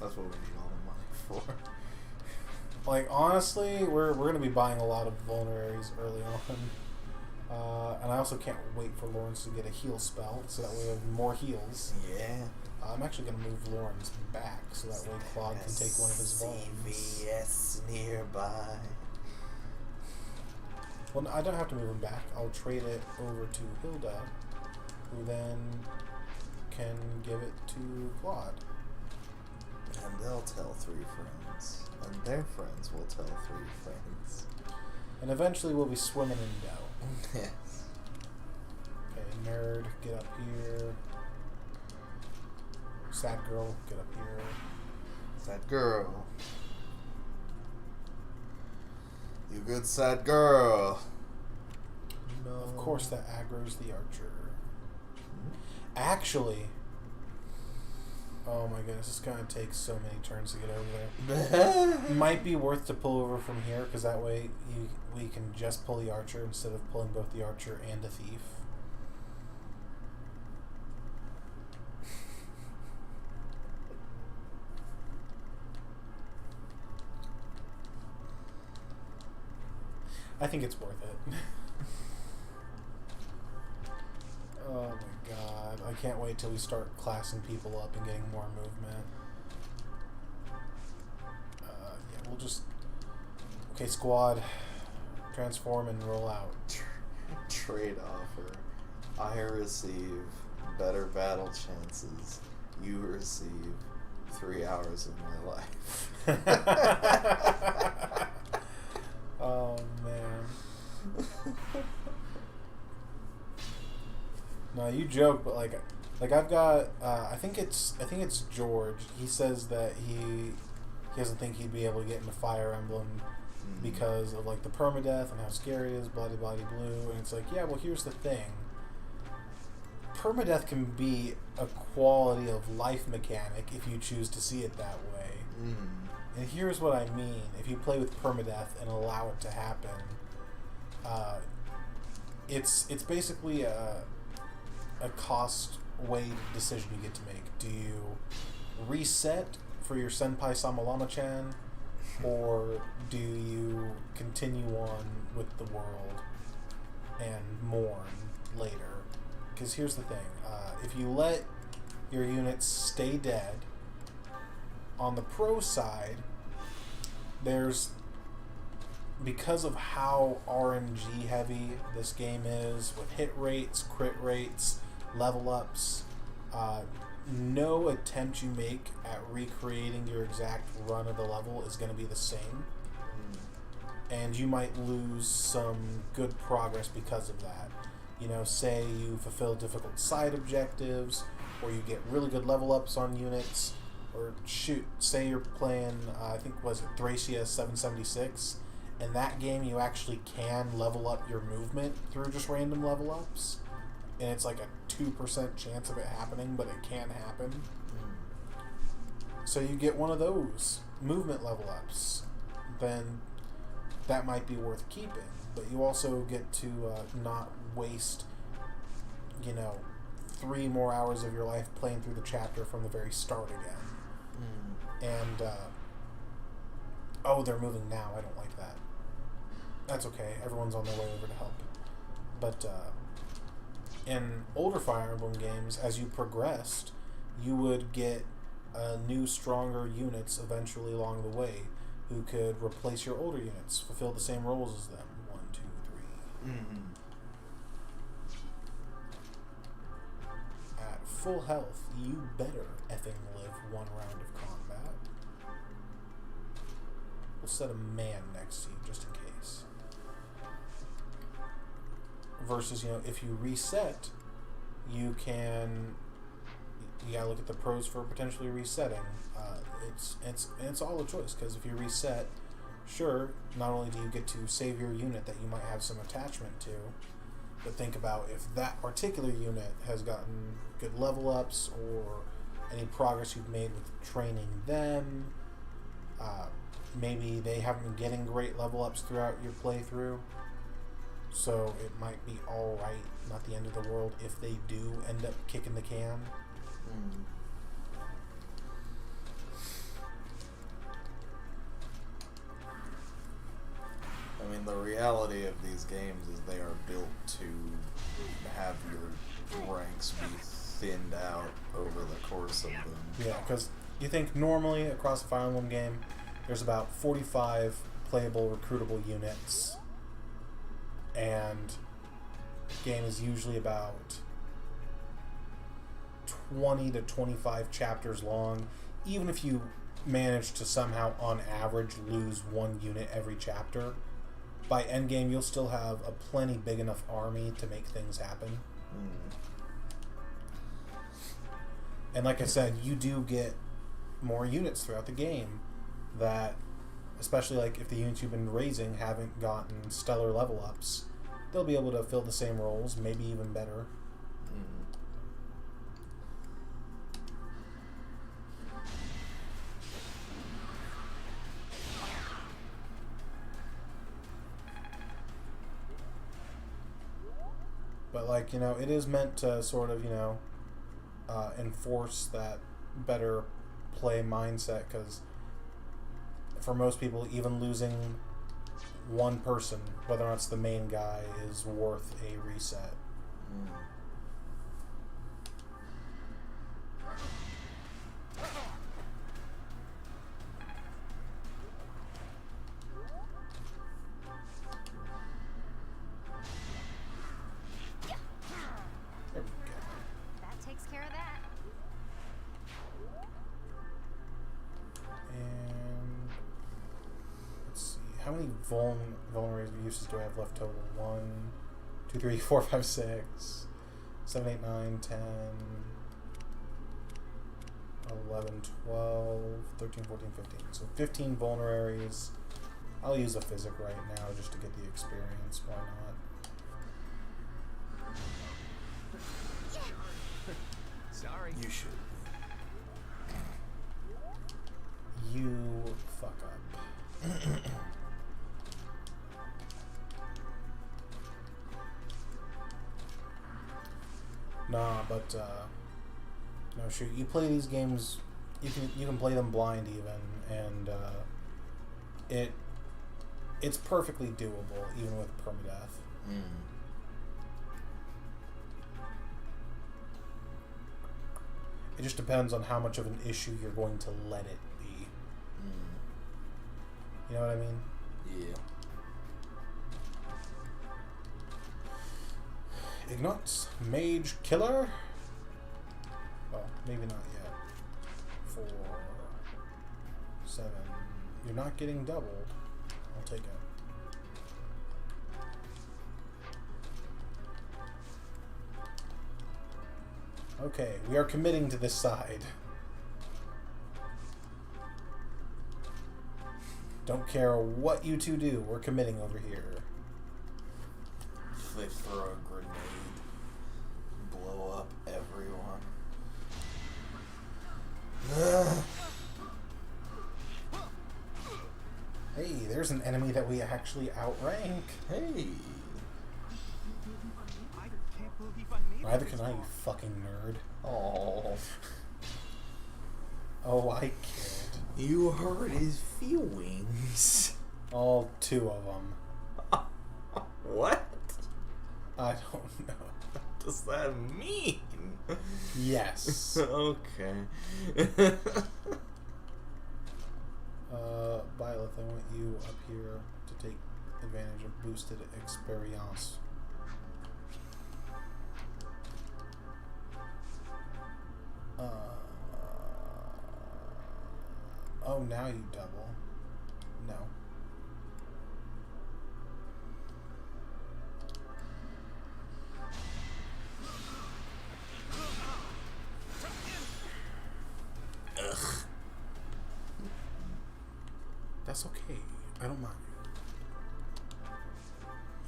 That's what we need all the for. Like, honestly, we're going to be buying a lot of vulneraries early on. And I also can't wait for Lawrence to get a heal spell, so that way we have more heals. Yeah. I'm actually going to move Lawrence back, so that way Claude can take one of his vulns. CVS nearby. Well, no, I don't have to move him back. I'll trade it over to Hilda, who then can give it to Claude. And they'll tell 3 friends. And their friends will tell 3 friends. And eventually we'll be swimming in dough. Yes. Okay, nerd, get up here. Sad girl, get up here. Sad girl. You good sad girl. No. Of course that aggro's the archer. Actually, oh my goodness, it's gonna take so many turns to get over there. Might be worth to pull over from here, because that way we can just pull the archer instead of pulling both the archer and the thief. I think it's worth it. Oh my god. I can't wait till we start classing people up and getting more movement. Yeah, we'll just... Okay, squad. Transform and roll out. Trade offer. I receive better battle chances. You receive 3 hours of my life. Oh man. No, you joke, but like I've got I think it's George. He says that he doesn't think he'd be able to get into Fire Emblem because of like the permadeath and how scary it is, bloody blue, and it's like, yeah, well here's the thing. Permadeath can be a quality of life mechanic if you choose to see it that way. And here's what I mean. If you play with permadeath and allow it to happen, it's basically a cost-weighted decision you get to make. Do you reset for your Senpai Samalama-chan, or do you continue on with the world and mourn later? Because here's the thing. If you let your units stay dead, on the pro side, because of how RNG heavy this game is, with hit rates, crit rates, level ups, no attempt you make at recreating your exact run of the level is going to be the same. And you might lose some good progress because of that. You know, say you fulfill difficult side objectives, or you get really good level ups on units, or shoot, say you're playing, I think, was it Thracia 776? In that game, you actually can level up your movement through just random level ups. And it's like a 2% chance of it happening, but it can happen. So you get one of those movement level ups, then that might be worth keeping. But you also get to not waste, 3 more hours of your life playing through the chapter from the very start again. And, oh, they're moving now. I don't like that. That's okay. Everyone's on their way over to help. But in older Fire Emblem games, as you progressed, you would get new, stronger units eventually along the way who could replace your older units, fulfill the same roles as them. 1, 2, 3. At full health, you better effing live 1 round of combat. We'll set a man next to you just in case. Versus, if you reset, you gotta look at the pros for potentially resetting. It's all a choice, because if you reset, sure, not only do you get to save your unit that you might have some attachment to, but think about if that particular unit has gotten good level ups or any progress you've made with training them. Maybe they haven't been getting great level ups throughout your playthrough, so it might be alright, not the end of the world, if they do end up kicking the can. the reality of these games is they are built to have your ranks be thinned out over the course of them. Yeah, because you think normally across a Fire Emblem game, there's about 45 playable recruitable units, and the game is usually about 20 to 25 chapters long. Even if you manage to somehow, on average, lose one unit every chapter, by endgame you'll still have a plenty big enough army to make things happen. And like I said, you do get more units throughout the game that, especially like if the units you've been raising haven't gotten stellar level ups, they'll be able to fill the same roles, maybe even better. But like, you know, it is meant to sort of, you know, enforce that better play mindset, because for most people, even losing one person, whether or not it's the main guy, is worth a reset. That takes care of that. And let's see, how many vulnerable uses do I have left total? 1, 2, 3, 4, 5, 6, 7, 8, 9, 10, 11, 12, 13, 14, 15. So 15 vulneraries. I'll use a physic right now just to get the experience. Why not? Sorry. You should. You fuck up. Nah, but no, shoot. You play these games. You can play them blind even, and it's perfectly doable even with permadeath. It just depends on how much of an issue you're going to let it be. You know what I mean? Yeah. Ignots, Mage, Killer. Well, maybe not yet. 4, 7. You're not getting doubled. I'll take it. Okay, we are committing to this side. Don't care what you two do, we're committing over here. They throw a grenade, blow up everyone. Hey, there's an enemy that we actually outrank. Hey. I can't believe I made Neither it can this I, you far. fucking nerd. Oh. Oh, I kid. You hurt his feelings. All 2 of them. What? I don't know. What does that mean? Yes. Okay. Byleth, I want you up here to take advantage of boosted experience. Oh, now you double. No. Ugh. That's okay. I don't mind.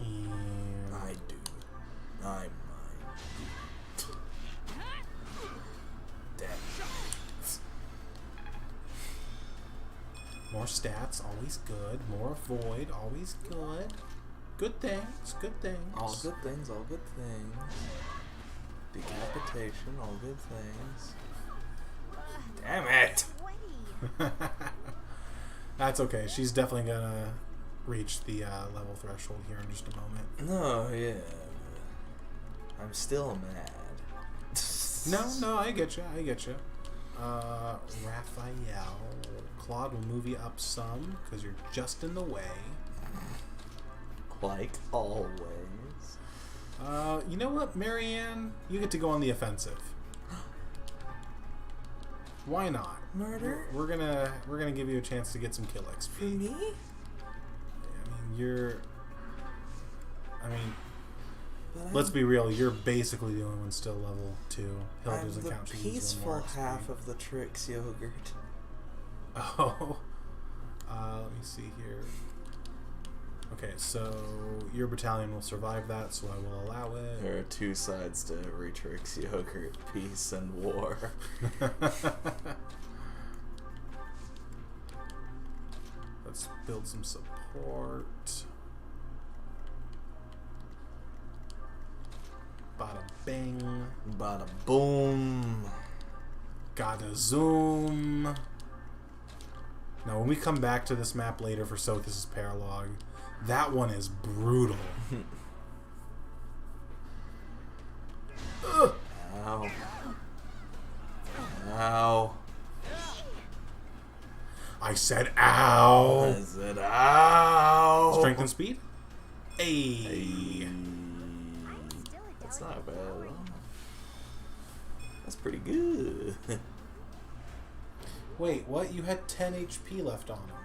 And I do. I mind. Damn. more stats, always good. More void, always good. Good things, good things. All good things, all good things. Decapitation, all good things. Damn it! Sweaty. That's okay. She's definitely gonna reach the level threshold here in just a moment. No, yeah. I'm still mad. No, I get you. Raphael. Claude will move you up some because you're just in the way. Like always. You know what, Marianne? You get to go on the offensive. Why not? Murder? We're gonna give you a chance to get some kill XP. For me? Let's be real. You're basically the only one still level 2. Hill I'm doesn't the count. peaceful half of the Trix yogurt. Oh. Let me see here. Okay, so your battalion will survive that, so I will allow it. There are two sides to every Trix yogurt: peace and war. Let's build some support. Bada bing. Bada boom. Gotta zoom. Now, when we come back to this map later for Sothis' Paralog, that one is brutal. Ow. Ow. I said ow. I said ow. Strength and speed? Hey. Hey. That's not bad at all. That's pretty good. Wait, what? You had 10 HP left on him.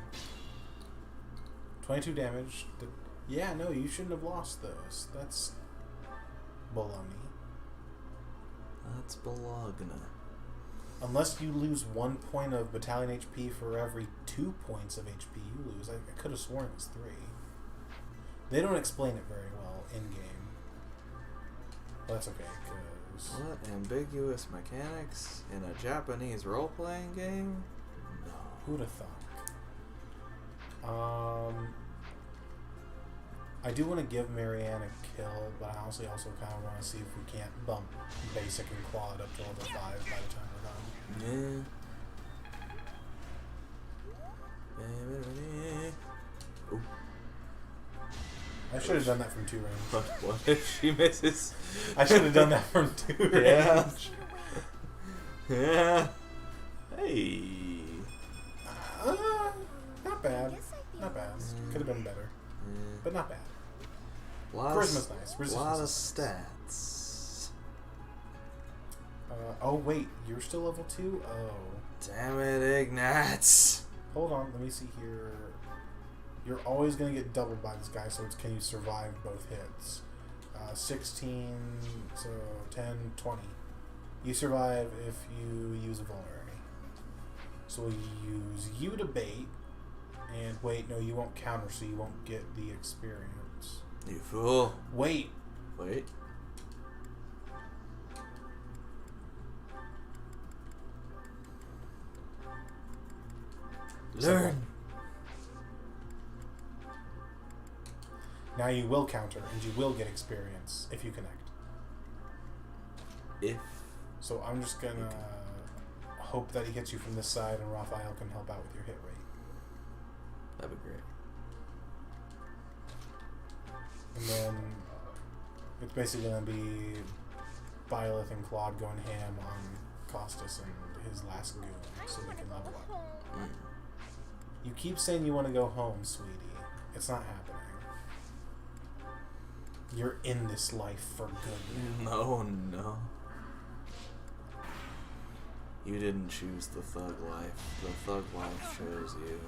22 damage. Yeah, no, you shouldn't have lost those. That's baloney. That's Bologna. Unless you lose 1 point of battalion HP for every 2 points of HP you lose. I could have sworn it was 3. They don't explain it very well in-game. But that's okay, because... What ambiguous mechanics in a Japanese role-playing game? No. Who'd have thought? I do want to give Marianne a kill, but I honestly also kind of want to see if we can't bump Basic and Claude up to level 5 by the time we're done. Yeah. Ooh. I should have done that from 2 range. What if she misses? I should have done that from 2 range. Yeah. Yeah. Hey. Not bad. Not bad. Could have been better. Yeah. But not bad. Charisma's nice. A Resistance lot of is nice. stats. Oh, wait. You're still level 2? Oh. Damn it, Ignatz. Hold on. Let me see here. You're always going to get doubled by this guy, so it's can you survive both hits? 16, so 10, 20. You survive if you use a vulnerary. So we'll use you to bait, and wait, no, you won't counter, so you won't get the experience. You fool. Wait. Wait. Learn. Now you will counter, and you will get experience if you connect. If. So I'm just gonna hope that he hits you from this side, and Raphael can help out with your hit rate. That'd be great. And then it's basically gonna be Byleth and Claude going ham on Costas and his last goon, so we can level up. You keep saying you want to go home, sweetie. It's not happening. You're in this life for good. No, no. You didn't choose the thug life. The thug life chose you.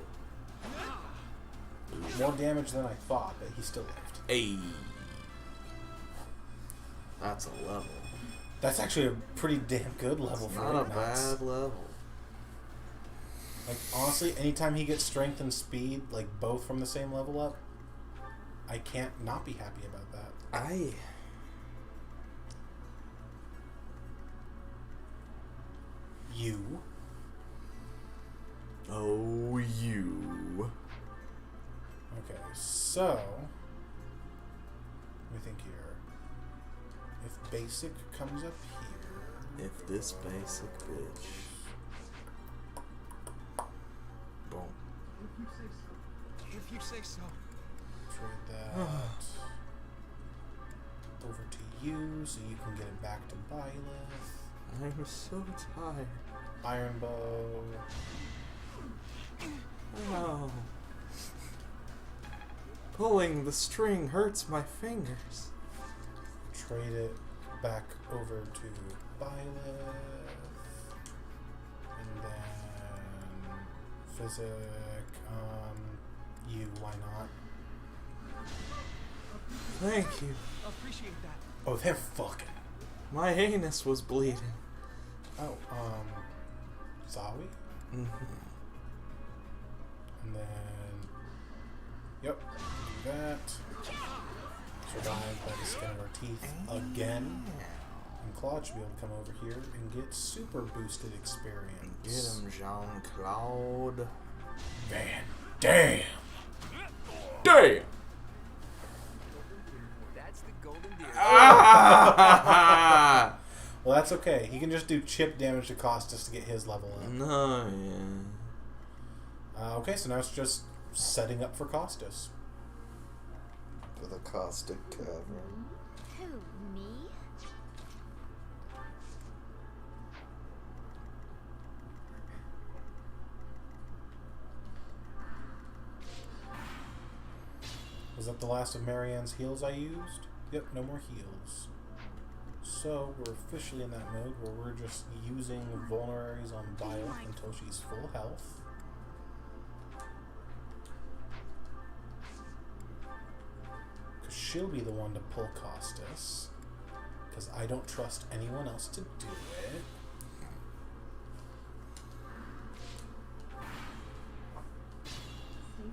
More damage than I thought, but he still lived. Hey. That's a level. That's actually a pretty damn good level It's for not a Ignatz. bad level. Like, honestly, anytime he gets strength and speed, like, both from the same level up, I can't not be happy about that. You. Oh, you. Okay, so... Let me think here. If basic comes up here... If this basic bitch. Boom. If you say so. trade that over to you so you can get it back to Byleth. I'm so tired. Iron Bow. Oh. Pulling the string hurts my fingers. Trade it back over to Byleth. And then Physic. You, why not? Thank you. Appreciate that. Oh, they're fucking. My anus was bleeding. Oh, Zawi? Mm-hmm. And then, yep, do that. Survive by the skin of our teeth again. And Claude should be able to come over here and get super boosted experience. Get him, Jean-Claude. Man, damn! Damn! That's the golden deer. Ah! Well, that's okay. He can just do chip damage to Costas to get his level up. No, yeah. Okay, so now it's just setting up for Costas. For the caustic cavern. Who, me? Was that the last of Marianne's heals I used? Yep, no more heals. So, we're officially in that mode where we're just using vulneraries on Byleth until she's full health. Because she'll be the one to pull Costas. Because I don't trust anyone else to do it.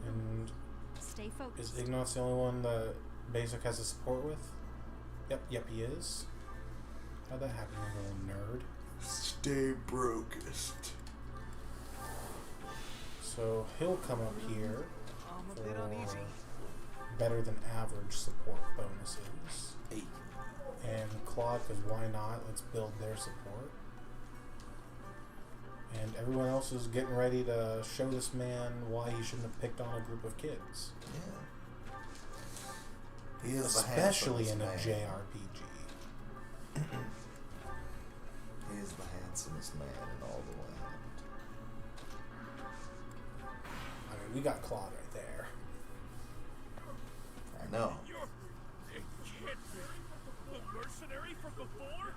And Stay focused. is Ignatz the only one that Basic has a support with? Yep, he is. How'd that happen, you little nerd? Stay brokest. So he'll come up here I'm a bit uneasy. for better than average support bonuses. And Claude, because why not? Let's build their support. And everyone else is getting ready to show this man why he shouldn't have picked on a group of kids. Yeah. He is Especially in the a handsomest man. JRPG. He is the handsomest man in all the land. I mean, we got Claude right there. I know. You're a kid, the mercenary from before.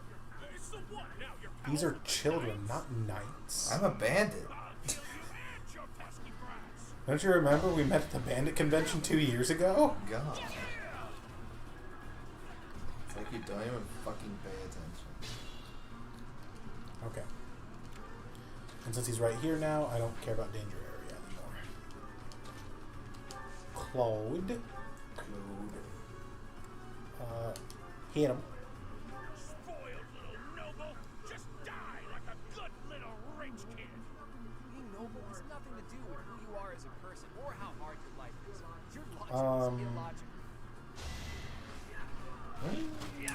So what? Now you're These are children, not knights. I'm a bandit. I'll kill you and your pesky brats. Don't you remember we met at the bandit convention 2 years ago? God. It's like you don't even fucking pay attention. Okay. And since he's right here now, I don't care about danger area anymore. Claude. Hit him. Spoiled little noble. Just die like a good little rich kid. Being noble has nothing to do with who you are as a person or how hard your life is. Your logic is illogical.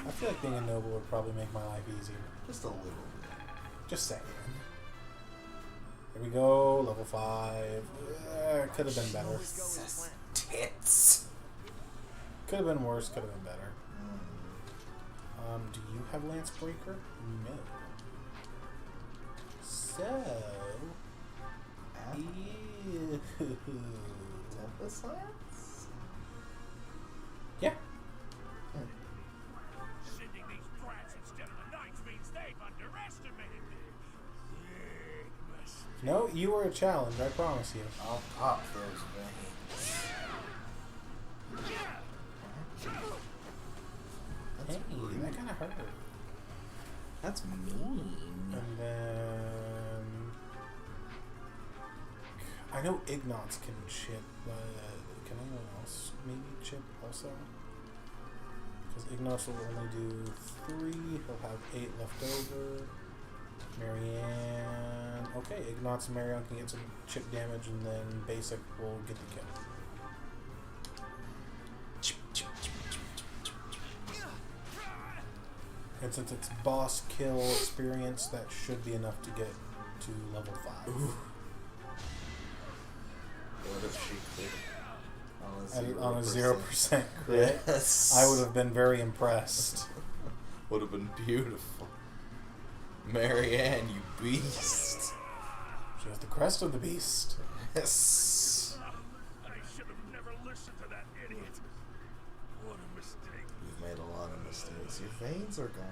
I feel like being a noble would probably make my life easier. Just a little bit. Just saying. Here we go, level 5. Could have been better. Tits. Could have been worse, could have been better. Do you have Lance Breaker? No. So... Ew. Tempest Lance? Yeah. Sending these brats instead of the knights means they've underestimated me. Big mistake. No, you were a challenge, I promise you. I'll pop those veins. Hey, that kind of hurt. That's mean. And then... I know Ignatz can chip, but can anyone else maybe chip also? Because Ignatz will only do 3, he'll have 8 left over. Marianne... Okay, Ignatz and Marianne can get some chip damage, and then Basic will get the kill. And since it's boss kill experience, that should be enough to get to level 5. What if she could? I'll on a 0% crit, Yes. I would have been very impressed. Would have been beautiful. Marianne, you beast. She has the crest of the beast. Yes. I should have never listened to that idiot. What a mistake. You've made a lot of mistakes. Your veins are gone.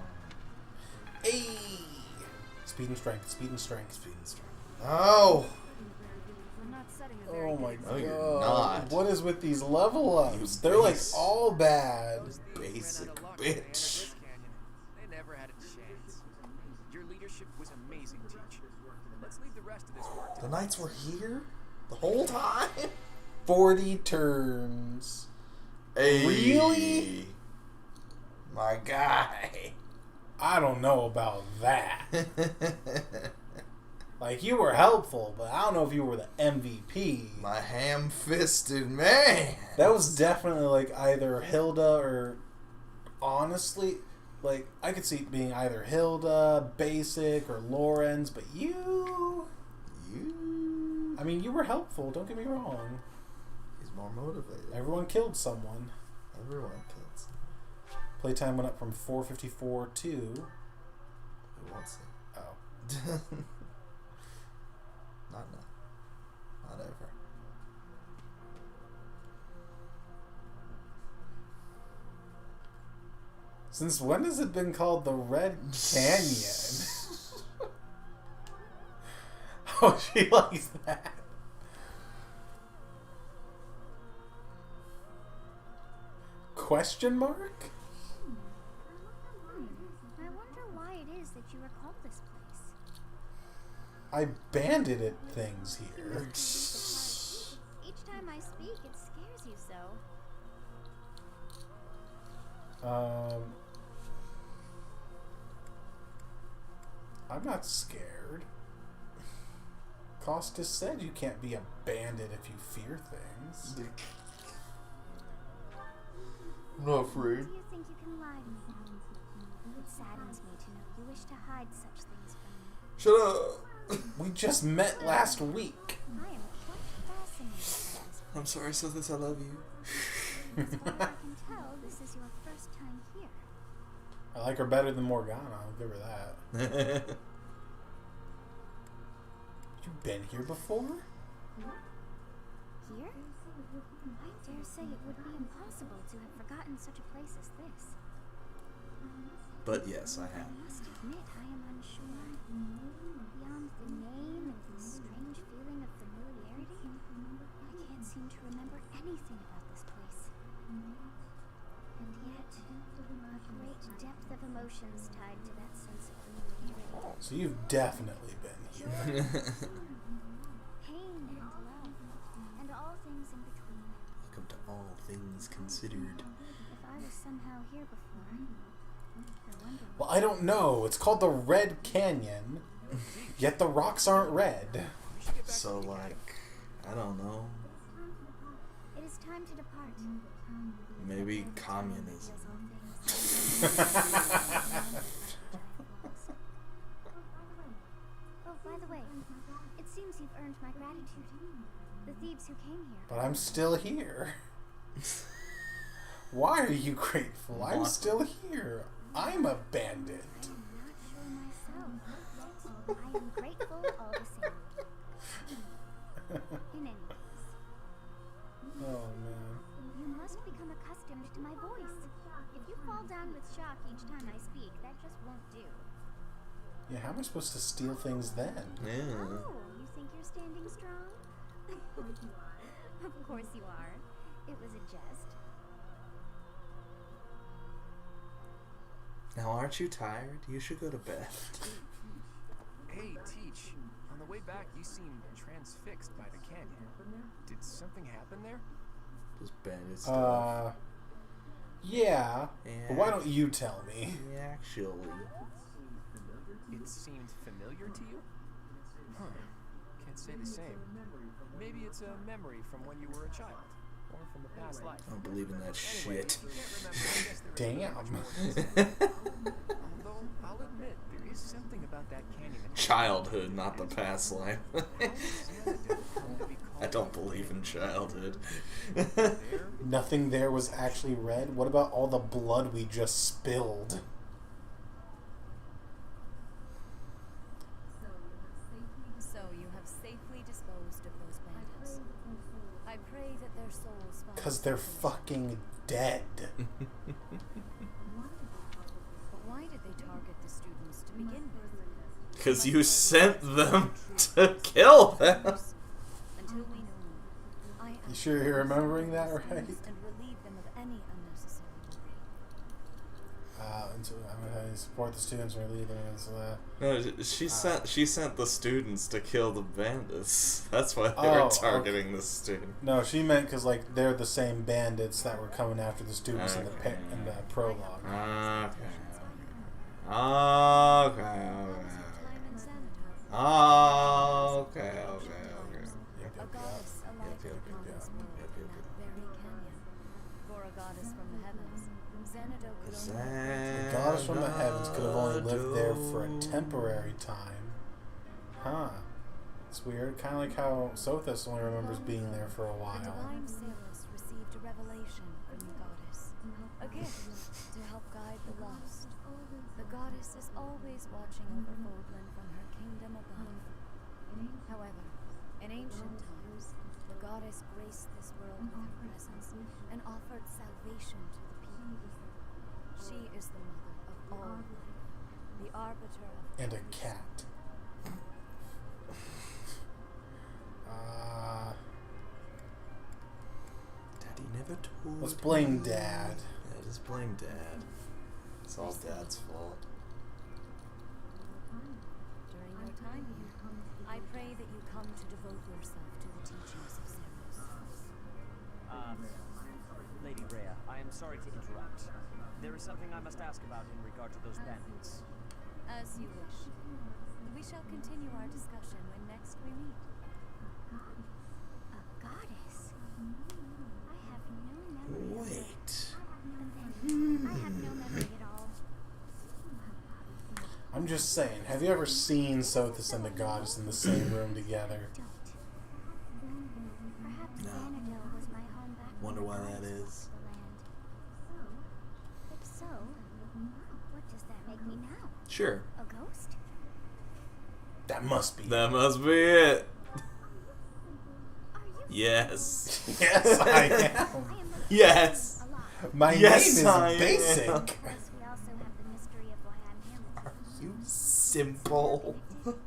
Hey! Speed and strength, speed and strength. Speed and strength. Oh! I'm not setting a very Oh my No, god. you're not. What is with these level ups? You They're like base. all bad. Basic Ran out of luck in the bitch. Red Canyon. They never had a chance. Your leadership was amazing, Teach. Let's leave the rest of this work to The knights were here the whole time? 40 turns. Hey. Really? My guy. I don't know about that. Like, you were helpful, but I don't know if you were the MVP. My ham-fisted man. That was definitely like either Hilda or, honestly, like I could see it being either Hilda, Basic, or Lorenz, but you. I mean, you were helpful. Don't get me wrong. He's more motivated. Everyone killed someone. Everyone kills. Playtime went up from 454 to. Who wants it? Oh. Not now. Not ever. Since when has it been called the Red Canyon? Oh, she likes that. Question mark? I wonder why it is that you were called this place. I banded things here. Each time I speak, it scares you so. I'm not scared. Costas said you can't be a bandit if you fear things. I'm not afraid. Do you think you can lie to me? It saddens me to know you wish to hide such things from me. Shut up. We just met last week. I am quite fascinated by this. I'm sorry, Sothis. I love you. As far as I can tell, this is your first time here. I like her better than Morgana. I'll give her that. You've been here before? Here? I dare say it would be impossible to have forgotten such a place as this. But yes, I have. I must admit I am unsure. Beyond the name and the strange feeling of familiarity, I can't seem to remember anything about this place. And yet, a great depth of emotions tied to that sense of familiarity. So you've definitely been here. Pain and love, and all things in between. Welcome to All Things Considered. If I was somehow here before, I wonder Well, I don't know. It's called the Red Canyon, yet the rocks aren't red. So, like, I don't know. it is time to depart. Maybe communism. Oh, by the way, it seems you've earned my gratitude. The thieves who came here. But I'm still here. Why are you grateful? I'm still here. I'm a bandit. I'm not sure myself. I am grateful all the same. In any case, Oh, man. you must become accustomed to my voice. If you fall down with shock each time I speak, that just won't do. Yeah, how am I supposed to steal things then? Yeah. Oh, you think you're standing strong? Of course you are. It was a jest. Now, aren't you tired? You should go to bed. Hey, Teach. On the way back, you seemed transfixed by the canyon. Did something happen there? Just bandit stuff. Yeah. But why don't you tell me? Actually. It seemed familiar to you? Huh. Can't say the same. Maybe it's a memory from when you were a child. Or from a past life. I don't believe in that Anyway, shit. if you can't remember, I guess there isn't much more to say. Although, I'll admit, there is something about that canyon that Childhood, not the past life. How does Xanadu come to be called I don't believe in childhood. Nothing there was actually red? What about all the blood we just spilled? So you have safely disposed of those bandits. I pray that their souls find... Because they're fucking dead. But why did they target the students to begin with? Because you sent them to kill them. Until we know more, I You sure you're remembering that right? and relieve them of any unnecessary worry. Until I support the students and relieve them. No, she sent the students to kill the bandits. That's why they were targeting the student. No, she meant because like they're the same bandits that were coming after the students in the prologue. Okay. A goddess alive upon this world in that very canyon. For a goddess from the heavens, Xanadu could only... The goddess from the heavens could have only lived there for a temporary time. Huh. It's weird. Kind of like how Sothis only remembers being there for a The while. divine Sailors received a revelation from the goddess, a gift to help guide the lost. The goddess is always watching over Fodlan from her kingdom above. However, in ancient times, the goddess graced this world with her presence and offered salvation to the people. She is the mother of all life, the arbiter of And a every cat. Daddy never told. Let's blame Dad. Yeah, just blame Dad. It's all Dad's fault. During your time here, I pray that you come to devote yourself to the teachings of Zeros. Lady Rhea, I am sorry to interrupt. There is something I must ask about in regard to those bandits. As you wish. We shall continue our discussion when next we meet. A goddess? I have no memory. Wait. I have no memory at all. I'm just saying, have you ever seen Sothis and the goddess in the same room together? Perhaps No. Xanadu was my home back Wonder why when I that was is. the land. If so, what does that make me now? Sure. A ghost? That must be. That must be it. Are you Yes. Yes, I am. I am looking Yes. a lot. My Yes, name I is basic. am. Plus, we also have the mystery of why I'm here. Are you simple? Perhaps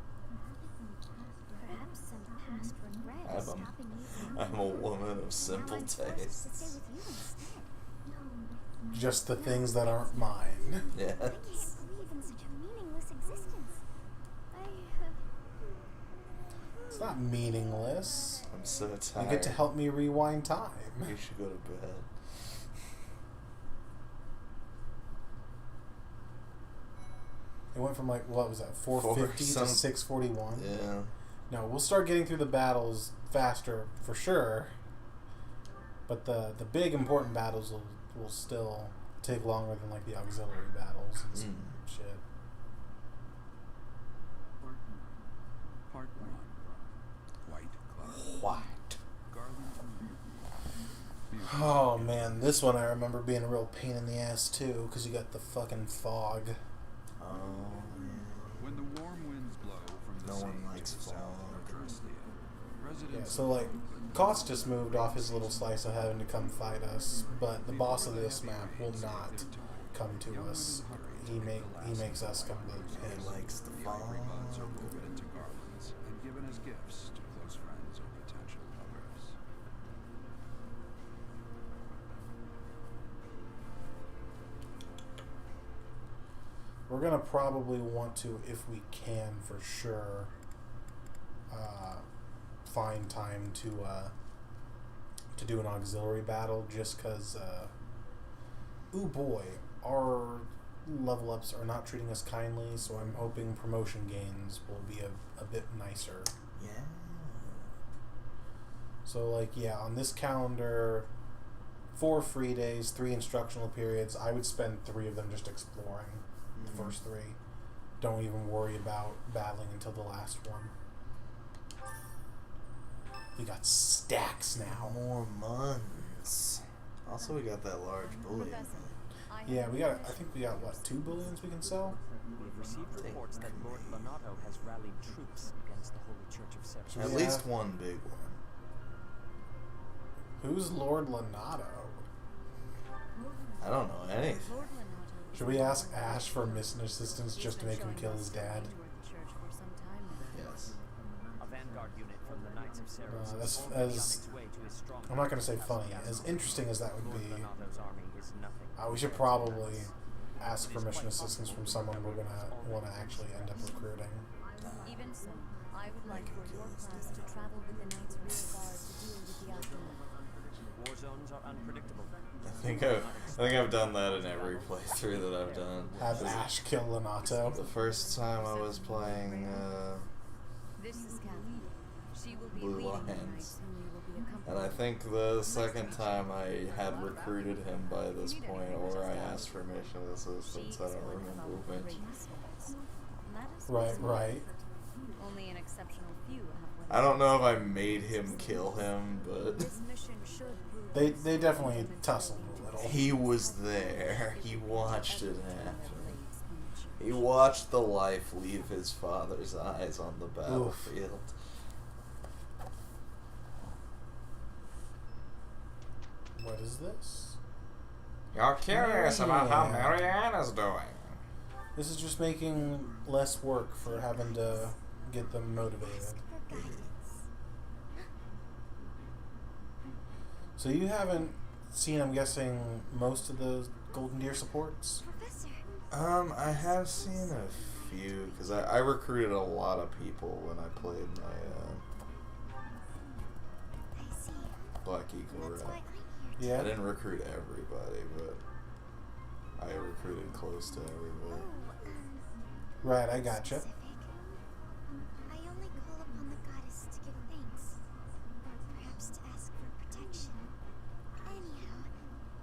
some past regret I'm is a- stopping you from I'm a woman of simple now I'm forced to stay tastes. with you instead. Just the things that aren't mine. Yes. I can't believe in such a meaningless existence. It's not meaningless. I'm so You tired. get to help me rewind time. You should go to bed. It went from like, what was that, 450 to some- 641? Yeah. No, we'll start getting through the battles faster for sure. But the big important battles will still take longer than like the auxiliary battles and some shit. Part 1. White cloud. What? Garland. Oh man, this one I remember being a real pain in the ass too, because you got the fucking fog. Oh, When the warm winds blow from the No sea one to likes the south fog. of Drestia, residents Yeah, so like, Costas moved off his little slice of having to come fight us, but the boss of this map will not come to us. He makes us come to He him. likes the the ivory buds are fog. woven into garlands and given as gifts to close friends or potential lovers. We're gonna probably want to, if we can, for sure, find time to do an auxiliary battle. Just because, ooh boy, our level ups are not treating us kindly. So I'm hoping promotion gains will be a bit nicer. Yeah. So like, yeah, on this calendar, 4 free days, 3 instructional periods. I would spend 3 of them just exploring. The first 3. Don't even worry about battling until the last one. We got stacks now. More muns. Also, we got that large bullion. Yeah, we got. I think we got what, 2 bullions we can sell. We've received reports that Lord Lonato has rallied troops against the Holy Church of Seven. At least one big one. Who's Lord Lonato? I don't know anything. Should we ask Ash for mission assistance just to make him kill his dad? Yes. A vanguard unit from the Knights of Ceres That's is already on as its way to his stronghold. I'm not gonna say funny. As interesting as that would Lord be, Lonato's army is nothing. we should probably ask for mission assistance from someone we're gonna want to actually end up recruiting. Even so, I would like for your class to travel with the Knights rear guard to deal with the aftermath. War zones are unpredictable. I think I've done that in every playthrough that I've done. Have Ash kill Lonato. The first time I was playing This is Kathy. She will be Blue leading the Lions. Knights whom we will be accompanying. And I think the second time I had recruited him by this point, or I asked for mission assistance. I don't remember which. Right. Only an exceptional few have won. I don't know if I made him kill him, but This mission should prove They definitely tussled a little. he was there. He watched it happen. He watched the life leave his father's eyes on the battlefield. What is this? You're curious about how Mariana's doing. This is just making less work for having to get them motivated. So you haven't seen, I'm guessing, most of the Golden Deer supports? I have seen a few, because I recruited a lot of people when I played my Black Eagle Red. Yeah. I didn't recruit everybody, but I recruited close to everybody. Right, I gotcha. I only call upon the goddess to give thanks, or perhaps to ask for protection. Anyhow,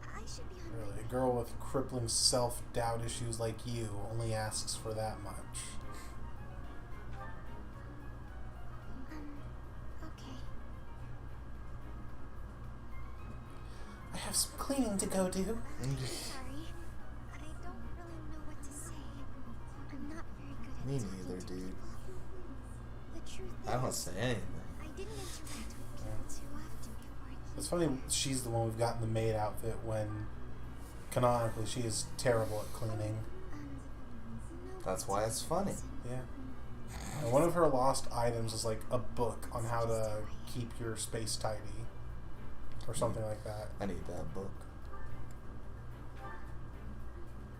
I should be on Really, a girl with crippling self-doubt issues like you only asks for that much. Okay. I have some cleaning to go do. Sorry. I don't really know what to say. I'm not very good at Me talking neither, to dude. people. The truth I don't is, say anything. I didn't interact with people too often before I It's funny, she's the one we've got in the maid outfit when, canonically, she is terrible at cleaning. That's why it's funny. Yeah. And one of her lost items is like a book on how to keep your space tidy. Or something like that. I need that book.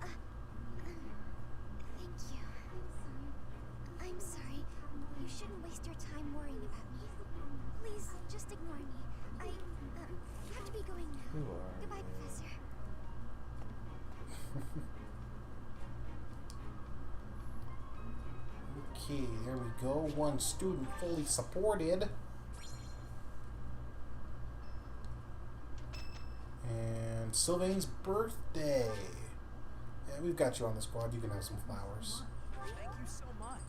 Thank you. I'm sorry. You shouldn't waste your time worrying about me. Please, just ignore me. I have to be going now. You are. Goodbye, Professor. Okay, there we go. One student fully supported. And Sylvain's birthday. Yeah, we've got you on the squad. You can have some flowers. Thank you so much.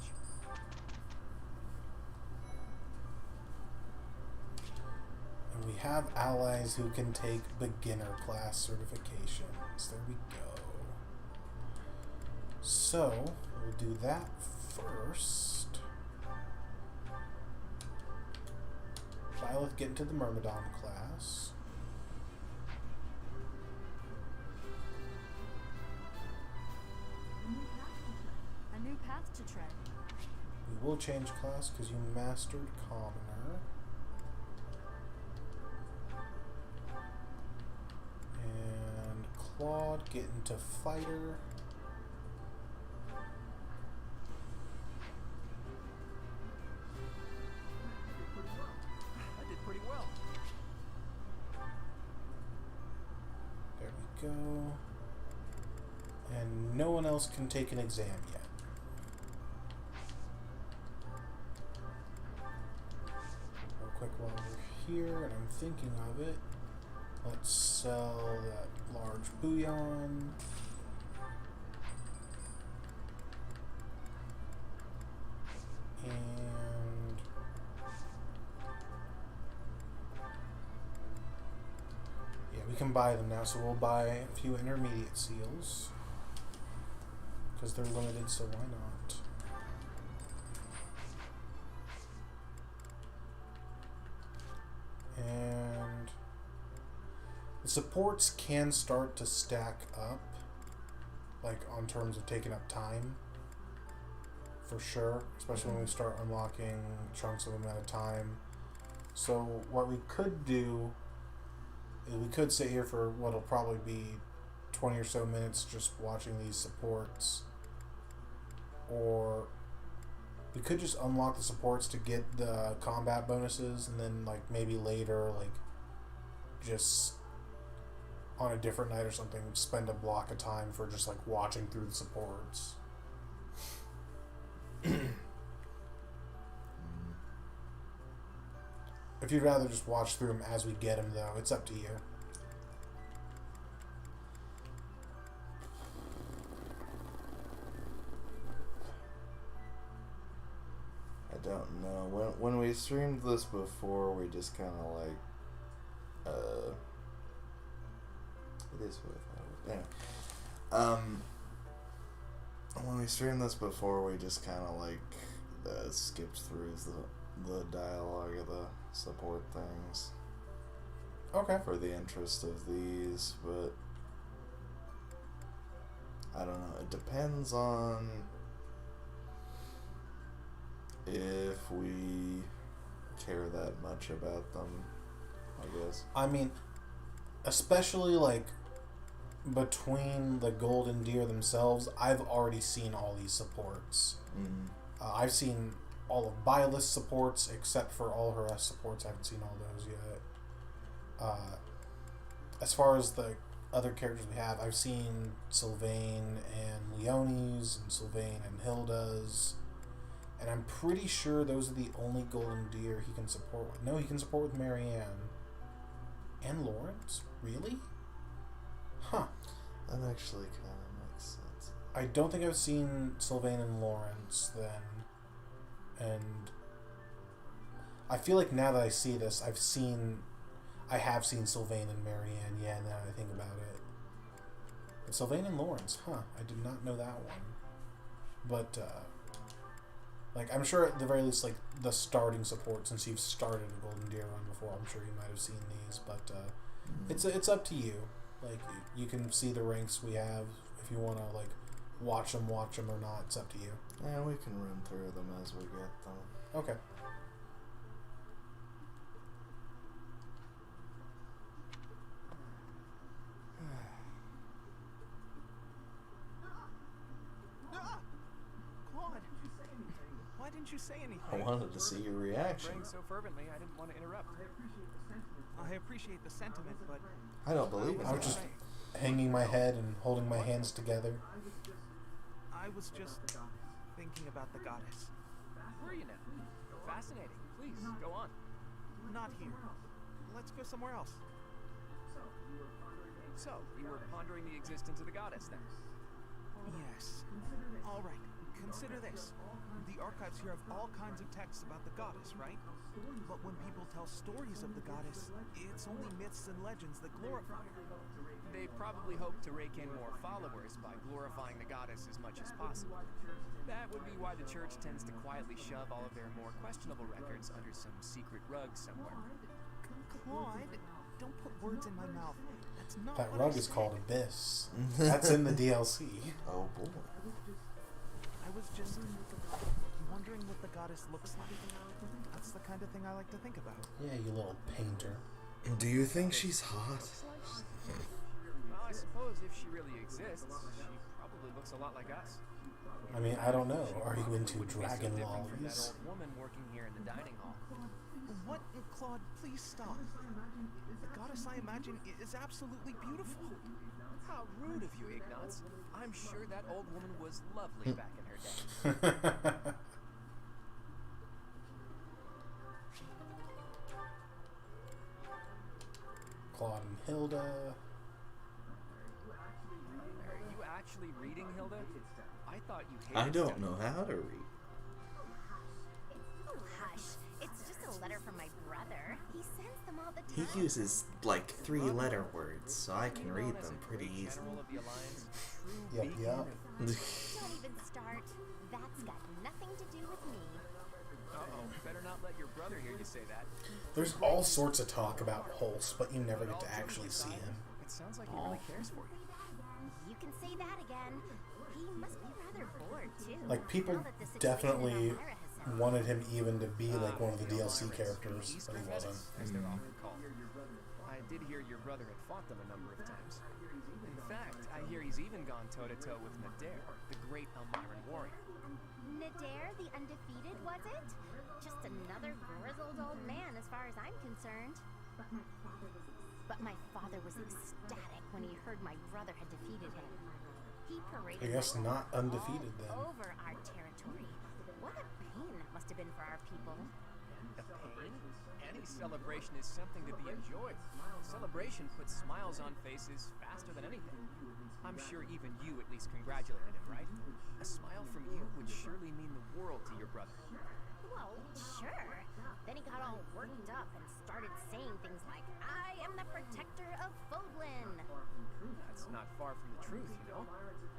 And we have allies who can take beginner class certifications. There we go. So, we'll do that first. Violet, get into the Myrmidon class. A new path to tread. We will change class because you mastered Commoner. And Claude, get into Fighter. I did pretty well. There we go. And no one else can take an exam yet. Real quick while we're here, and I'm thinking of it, let's sell that large bouillon. And we can buy them now, so we'll buy a few intermediate seals. Because they're limited, so why not? And the supports can start to stack up, like on terms of taking up time, for sure, especially when we start unlocking chunks of them at a time. So what we could do is we could sit here for what'll probably be 20 or so minutes just watching these supports, or we could just unlock the supports to get the combat bonuses, and then like maybe later, like just on a different night or something, spend a block of time for just like watching through the supports. If you'd rather just watch through them as we get them, though, it's up to you. I don't know. When we streamed this before, we just kind of like, it is what I thought. Anyway, when we streamed this before, we just kind of like skipped through the dialogue of the support things. Okay. For the interest of these, but I don't know. It depends on if we care that much about them, I guess. I mean, especially like between the Golden Deer themselves, I've already seen all these supports. Mm-hmm. I've seen all of Byleth's supports except for all her S supports. I haven't seen all those yet. As far as the other characters we have, I've seen Sylvain and Leonie's, and Sylvain and Hilda's, and I'm pretty sure those are the only Golden Deer he can support with. No, he can support with Marianne. And Lawrence? Really? Huh. That actually kind of makes sense. I don't think I've seen Sylvain and Lawrence then. And I feel like now that I see this, I have seen Sylvain and Marianne, yeah, now that I think about it. But Sylvain and Lawrence, huh, I did not know that one. But, like, I'm sure at the very least, like, the starting support, since you've started a Golden Deer run before, I'm sure you might have seen these, but, it's up to you. Like, you can see the ranks we have, if you want to, like, watch them or not, it's up to you. Yeah, we can run through them as we get them. Okay. Claude, why didn't you say anything? I wanted to see your reaction. Praying so fervently, I didn't want to interrupt. I appreciate the sentiment, but I don't believe in I was that. just hanging my head and holding my hands together. I was just thinking about the goddess. Were you now? Fascinating. Please, go on. Not here. Let's go somewhere else. So, you were pondering the existence of the goddess, then? Yes. All right. Consider this. The archives here have all kinds of texts about the goddess, right? But when people tell stories of the goddess, it's only myths and legends that glorify her. They probably hope to rake in more followers by glorifying the goddess as much as possible. That would be why the church tends to quietly shove all of their more questionable records under some secret rug somewhere. Claude, don't put words in my mouth. That's not That what rug I is said. called Abyss. That's in the DLC. Oh boy. I was just wondering what the goddess looks like. That's the kind of thing I like to think about. Yeah, you little painter. Do you think she's hot? Well, I suppose if she really exists, she probably looks a lot like us. I mean, I don't know. Are you into Wouldn't be so dragon different from that lollies? old woman working here in the dining hall. What? Claude, please stop. The goddess I imagine is absolutely beautiful. How rude of you, Ignatz. I'm sure that old woman was lovely back in her day. Claude and Hilda. Are you actually reading, Hilda? I thought you hated I don't studying. know how to read. Oh, hush. It's just a letter from my brother. He sends them all the He time. uses like 3-letter words, so I can read them pretty easily. Yep. Don't even start. That's got nothing to do with me. Uh-oh, better not let your brother hear you say that. There's all sorts of talk about Hulse, but you never get to actually see him. It sounds like he really cares for you. You can say that again. He must be rather bored, too. Like, people now that the situation definitely in Elmira has settled. wanted him even to be like one of the DLC characters, but he wasn't. As they're often called. I did hear your brother had fought them a number of times. In fact, I hear he's even gone toe-to-toe with Nadir, the great Elmiran warrior. Nadir, the undefeated, was it? Just another grizzled old man as far as I'm concerned. But my father was ecstatic when he heard my brother had defeated him. He paraded I guess not all undefeated then. over our territory. What a pain that must have been for our people. A pain? Any celebration is something to be enjoyed. Celebration puts smiles on faces faster than anything. I'm sure even you at least congratulated him, right? A smile from you would surely mean the world to your brother. Well, sure. Then he got all worked up and started saying things like, I am the protector of Fodlan. That's not far from the truth, you know?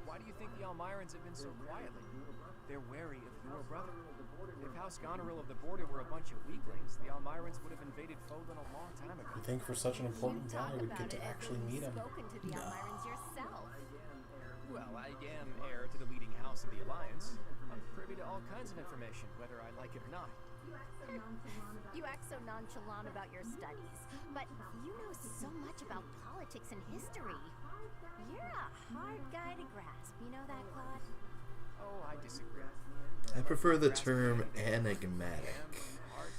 Why do you think the Elmirans have been so quiet lately? They're wary of your brother. If House Goneril of the Border were a bunch of weaklings, the Elmirans would have invaded Fodlan a long time ago. You think for such an important guy we'd get to actually meet him? Spoken to the Elmirans yourself. Well, I am heir to the leading house of the Alliance. I'm privy to all kinds of information, whether I like it or not. You act so nonchalant about your studies, but you know so much about politics and history. You're a hard guy to grasp, you know that, Claude? Oh, I disagree. I prefer the term enigmatic. Hard,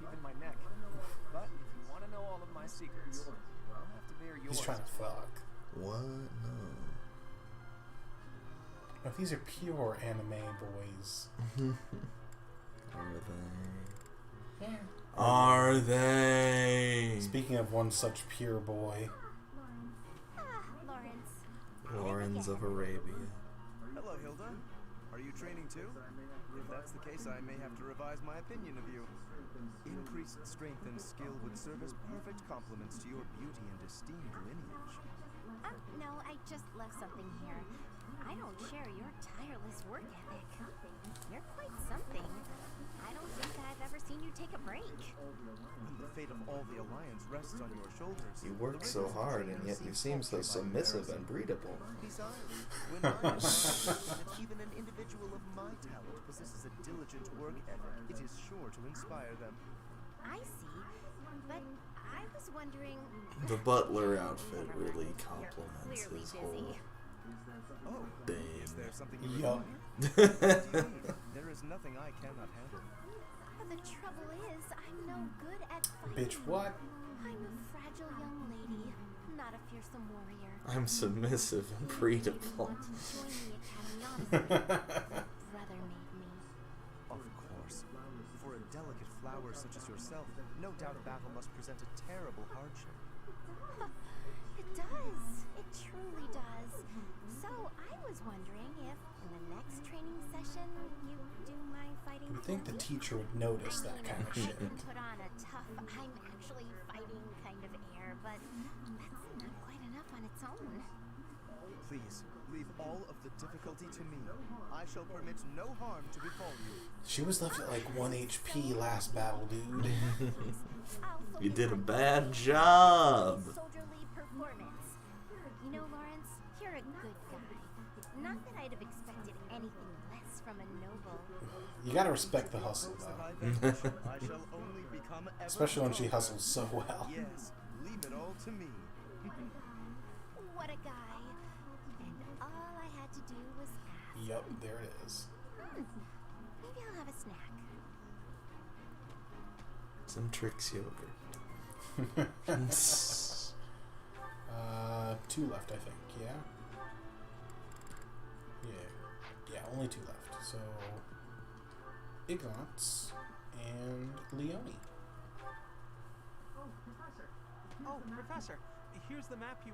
even my neck. But if you want to know all of my secrets, I'll have to bear yours. He's trying to fuck. What? No. If these are pure anime boys. Are they? Are they? Speaking of one such pure boy. Lawrence. Lawrence of Arabia. Hello, Hilda. Are you training too? If that's the case, I may have to revise my opinion of you. Increased strength and skill would serve as perfect complements to your beauty and esteemed lineage. No, I just left something here. I don't share your tireless work ethic. You're quite something. I don't think I've ever seen you take a break. The fate of all the Alliance rests on your shoulders. You work so hard, and yet you seem so submissive and breedable. Besides, when I that even an individual of my talent possesses a diligent work ethic, it is sure to inspire them. I see, but I was wondering... The butler outfit really complements Clearly his busy. whole thing. Is there something you Yup. There is nothing I cannot handle. The trouble is, I'm no good at fighting. Bitch, what? I'm a fragile young lady, not a fearsome warrior. I'm submissive and breedable. Want to join the academy, honestly. Brother made me. Of course. For a delicate flower such as yourself, no doubt a battle must present a terrible hardship. It does. It truly does. So I was wondering if, in the next training session, you do my fighting. You'd think the teacher would notice that kind of shit. I can put on a tough, I'm actually fighting kind of air, but that's not quite enough on its own. Please, leave all of the difficulty to me. I shall permit no harm to befall you. She was left at like 1 HP last battle, dude. You did a bad job. Soldierly performance. You know, Lawrence, you're a good guy. Not that I'd have expected anything less from a noble. You gotta respect the hustle, though. I shall only become ever Especially when she stronger. hustles so well. Yes, leave it all to me. What a guy. And all I had to do was ask. Yup, there it is. Maybe I'll have a snack. Some Trix yogurt. 2 left, I think. Yeah. Yeah, only 2 left. So, Ignatz and Leone. Oh, Professor, here's the map you...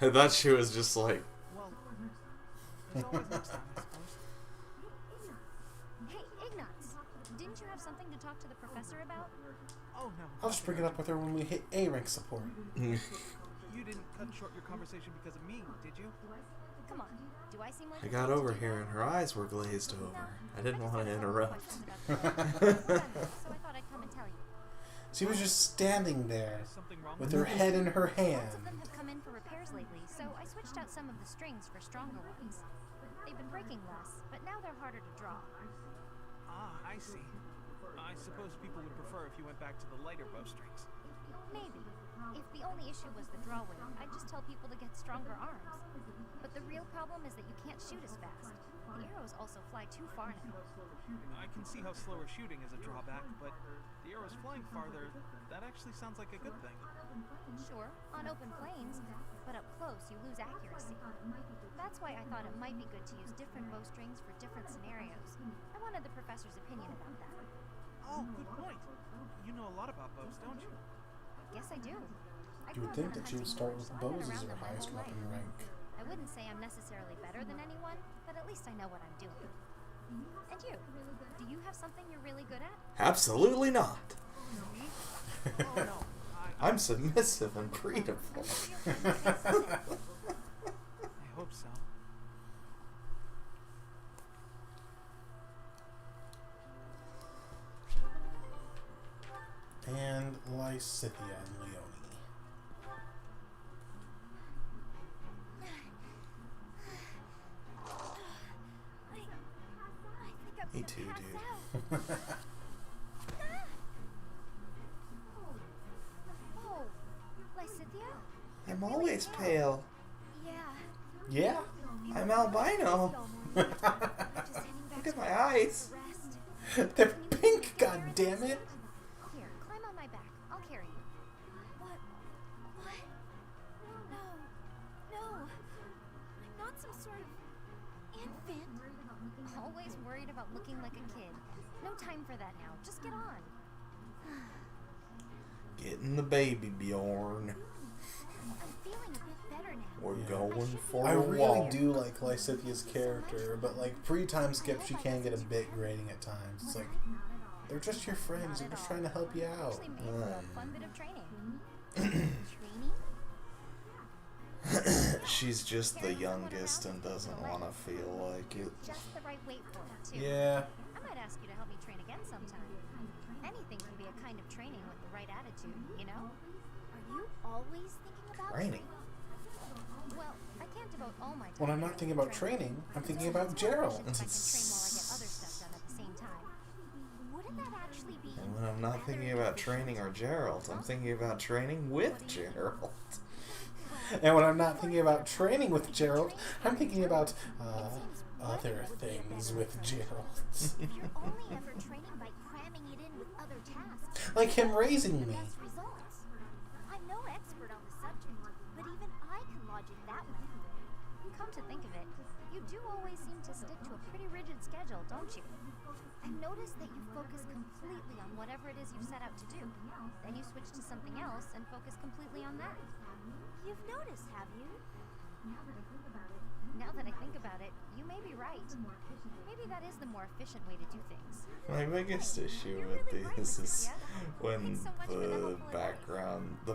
I thought she was just like... Well, there's always next time, I suppose. Hey, Ignatz, didn't you have something to talk to the professor about? Oh, no. I'll just bring it up with her when we hit A rank support. You didn't cut short your conversation because of me, did you? Come on. Do I seem like I got over here and her eyes were glazed over. I didn't want to interrupt. So I thought I'd come and tell you. She was just standing there Something wrong with her head in her Lots of hand. them have come in for repairs lately, so I switched out some of the strings for stronger ones. They've been breaking less, but now they're harder to draw. Ah, I see. I suppose people would prefer if you went back to the lighter bowstrings. Maybe. If the only issue was the draw weight, I'd just tell people to get stronger arms. But the real problem is that you can't shoot as fast. The arrows also fly too far now. I can see how slower shooting is a drawback, but the arrows flying farther, that actually sounds like a good thing. Sure, on open plains, but up close you lose accuracy. That's why I thought it might be good to use different bowstrings for different scenarios. I wanted the professor's opinion about that. Oh, good point. You know a lot about bows, don't you? Yes, I do. You would think that she would start with bows as her highest weapon rank. I wouldn't say I'm necessarily better than anyone, but at least I know what I'm doing. And you? Do you have something you're really good at? Absolutely not. Oh, no. I'm submissive and breedable. I hope so. And Lysithia and Leone. Me too, dude. Oh, Lysithia? I'm always pale. Yeah. Yeah? I'm albino. Look at my eyes. They're pink, goddammit! Here, climb on my back. I'll carry you. What? What? No. No. I'm not some sort of infant. Always worried about looking like a kid. No time for that now. Just get on. Getting the baby Bjorn. I'm feeling a bit better now. We're going for I a really walk. do like Lysithia's character, but like pre-time skip, she can get a bit grating at times. It's like, they're just your friends. They're just trying to help you out. Actually made for a fun bit of training. She's just the youngest and doesn't want to feel like it. Just the right weight for it, too. Yeah. I might ask you to help me train again sometime. Anything can be a kind of training with the right attitude, you know? Are you always thinking about Training. Well, I can't devote all my time. When I'm not thinking about training, I'm thinking about Gerald. I can train while I get other stuff done at the same time. Wouldn't that actually be? And when I'm not thinking about training or Gerald, I'm thinking about training with Gerald. And when I'm not thinking about training with Gerald, I'm thinking about other things with Gerald. If you're only ever training by cramming it in with other tasks. Like him raising me. Best results. I'm no expert on the subject, but even I can logic that one. Come to think of it, you do always seem to stick to a pretty rigid schedule, don't you? I've noticed that you focus completely on whatever it is you've set out to do. Then you switch to something else and focus completely on that. You've noticed, have you? Now that I think about it, you may be right. Maybe that is the more efficient way to do things. My biggest issue with these is when the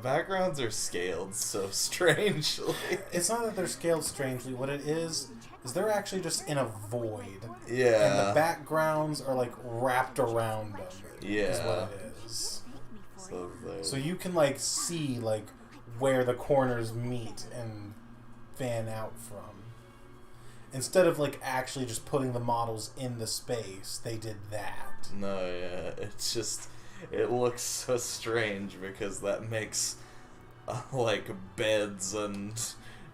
backgrounds are scaled so strangely. It's not that they're scaled strangely. What it is they're actually just in a void. Yeah. And the backgrounds are like wrapped around them. Yeah. Is what it is. So you you can like see like where the corners meet and fan out from. Instead of like actually just putting the models in the space, they did that. No, yeah, it's just, it looks so strange because that makes like beds and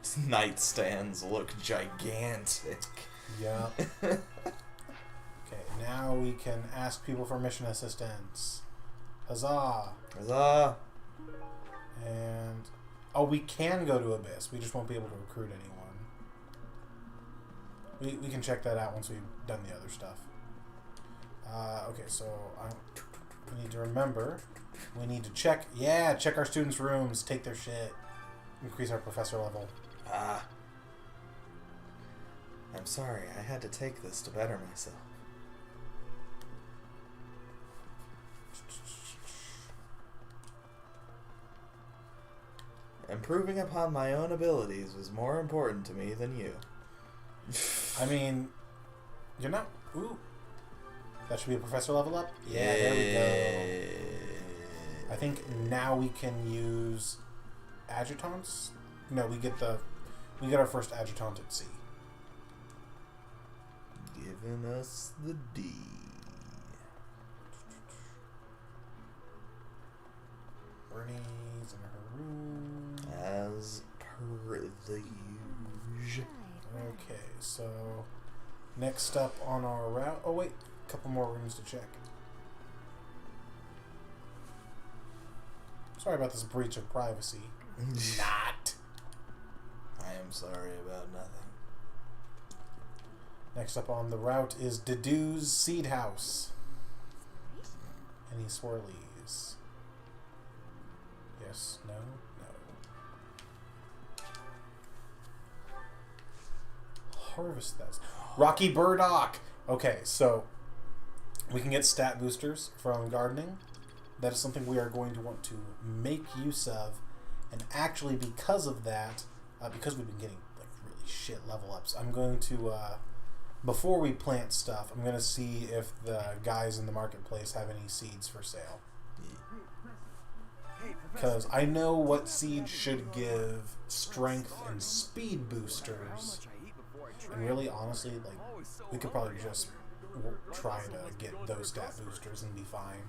nightstands look gigantic. Yeah. Okay, now we can ask people for mission assistance. Huzzah! Huzzah! And we can go to Abyss. We just won't be able to recruit anyone. We can check that out once we've done the other stuff. Okay, so we need to remember. We need to check our students' rooms, take their shit, increase our professor level. I'm sorry, I had to take this to better myself. Improving upon my own abilities was more important to me than you. I mean, you're not... Ooh. That should be a professor level up? Yeah, there we go. I think now we can use adjutants. No, we get our first adjutant at sea. Giving us the D. Bernie's in her room. As per the usual. Okay, so next up on our route... Oh, wait. A couple more rooms to check. Sorry about this breach of privacy. Not. I am sorry about nothing. Next up on the route is Dedue's Seed House. Any swirlies? Yes, no, no. Harvest that. Rocky Burdock! Okay, so we can get stat boosters from gardening. That is something we are going to want to make use of. And actually, because of that, because we've been getting like really shit level ups, I'm going to, before we plant stuff, I'm going to see if the guys in the marketplace have any seeds for sale. Because I know what seeds should give strength and speed boosters. And really, honestly, like, we could probably just try to get those stat boosters and be fine.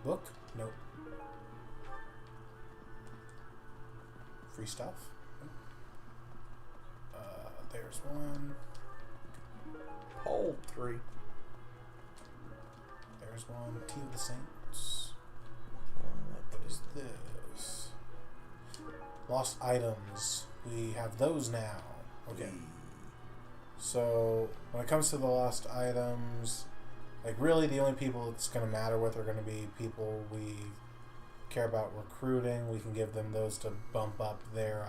Book? Nope. Free stuff? There's one. Hold 3. There's one. Tea of the Saints. What is this? Lost items. We have those now. Okay. So, when it comes to the lost items, like, really the only people it's going to matter with are going to be people we care about recruiting. We can give them those to bump up their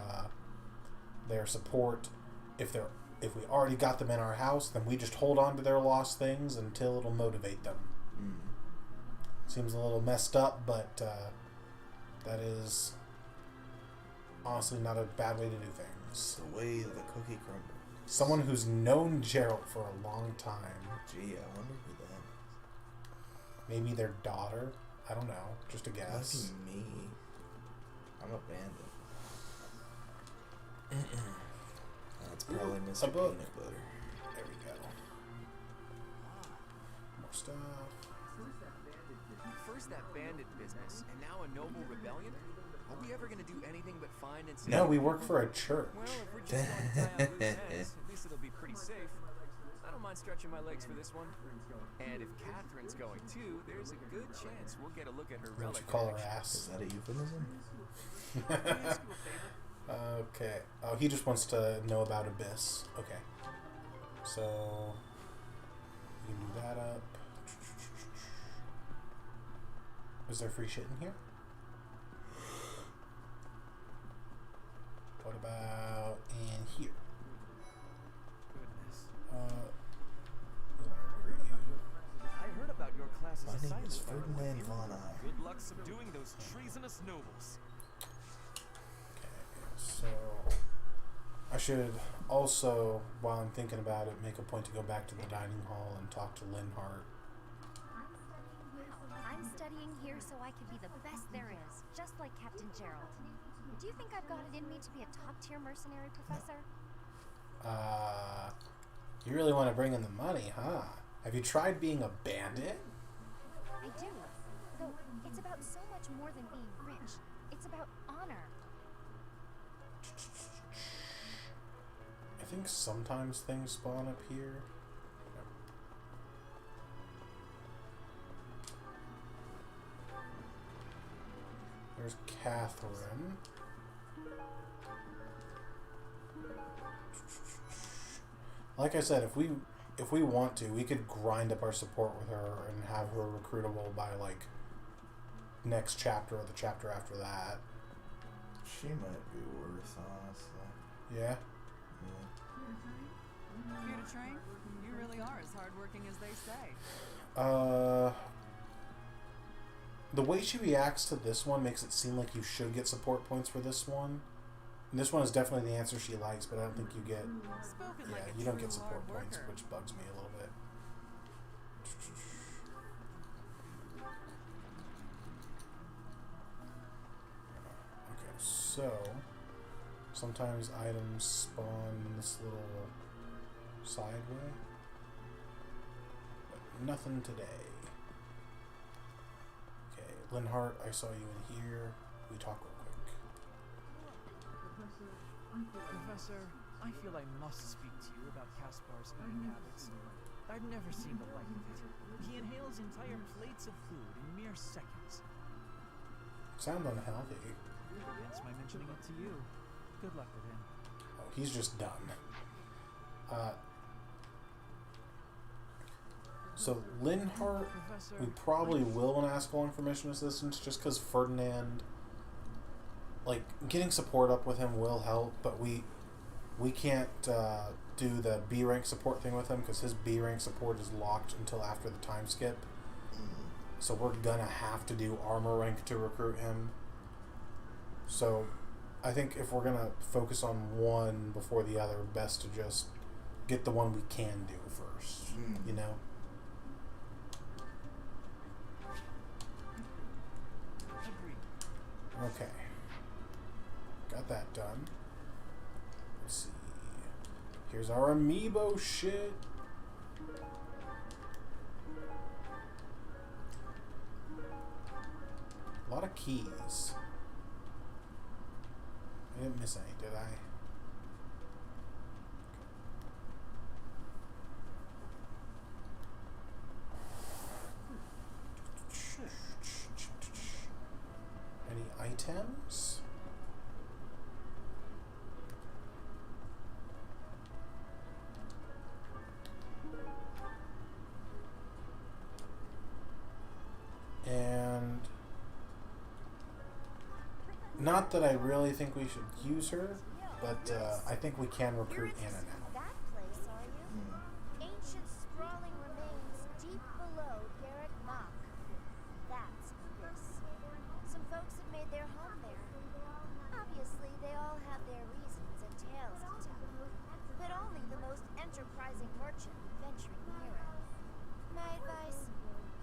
support. If we already got them in our house, then we just hold on to their lost things until it'll motivate them. Seems a little messed up, but that is honestly not a bad way to do things. The way the cookie crumbles. Someone who's known Gerald for a long time. Gee, I wonder who that is. Maybe their daughter? I don't know. Just a guess. Lucky me. I'm a bandit. That's probably Mr. Peanut Butter. There we go. More stuff. First that bandit business, and now a noble rebellion? Are we ever going to do anything but find and... No, we work for a church. Well, if we're just going to tie on loose ends, at least it'll be pretty safe. I don't mind stretching my legs for this one. And if Catherine's going too, there's a good chance we'll get a look at her relic. Don't you call her ass? Is that a euphemism? Okay. Oh, he just wants to know about Abyss. Okay. So, you can do that up. Is there free shit in here? What about in here? Goodness. I heard about your class's My name assignment. is Ferdinand Von Eye. Good luck subduing those treasonous nobles. Okay, so I should also, while I'm thinking about it, make a point to go back to the dining hall and talk to Linhart. I'm studying here so I can be the best there is, just like Captain Gerald. Do you think I've got it in me to be a top-tier mercenary, Professor? You really want to bring in the money, huh? Have you tried being a bandit? I do. Though it's about so much more than being rich. It's about honor. I think sometimes things spawn up here. There's Catherine. Like I said, if we want to, we could grind up our support with her and have her recruitable by like next chapter or the chapter after that. She might be worth, honestly. Yeah? Here to train? You really are as hardworking as they say. The way she reacts to this one makes it seem like you should get support points for this one. And this one is definitely the answer she likes, but I don't think you get... Spoken Yeah, like a you don't true get support hard points, worker. which bugs me a little bit. Okay, so... Sometimes items spawn this little sideway. But nothing today. Okay, Linhart, I saw you in here. We talk real quick. Professor, I feel I must speak to you about Kaspar's eating habits. I've never seen the like of it. He inhales entire plates of food in mere seconds. Sound unhealthy. Hence my mentioning it to you. Good luck with him. Oh, he's just done. So Linhart, we probably will want to ask along for mission assistance, just because Ferdinand, like, getting support up with him will help, but we can't do the B rank support thing with him because his B rank support is locked until after the time skip. So we're gonna have to do armor rank to recruit him. So I think if we're gonna focus on one before the other, best to just get the one we can do first. You know? Okay. Got that done. Let's see. Here's our amiibo shit. A lot of keys. I didn't miss any, did I? Any items? And not that I really think we should use her, but I think we can recruit Anna now. That place, are you? Ancient sprawling remains deep below Garrett Mach. That's this. Some folks have made their home there. Obviously, they all have their reasons and tales to tell, but only the most enterprising merchant would venture near it. My advice,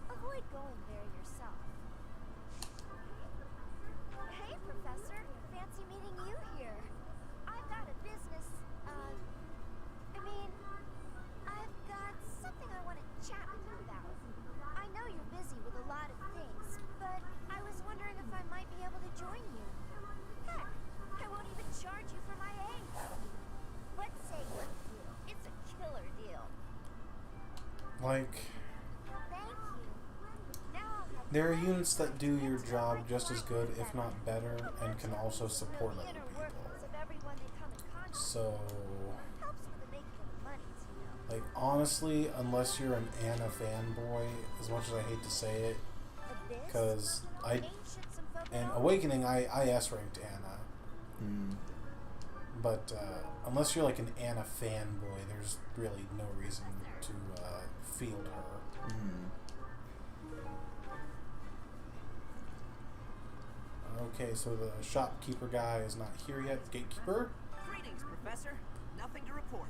avoid going there yourself. Hey, Professor. Fancy meeting you here. I've got a business, I've got something I want to chat with you about. I know you're busy with a lot of things, but I was wondering if I might be able to join you. Heck, I won't even charge you for my aid. Let's say you do. It's a killer deal. Like, Thank you. Now I'll have there are units that do your job just as good, if not better, and can also support other people. of everyone they come in contact So, helps with the making of the money, you know. like, honestly, unless you're an Anna fanboy, as much as I hate to say it, because in Awakening, I S-ranked Anna. But unless you're like an Anna fanboy, there's really no reason to field her. Okay, so the shopkeeper guy is not here yet. Gatekeeper? Greetings, Professor. Nothing to report.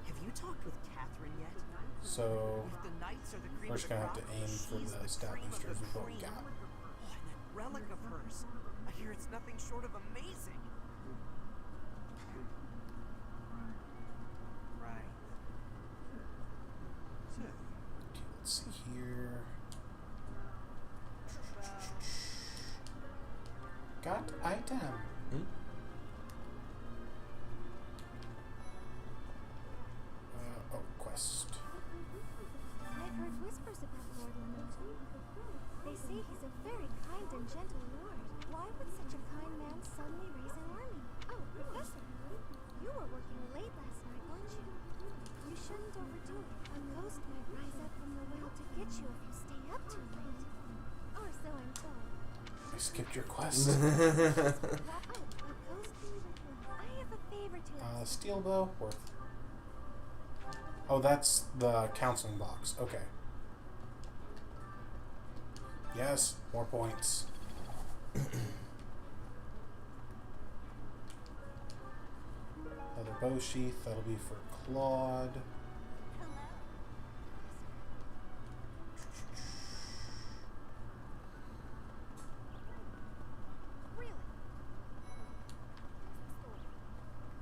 Have you talked with Catherine yet? So If the knights are the cream we're of just the gonna have to crop, aim for she's the stat cream of boosters the with what we cream. got. Oh, and that relic of hers. I hear it's nothing short of amazing. Right. Okay, let's see here. Got item. Oh, quest. I've heard whispers about Lord Lamont. They say he's a very kind and gentle lord. Why would such a kind man suddenly raise an army? Oh, Professor, you were working late last night, weren't you? You shouldn't overdo it. A ghost might rise up from the well to get you if you stay up too late. Or so I'm told. I skipped your quest. Oh, a ghost. I have a favor to ask. Steel bow, worth. Oh, that's the counseling box. Okay. Yes, more points. Another bow sheath. That'll be for Claude.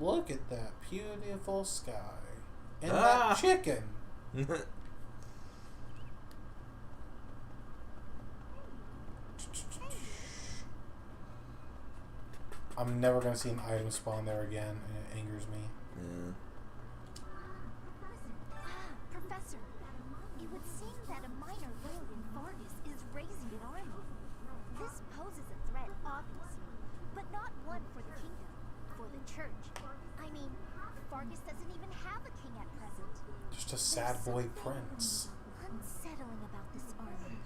Look at that beautiful sky. And that chicken. I'm never going to see an item spawn there again, and it angers me. Yeah. Professor, it would seem that a minor lord in Fargus is raising an army. This poses a threat, obviously, but not one for the kingdom, for the church. I mean, Fargus doesn't even have a king at present. Just a sad boy prince. Unsettling about this army.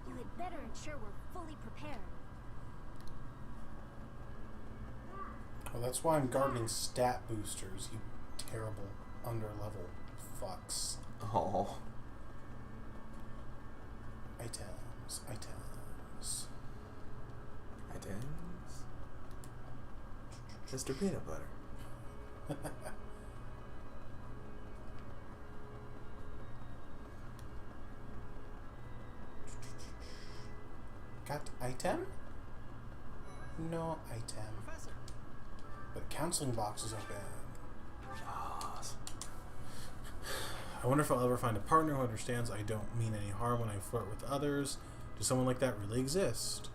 You had better ensure we're fully prepared. Oh, that's why I'm gardening stat boosters, you terrible under-level fucks. Oh. Items. Mr. Peanut Butter. Got item? No item. Professor. But counseling box is open. Yes. I wonder if I'll ever find a partner who understands I don't mean any harm when I flirt with others. Does someone like that really exist?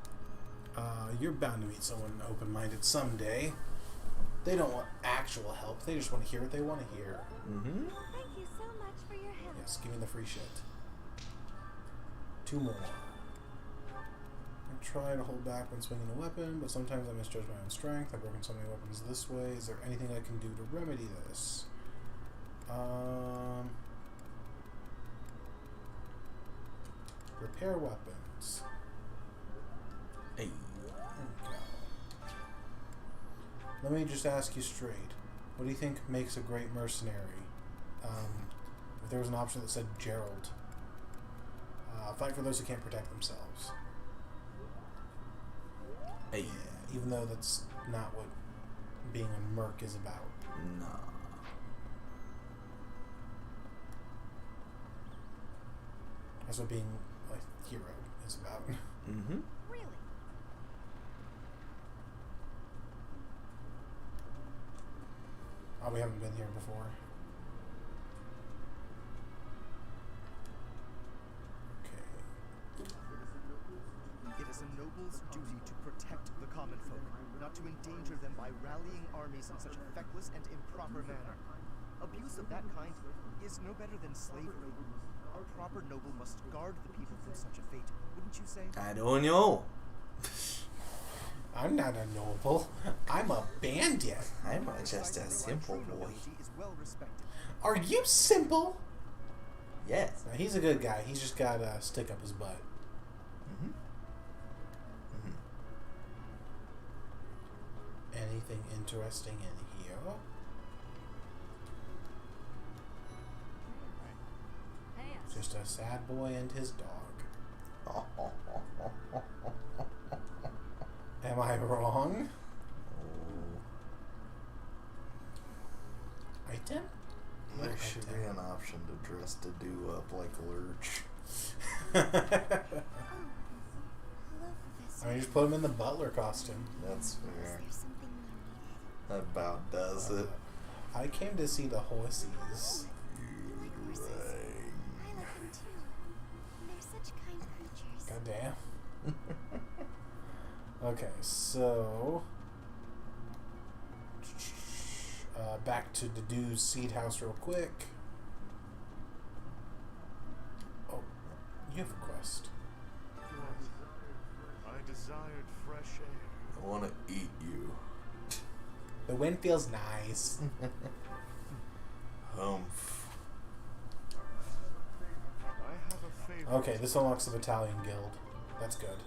You're bound to meet someone open-minded someday. They don't want actual help. They just want to hear what they want to hear. Mm-hmm. Thank you so much for your help. Yes, give me the free shit. 2 more. I try to hold back when swinging a weapon, but sometimes I misjudge my own strength. I've broken so many weapons this way. Is there anything I can do to remedy this? Repair weapons. Hey. Okay. Let me just ask you straight. What do you think makes a great mercenary? If there was an option that said Gerald. Fight for those who can't protect themselves. Hey. Yeah, even though that's not what being a merc is about. Nah. That's what being a hero is about. Mm-hmm. Really? Oh, we haven't been here before. Okay. It is a noble's duty to protect the common folk, not to endanger them by rallying armies in such a feckless and improper manner. Abuse of that kind is no better than slavery. A proper noble must guard the people from such a fate, wouldn't you say? I don't know. I'm not a noble. I'm a bandit. I'm just a simple boy. Are you simple? Yes. No, he's a good guy. He's just got a stick up his butt. Mm-hmm. Mm-hmm. Anything interesting in here? Just a sad boy and his dog. Am I wrong? Item? There should be an option to dress to do up like Lurch. I mean, just put him in the butler costume. That's fair. That about does it. I came to see the horses. God damn. Okay, so back to Dedue's seed house real quick. Oh, you have a quest. I desired fresh air. I want to eat you. The wind feels nice. Humph. Okay, this unlocks the battalion guild. That's good.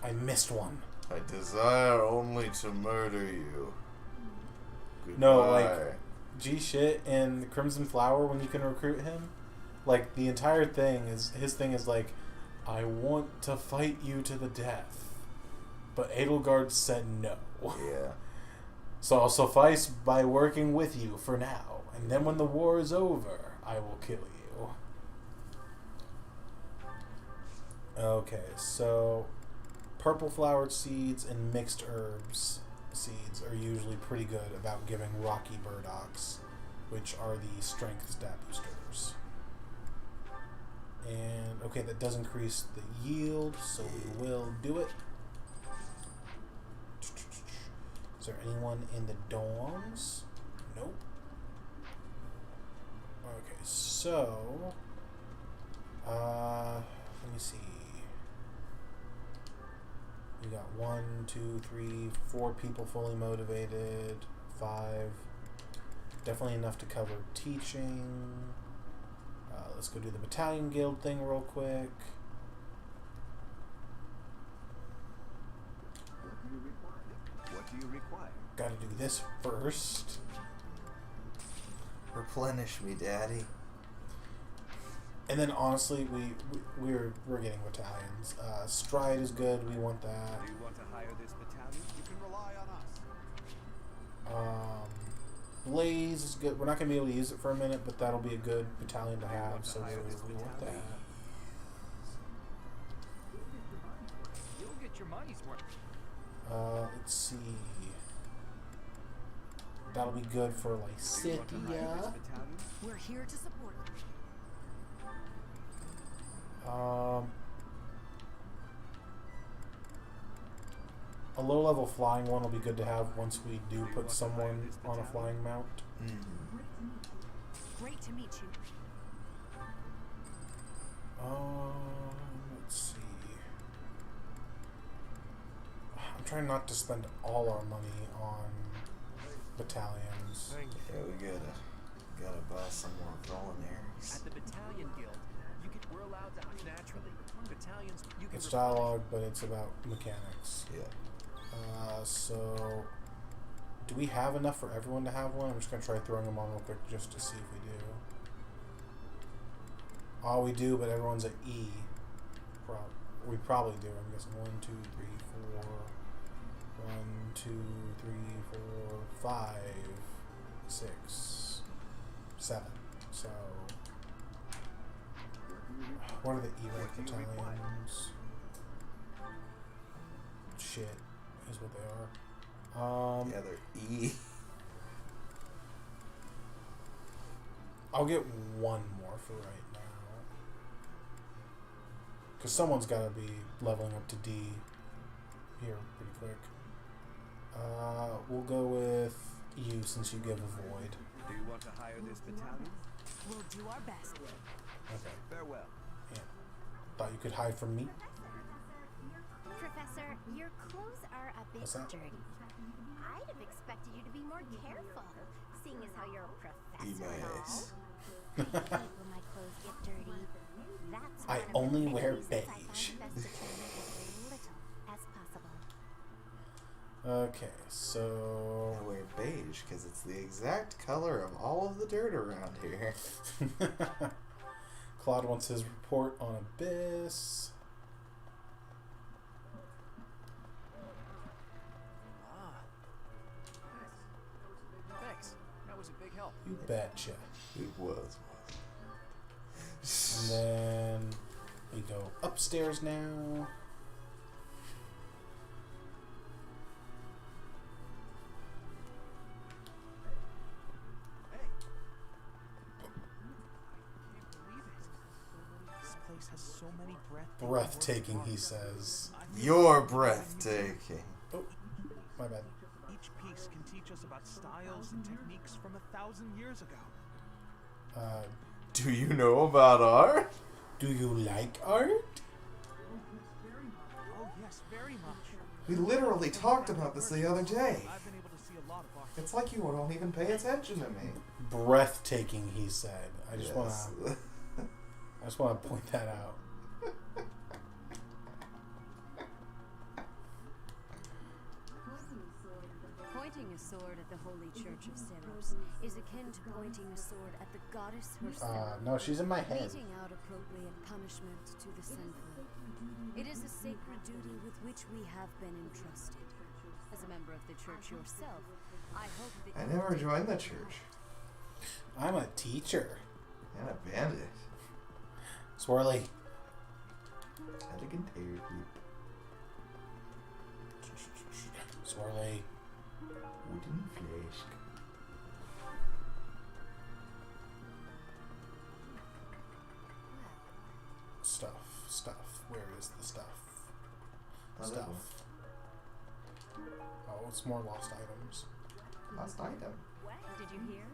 I missed one. I desire only to murder you. Goodbye. No, like G shit in Crimson Flower when you can recruit him. Like, the entire thing is, his thing is like, I want to fight you to the death. But Edelgard said no. Yeah. So I'll suffice by working with you for now. And then when the war is over, I will kill you. Okay, so purple flowered seeds and mixed herbs seeds are usually pretty good about giving rocky burdocks, which are the strength stat boosters. And okay, that does increase the yield, so we will do it. Is there anyone in the dorms? Nope. Okay, so let me see. We got 1, 2, 3, 4 people fully motivated. 5. Definitely enough to cover teaching. Let's go do the battalion guild thing real quick. What do you require? Gotta do this first. Replenish me, Daddy. And then honestly, we're getting battalions. Stride is good. We want that. Do you want to hire this battalion? You can rely on us. Blaze is good. We're not gonna be able to use it for a minute, but that'll be a good battalion to have. So we want that. You'll get your money's worth. Let's see. That'll be good for Lycidia. We're here to support you. A low-level flying one will be good to have once we do put someone on a flying mount. Great to meet you. Let's see. I'm trying not to spend all our money on battalions. Yeah, we gotta buy some more volunteers. At the battalion guild, we're allowed to hunt naturally. Battalions, you can. It's dialogue, but it's about mechanics. Yeah. So, do we have enough for everyone to have one? I'm just gonna try throwing them on real quick just to see if we do. Oh, we do, but everyone's at E. We probably do. I'm guessing 1, 2, 3, 4. 1, 2, 3, 4, 5, 6, 7. So, what are the E-rank battalions? Shit, is what they are. Yeah, they're E. I'll get one more for right now. Because someone's got to be leveling up to D here pretty quick. We'll go with you since you give a void. Do you want to hire this battalion? We'll do our best. Okay. Farewell. Yeah. Thought you could hide from me? Professor, your clothes are a bit What's that? dirty. I'd have expected you to be more careful, seeing as how you're a professor and all. Nice. I hate when my clothes get dirty. That's I one of the only many wear reasons I find beige. it best to turn as little as possible. Okay, so... I wear beige because it's the exact color of all of the dirt around here. Claude wants his report on Abyss. Thanks. That was a big help. You betcha. It was. And then we go upstairs now. Has so many breathtaking, he says. You're breathtaking. Oh, my bad. Each piece can teach us about styles and techniques from 1,000 years ago. Do you know about art? Do you like art? Oh yes, very much. We literally talked about this the other day. I've been able to see a lot of art. It's like you don't even pay attention to me. Breathtaking, he said. I just Yes. want to point that out. Pointing a sword at the Holy Church of Seros is akin to pointing a sword at the goddess herself. No, she's in my head. Meting out appropriate punishment to the sinful. It is a sacred duty with which we have been entrusted. As a member of the church yourself, I hope that I never joined the church. I'm a teacher. And a bandit. Swirly. Elegant hair. Swirly. Wooden flask. Stuff. Where is the stuff? Stuff. Oh, it's more lost items. Lost item. Did you hear?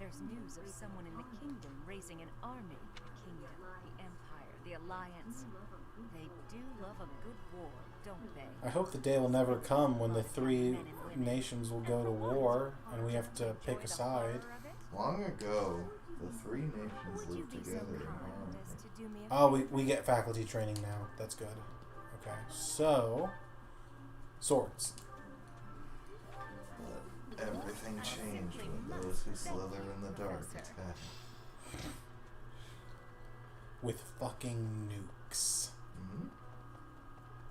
There's news of someone in the kingdom raising an army. The kingdom, the empire, the alliance. They do love a good war, don't they? I hope the day will never come when the three nations will go to war and we have to pick a side. Long ago, the three nations lived together in harmony. Oh, we get faculty training now. That's good. Okay, so swords. Let everything changed when those who slither in the dark attack. With fucking nukes. Mm-hmm.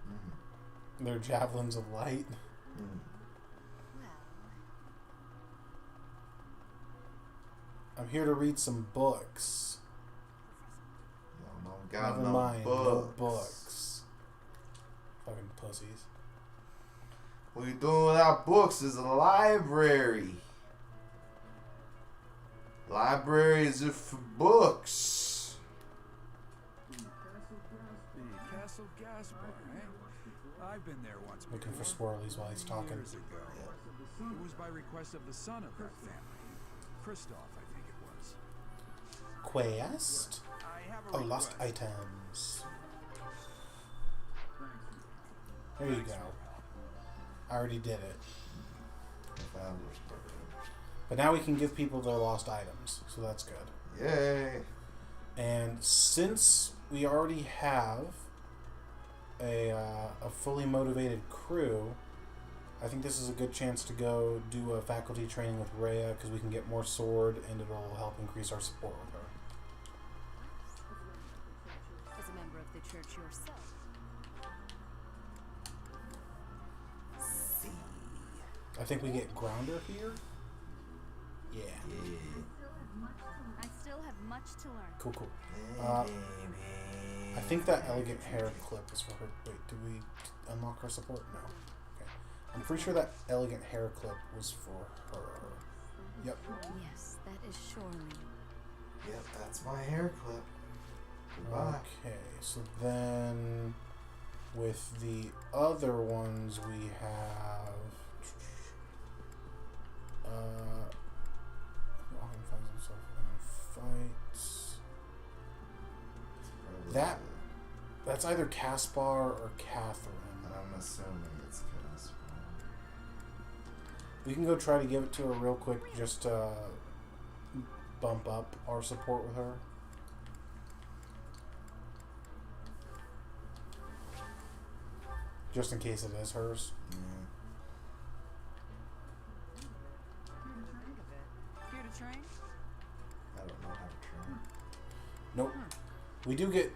Mm-hmm. They're javelins of light. Mm. I'm here to read some books. Never mind, books. no books. Fucking pussies. What we doing without books is a library. Libraries are for books. The Castle Gas Bar, eh? I've been there once before. Looking for swirlies while he's talking. Years ago. It was by request of the son of that family. Christoph, I think it was. Quest? Oh, lost items. There you go. I already did it. But now we can give people their lost items, so that's good. Yay! And since we already have a fully motivated crew, I think this is a good chance to go do a faculty training with Rhea, because we can get more sword and it'll help increase our support with her. As a member of the church yourself. I think we get Grounder here. Yeah. I still have much to learn. Cool. I think that elegant hair clip is for her. Wait, did we unlock her support? No. Okay. I'm pretty sure that elegant hair clip was for her. Yep. Yes, that is surely. Yep, that's my hair clip. Goodbye. Okay, so then with the other ones we have often finds himself in fights. That's either Caspar or Catherine. I'm assuming it's Caspar. We can go try to give it to her real quick just to bump up our support with her. Just in case it is hers. Yeah. Here to train? I don't know how to train. Nope. We do get...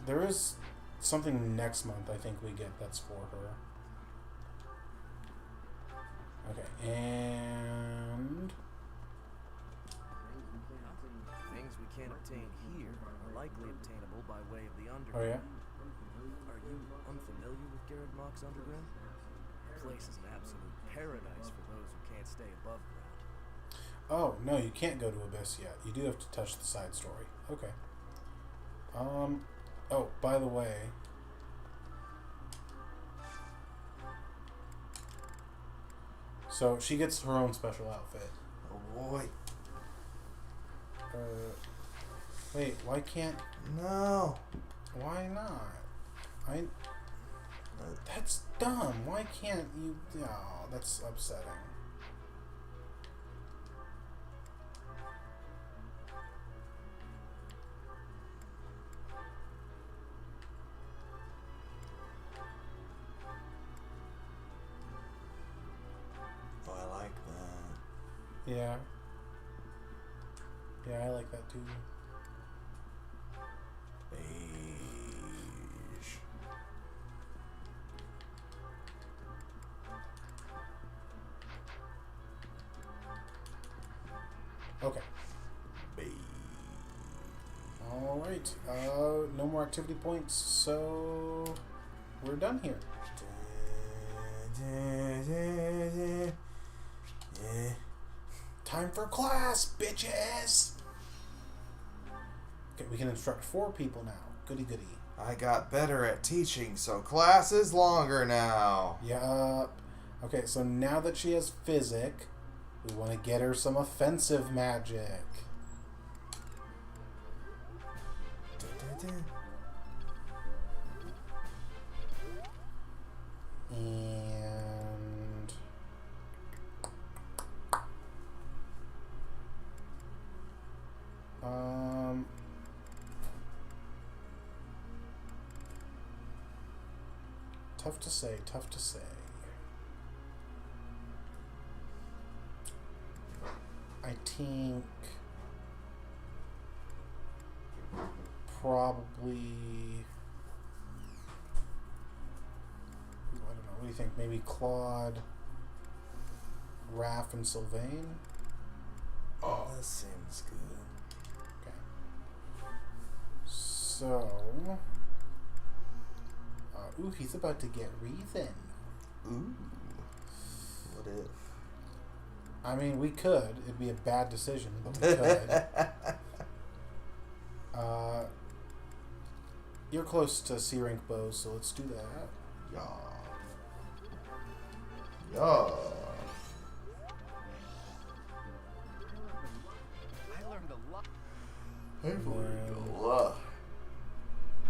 There is something next month I think we get that's for her. Okay, and... Things we can't obtain here are likely obtainable by way of the underground. Oh yeah? Are you unfamiliar with Garrett Mock's underground? The place is an absolute paradise for those who can't stay above ground. Oh, no, you can't go to Abyss yet. You do have to touch the side story. Okay. Oh, by the way... So, she gets her own special outfit. Oh boy. Wait, why can't... No. Why not? That's dumb. Why can't you... Oh, that's upsetting. Oh, I like that. Yeah. Yeah, I like that too. Beige. Okay. Beige. All right. No more activity points, so we're done here. Time for class, bitches! Okay, we can instruct 4 people now. Goody goody. I got better at teaching, so class is longer now. Yup. Okay, so now that she has physic, we want to get her some offensive magic. And tough to say, tough to say. I think probably, I don't know, what do you think? Maybe Claude, Raph, and Sylvain? Oh, that seems good. Okay. So, ooh, he's about to get reason. Ooh. What if? I mean, we could. It'd be a bad decision, but we could. You're close to C-rank bows, so let's do that. Yeah. Yeah. I learned a lot.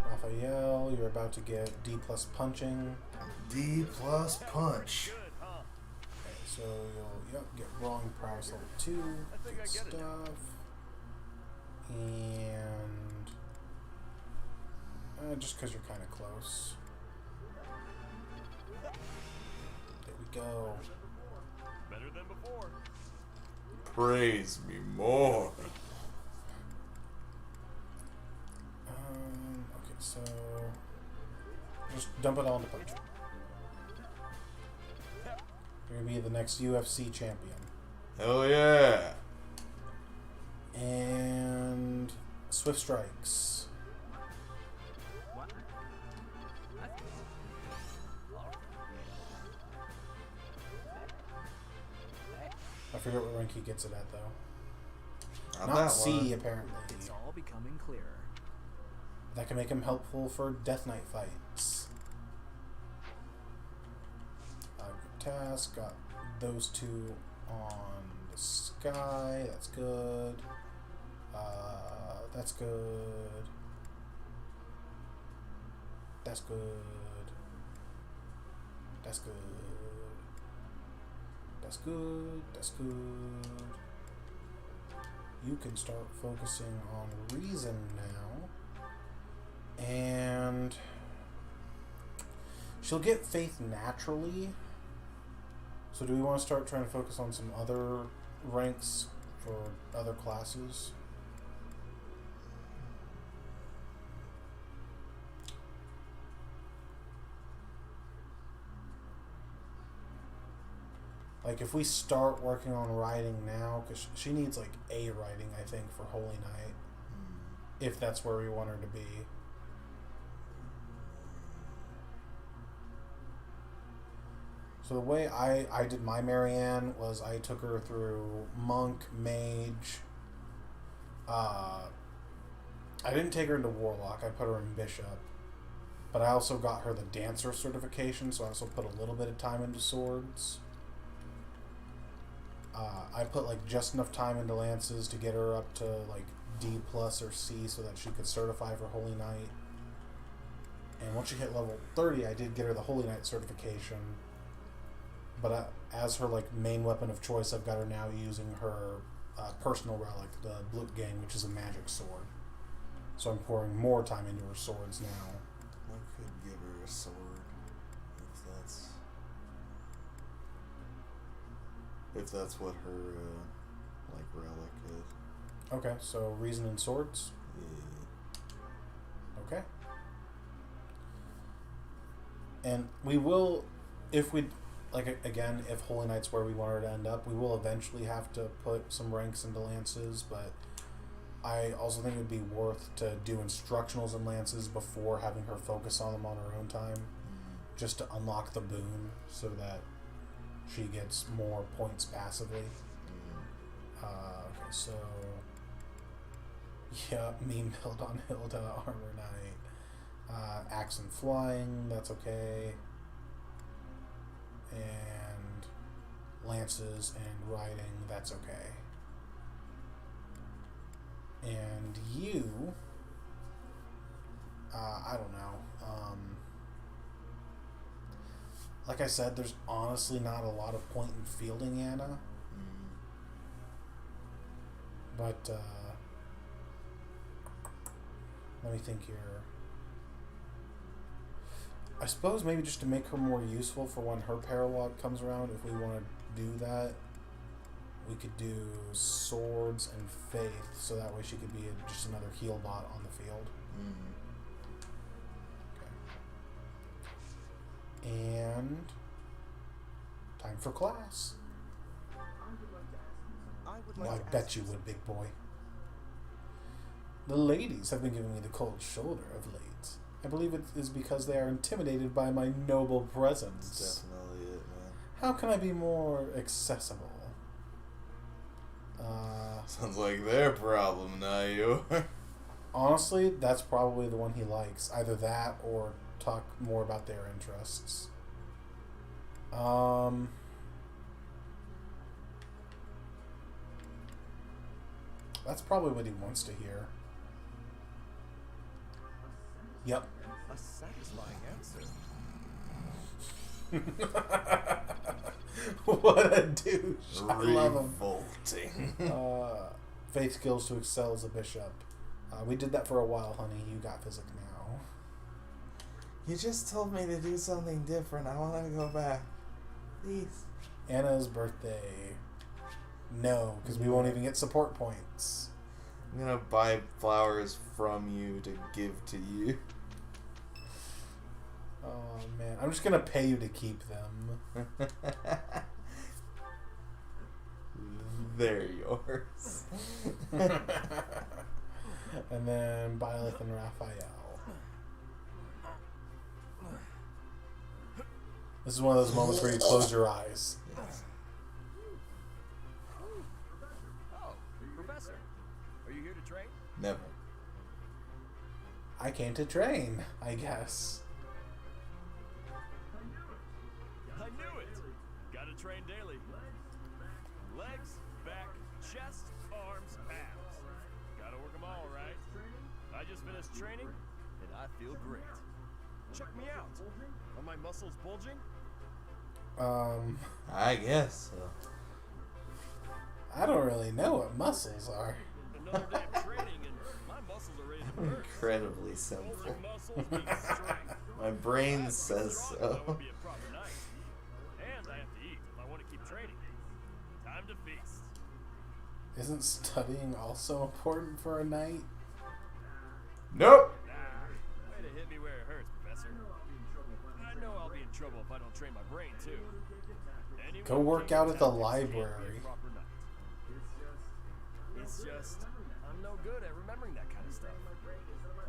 Raphael, you're about to get D+ punching. D+ punch. Okay, so you'll get Brawling Prowess level 2. Good stuff. And just because you're kind of close. There we go. Better than before. Praise me more. Okay, so just dump it all into punch. You're gonna be the next UFC champion. Hell yeah. And Swift Strikes. I forget what rank he gets it at, though. Not C, one. apparently. It's all becoming clearer. That can make him helpful for Death Knight fights. Good task. Got those 2 on the sky. That's good. That's good. That's good. That's good. That's good. That's good. You can start focusing on reason now. And she'll get faith naturally. So do we want to start trying to focus on some other ranks for other classes? Like, if we start working on writing now, because she needs, like, A writing, I think, for Holy Night. If that's where we want her to be. So the way I did my Marianne was I took her through Monk, Mage. I didn't take her into Warlock. I put her in Bishop. But I also got her the Dancer certification, so I also put a little bit of time into Swords. I put like just enough time into Lances to get her up to like D+ or C so that she could certify for Holy Knight. And once she hit level 30, I did get her the Holy Knight certification. But as her like main weapon of choice, I've got her now using her personal relic, the Bloot Gang, which is a magic sword. So I'm pouring more time into her swords now. I could give her a sword if that's what her like relic is. Okay, so reason and swords. Yeah. Okay. And we will, if we, like, again, if Holy Knight's where we want her to end up, we will eventually have to put some ranks into lances, but I also think it would be worth to do instructionals in lances before having her focus on them on her own time, just to unlock the boon so that she gets more points passively. Okay, so yeah, meme build on Hilda, Armor Knight, Axe and Flying, that's okay, and Lances and Riding, that's okay. And you, I don't know. Like I said, there's honestly not a lot of point in fielding Anna. But, let me think here. I suppose maybe just to make her more useful for when her paralog comes around, if we want to do that, we could do swords and faith, so that way she could be just another heal bot on the field. Okay. And time for class. I bet you would, big boy. The ladies have been giving me the cold shoulder of late. I believe it is because they are intimidated by my noble presence. That's definitely it, man. How can I be more accessible? Sounds like their problem, not yours. Honestly, that's probably the one he likes. Either that or talk more about their interests. That's probably what he wants to hear. Yep. A satisfying answer. What a douche. I love him. Revolting. Faith skills to excel as a bishop. We did that for a while, honey. You got physic now. You just told me to do something different. I want to go back. Please. Anna's birthday. No, because we won't even get support points. I'm going to buy flowers from you to give to you. Oh, man. I'm just going to pay you to keep them. They're yours. And then Byleth and Raphael. This is one of those moments where you close your eyes. Yes. Oh, Professor. Are you here to train? Never. I came to train, I guess. I knew it! Gotta train daily. Legs, back, chest, arms, abs. Gotta work them all, right? I just finished training, and I feel great. Check me out. Are my muscles bulging? I guess so. I don't really know what muscles are. Another day of training, and my muscles are ready to burst. Incredibly simple. Bulging muscles mean strength. My brain says so. That would be a proper night. And I have to eat if I want to keep training. Time to feast. Isn't studying also important for a night? Nope. Nah, way to hit me where it hurts, Professor. I know I'll be in trouble if I don't train my brain, too. Anyone Go work out at the can library. be a proper night. It's just, I'm no good at remembering that kind of stuff.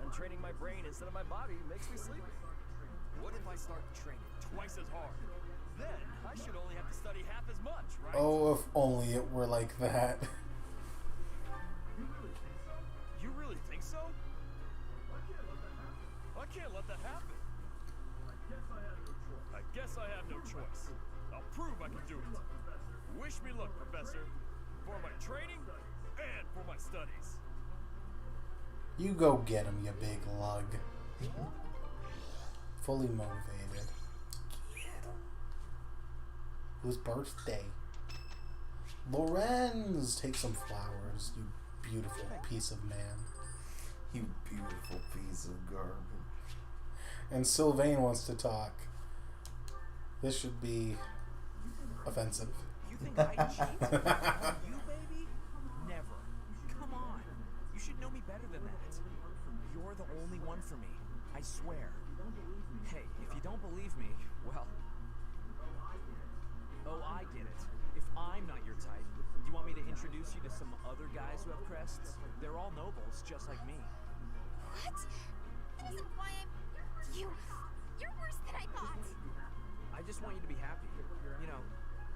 And training my brain instead of my body makes me sleepy. What if I start training twice as hard? Then I should only have to study half as much, right? Oh, if only it were like that. You really think so? I can't let that happen. I guess I have no choice. I'll prove I can do it. Wish me luck, Professor. For my training and for my studies. You go get him, you big lug. Fully motivated. Whose birthday? Lorenz! Take some flowers, you beautiful piece of man. You beautiful piece of garbage. And Sylvain wants to talk. This should be offensive. You think I cheat? You, baby? better than that. You're the only one for me. I swear. Hey, if you don't believe me, well... Oh, I get it. If I'm not your type, do you want me to introduce you to some other guys who have crests? They're all nobles, just like me. What? That isn't why I'm... You're worse than I thought. I just want you to be happy. You know,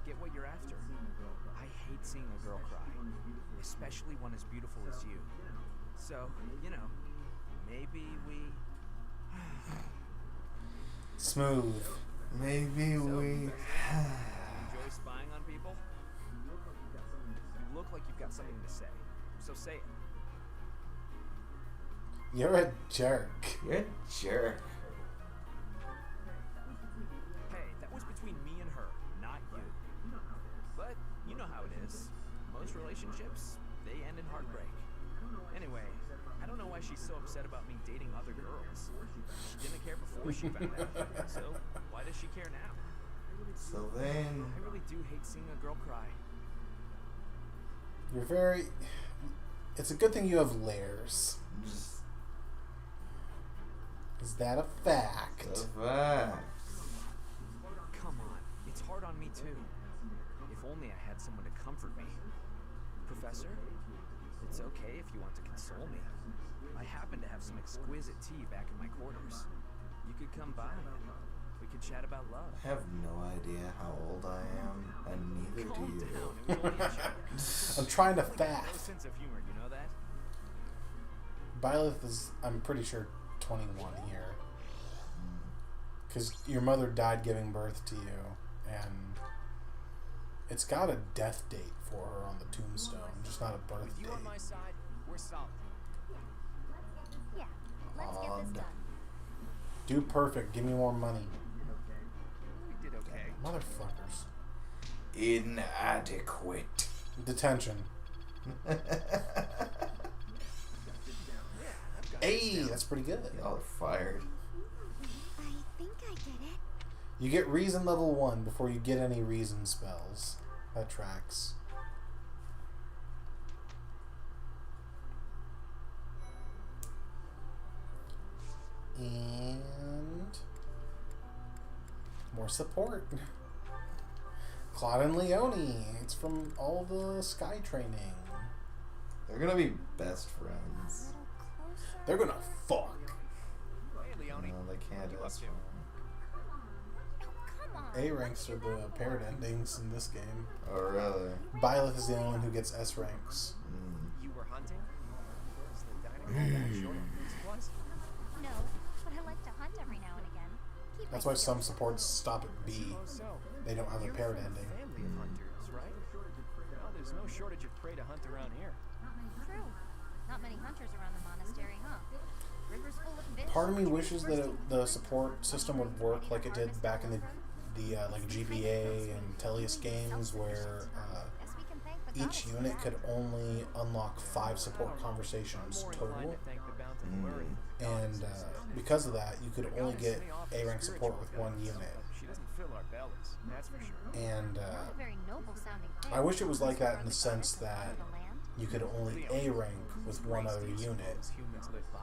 get what you're after. I hate seeing a girl cry, especially one as beautiful as you. So, you know, maybe we... Smooth. Maybe we... Enjoy spying on people? You look like you've got something to say, so say it. You're a jerk. You're a jerk. Hey, that was between me and her, not you. But you know how it is. Most relationships, they end in heartbreak. Anyway, I don't know why she's so upset about me dating other girls. She didn't care before she found out. So why does she care now? So then... I really do hate seeing a girl cry. You're very... It's a good thing you have layers. Is that a fact? It's a fact. Come on, it's hard on me too. If only I had someone to comfort me. Professor, it's okay if you want to console me. I happen to have some exquisite tea back in my quarters. You could come by. We could chat about love. I have no idea how old I am, and neither do you. Down. It was only a joke. I'm trying to No fast. sense of humor, you know that? Byleth is, I'm pretty sure, 21 here. Because your mother died giving birth to you, and it's got a death date for her on the tombstone, just not a birth With you date. on my side, we're solid. Yeah, let's get this done. Do perfect. Give me more money. We did okay. Motherfuckers. Inadequate. Detention. Hey, that's pretty good. Y'all are fired. I think I get it. You get reason level 1 before you get any reason spells. That tracks. And more support. Claude and Leone. It's from all the Sky training. They're gonna be best friends. They're gonna fuck. Hey, Leone. No, they can't. That's fine. A ranks are the paired endings in this game. Oh, really? Byleth is the only one who gets S ranks. You were hunting? Is the dining hall that short on food supplies? No, but I like to hunt every now and again. Keep That's my why some skills up. supports stop at B. They don't have a You're paired from ending. a family of hunters, right? Well, there's no shortage of prey to hunt around here. True. Not many hunters around the monastery, huh? Rivers full of fish. Part of me wishes that the support system would work like it did back in the like GBA and Tellius games, where each unit could only unlock 5 support conversations total. And because of that, you could only get A rank support with 1 unit. She doesn't fill our bellies, that's for sure. And Not a very noble sounding thing. I wish it was like that in the sense that you could only A rank with 1 other unit,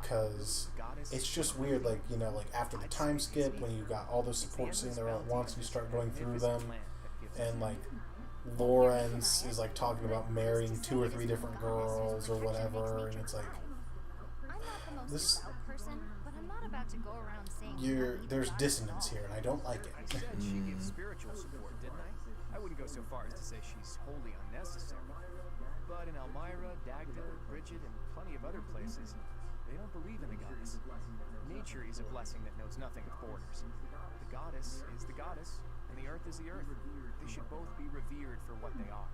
because it's just weird, like, you know, like after the time skip, when you got all those supports sitting there at once, you start going through them, and like Lawrence is like talking about marrying 2 or 3 different girls or whatever, and it's like, I'm not the most this, devout person, but I'm not about to go around saying there's dissonance here, and I don't like it. I said she gives spiritual support, didn't I? I wouldn't go so far as to say she's wholly unnecessary. But in Elmira, Dagda, Bridget, and plenty of other places, they don't believe in the goddess. Nature is a blessing that knows nothing of borders. The goddess is the goddess, and the earth is the earth. They should both be revered for what they are.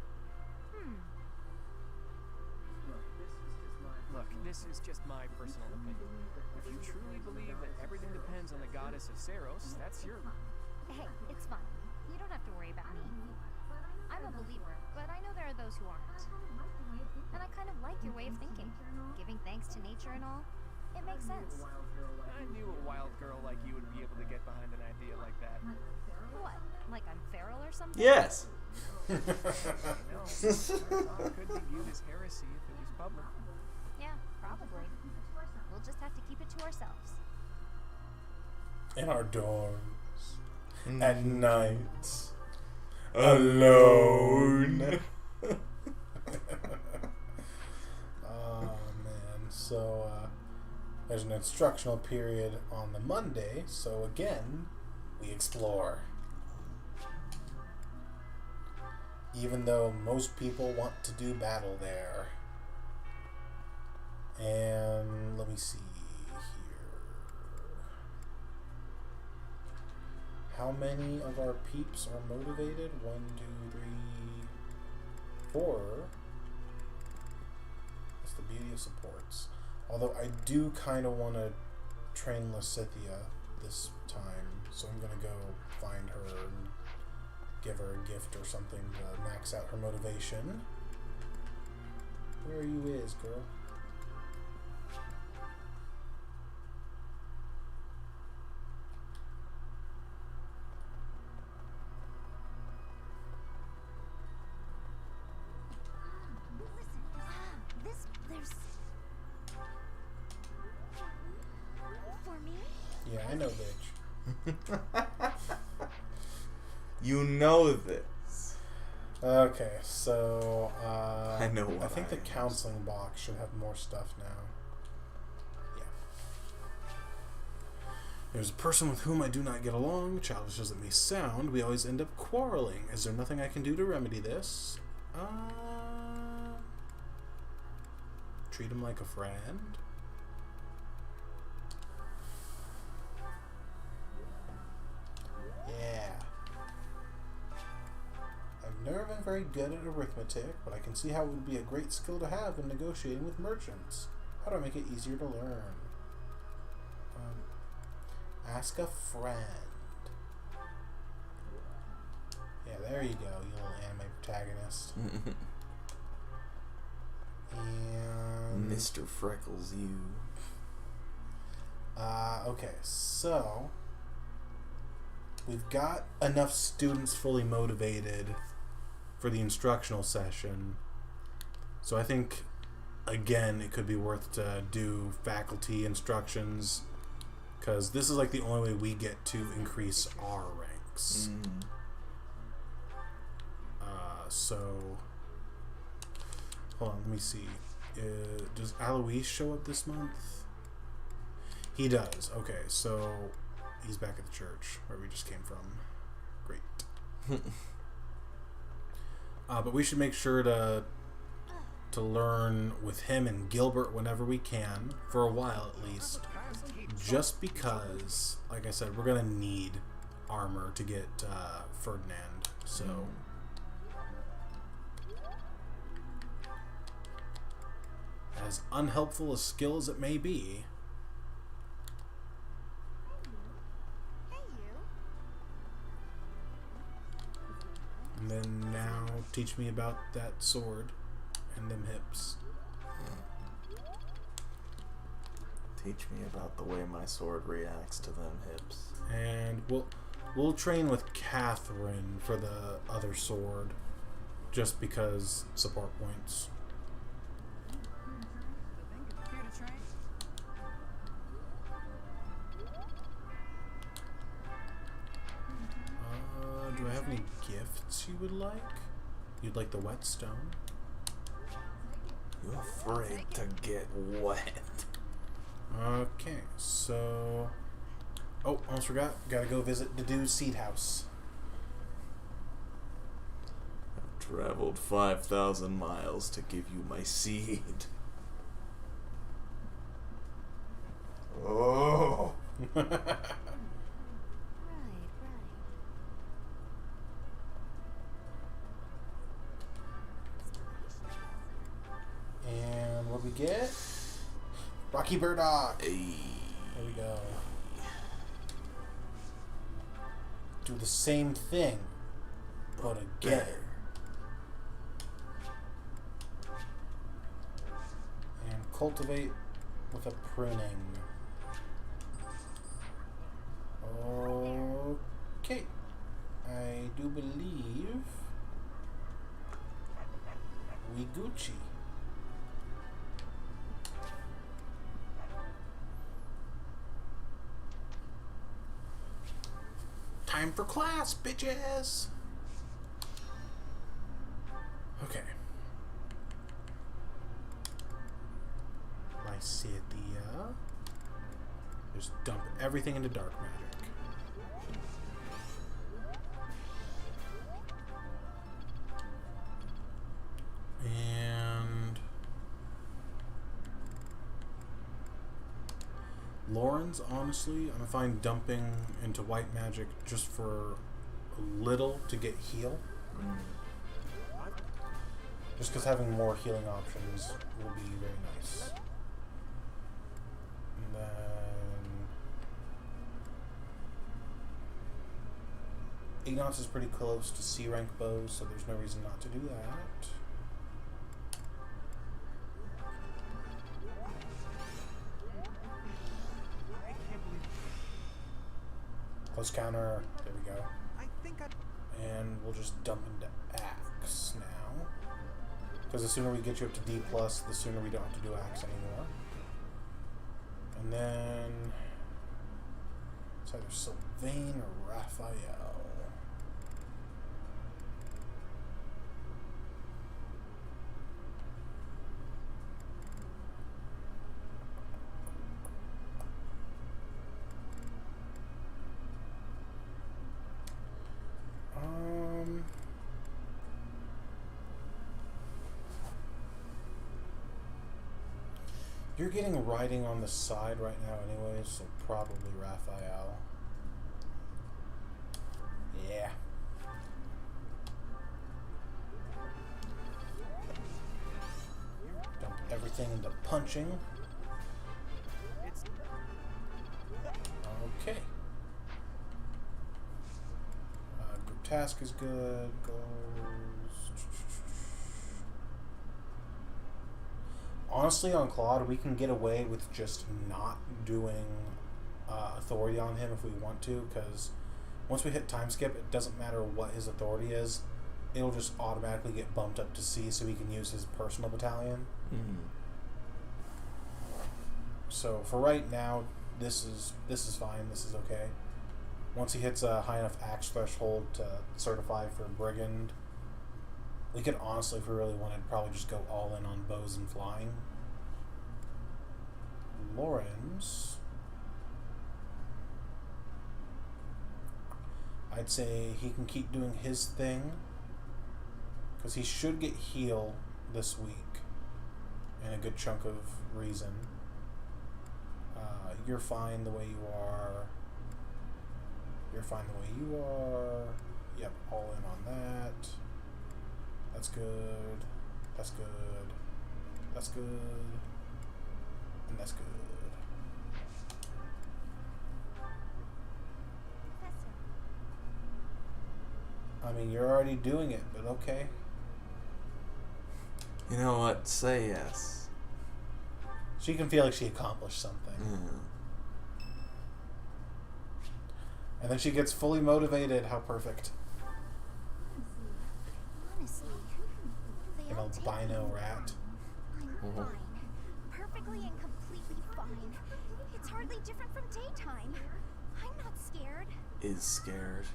Look, this is just my personal opinion. If you truly believe that everything depends on the goddess of Saros, that's your... Hey, it's fine. You don't have to worry about me. I'm a believer, but I know there are those who aren't. And I kind of like your way of thinking. Giving thanks to nature and all. It makes sense. I knew a wild girl like you would be able to get behind an idea like that. What? Like I'm feral or something? Yes. No, it could be viewed as heresy if it was public. Yeah, Probably. We'll just have to keep it to ourselves. In our dorms. At night. Alone. Oh, man. So, there's an instructional period on the Monday, so again, we explore. Even though most people want to do battle there. And let me see here. How many of our peeps are motivated? 1, 2, 3, 4. That's the beauty of supports. Although I do kind of want to train Lysithia this time, so I'm going to go find her and give her a gift or something to max out her motivation. Where you is, girl? Yeah, I know, bitch. You know this. Okay, so I know what I think the am. counseling box should have more stuff now. Yeah. There's a person with whom I do not get along. Childish as it may sound, we always end up quarreling. Is there nothing I can do to remedy this? Treat him like a friend. Yeah. I've never been very good at arithmetic, but I can see how it would be a great skill to have in negotiating with merchants. How do I make it easier to learn? Ask a friend. Yeah, there you go, you little anime protagonist. And Mr. Freckles, you. Okay, so we've got enough students fully motivated for the instructional session. So I think, again, it could be worth to do faculty instructions, because this is like the only way we get to increase our ranks. So, hold on, let me see. Does Alois show up this month? He does. Okay, so he's back at the church where we just came from. Great. But we should make sure to learn with him and Gilbert whenever we can, for a while at least. Just because, like I said, we're gonna need armor to get Ferdinand. So. As unhelpful a skill as it may be. And then now teach me about that sword and them hips. Teach me about the way my sword reacts to them hips. And we'll train with Catherine for the other sword, just because support points. Do I have any gifts you would like? You'd like the whetstone? You afraid to get wet? Okay, so... Oh, almost forgot. Gotta go visit the dude's seed house. I've traveled 5,000 miles to give you my seed. Oh! And what we get? Rocky Burdock. Hey. There we go. Do the same thing, but again. And cultivate with a pruning. Okay. I do believe we Gucci. Time for class, bitches! Okay. Lycidia. Just dump everything into dark magic. And Lauren's, honestly, I'm fine dumping into white magic just for a little to get heal. Just because having more healing options will be very nice. And then Ignatz is pretty close to C rank bows, so there's no reason not to do that. Close counter. There we go. And we'll just dump into Axe now. Because the sooner we get you up to D+, the sooner we don't have to do Axe anymore. And then it's either Sylvain or Raphael. You're getting writing on the side right now anyways, so probably Raphael. Yeah. Dump everything into punching. Okay. Group task is good. Goes. Honestly, on Claude, we can get away with just not doing authority on him if we want to, because once we hit time skip, it doesn't matter what his authority is. It'll just automatically get bumped up to C so he can use his personal battalion. So for right now, this is fine. This is okay. Once he hits a high enough axe threshold to certify for Brigand, we could honestly, if we really wanted, probably just go all in on bows and flying. Lawrence, I'd say he can keep doing his thing, because he should get heal this week and a good chunk of reason. You're fine the way you are. You're fine the way you are. Yep, all in on that. That's good. That's good. That's good. And that's good. I mean, you're already doing it, but okay. You know what? Say yes. She can feel like she accomplished something. And then she gets fully motivated. How perfect. Honestly, they An all take albino me. rat. I'm fine. Perfectly and completely fine. It's hardly different from daytime. I'm not scared. Is scared.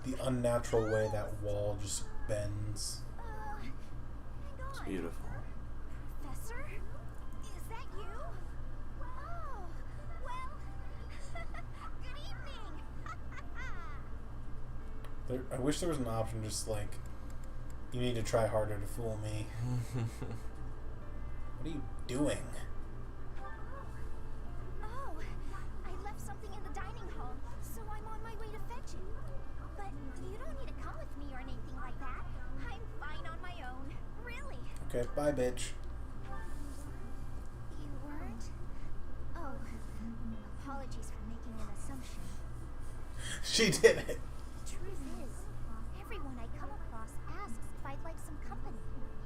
The unnatural way that wall just bends. It's beautiful. Professor? Is that you? Oh, well, good evening. I wish there was an option just like, you need to try harder to fool me. What are you doing? Oh, I left something in the dining hall, so I'm on my way to fetch it. But you don't need to come with me or anything like that. I'm fine on my own. Really. Okay, bye, bitch. You weren't? Oh, apologies for making an assumption. She did it. The truth is, everyone I come across asks if I'd like some company.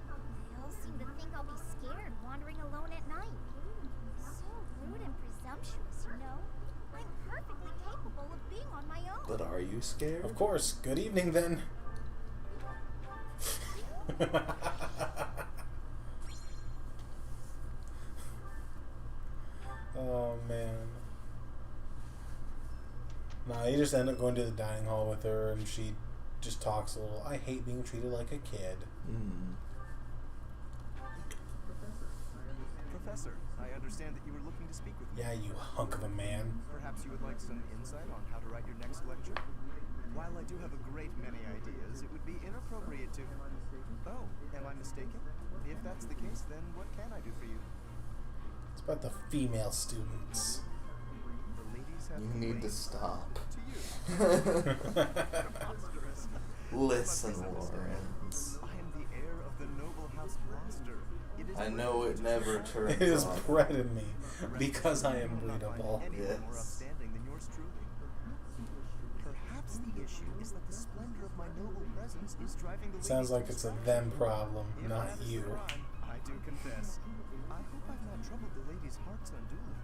They all seem to think I'll be scared wandering alone at night. So rude and presumptuous, you know? I'm perfectly capable of being on my own. But are you scared? Of course. Good evening, then. Oh, man. Nah, you just end up going to the dining hall with her, and she just talks a little. I hate being treated like a kid. Professor, I understand that you were looking to speak with me. Yeah, you hunk of a man. Perhaps you would like some insight on how to write your next lecture? While I do have a great many ideas, it would be inappropriate to... Oh, am I mistaken? If that's the case, then what can I do for you? It's about the female students. The ladies have You need to stop. To you. Listen, Lawrence. I am the heir of the noble house Gloucester. I know it never turns It is off. bred in me because I am breedable. Yes. More outstanding than yours truly. Perhaps the issue is that the splendor of my noble presence is driving the Sounds like it's a them problem, not you. I do confess. I hope I've not troubled the ladies' hearts unduly.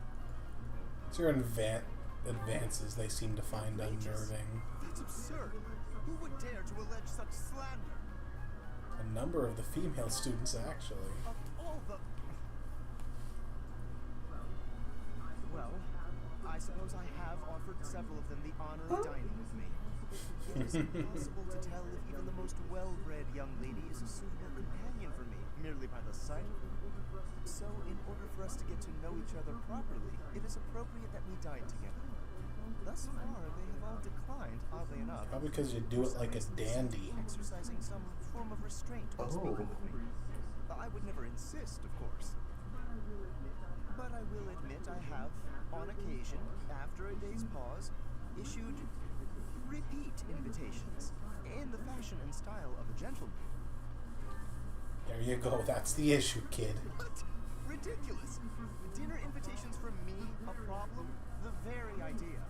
It's your advances they seem to find unnerving. That's absurd. Who would dare to allege such slander? A number of the female students, actually. Of all the... Well, I suppose I have offered several of them the honor of dining with me. It is impossible to tell if even the most well-bred young lady is a suitable companion for me, merely by the sight of her. So, in order for us to get to know each other properly, it is appropriate that we dine together. Thus far, they have all declined, oddly enough. Probably because you do it like a dandy. Exercising some form of restraint when speaking with me. I would never insist, of course. But I will admit I have, on occasion, after a day's pause, issued repeat invitations in the fashion and style of a gentleman. There you go. That's the issue, kid. What? Ridiculous. Dinner invitations from me a problem? The very idea.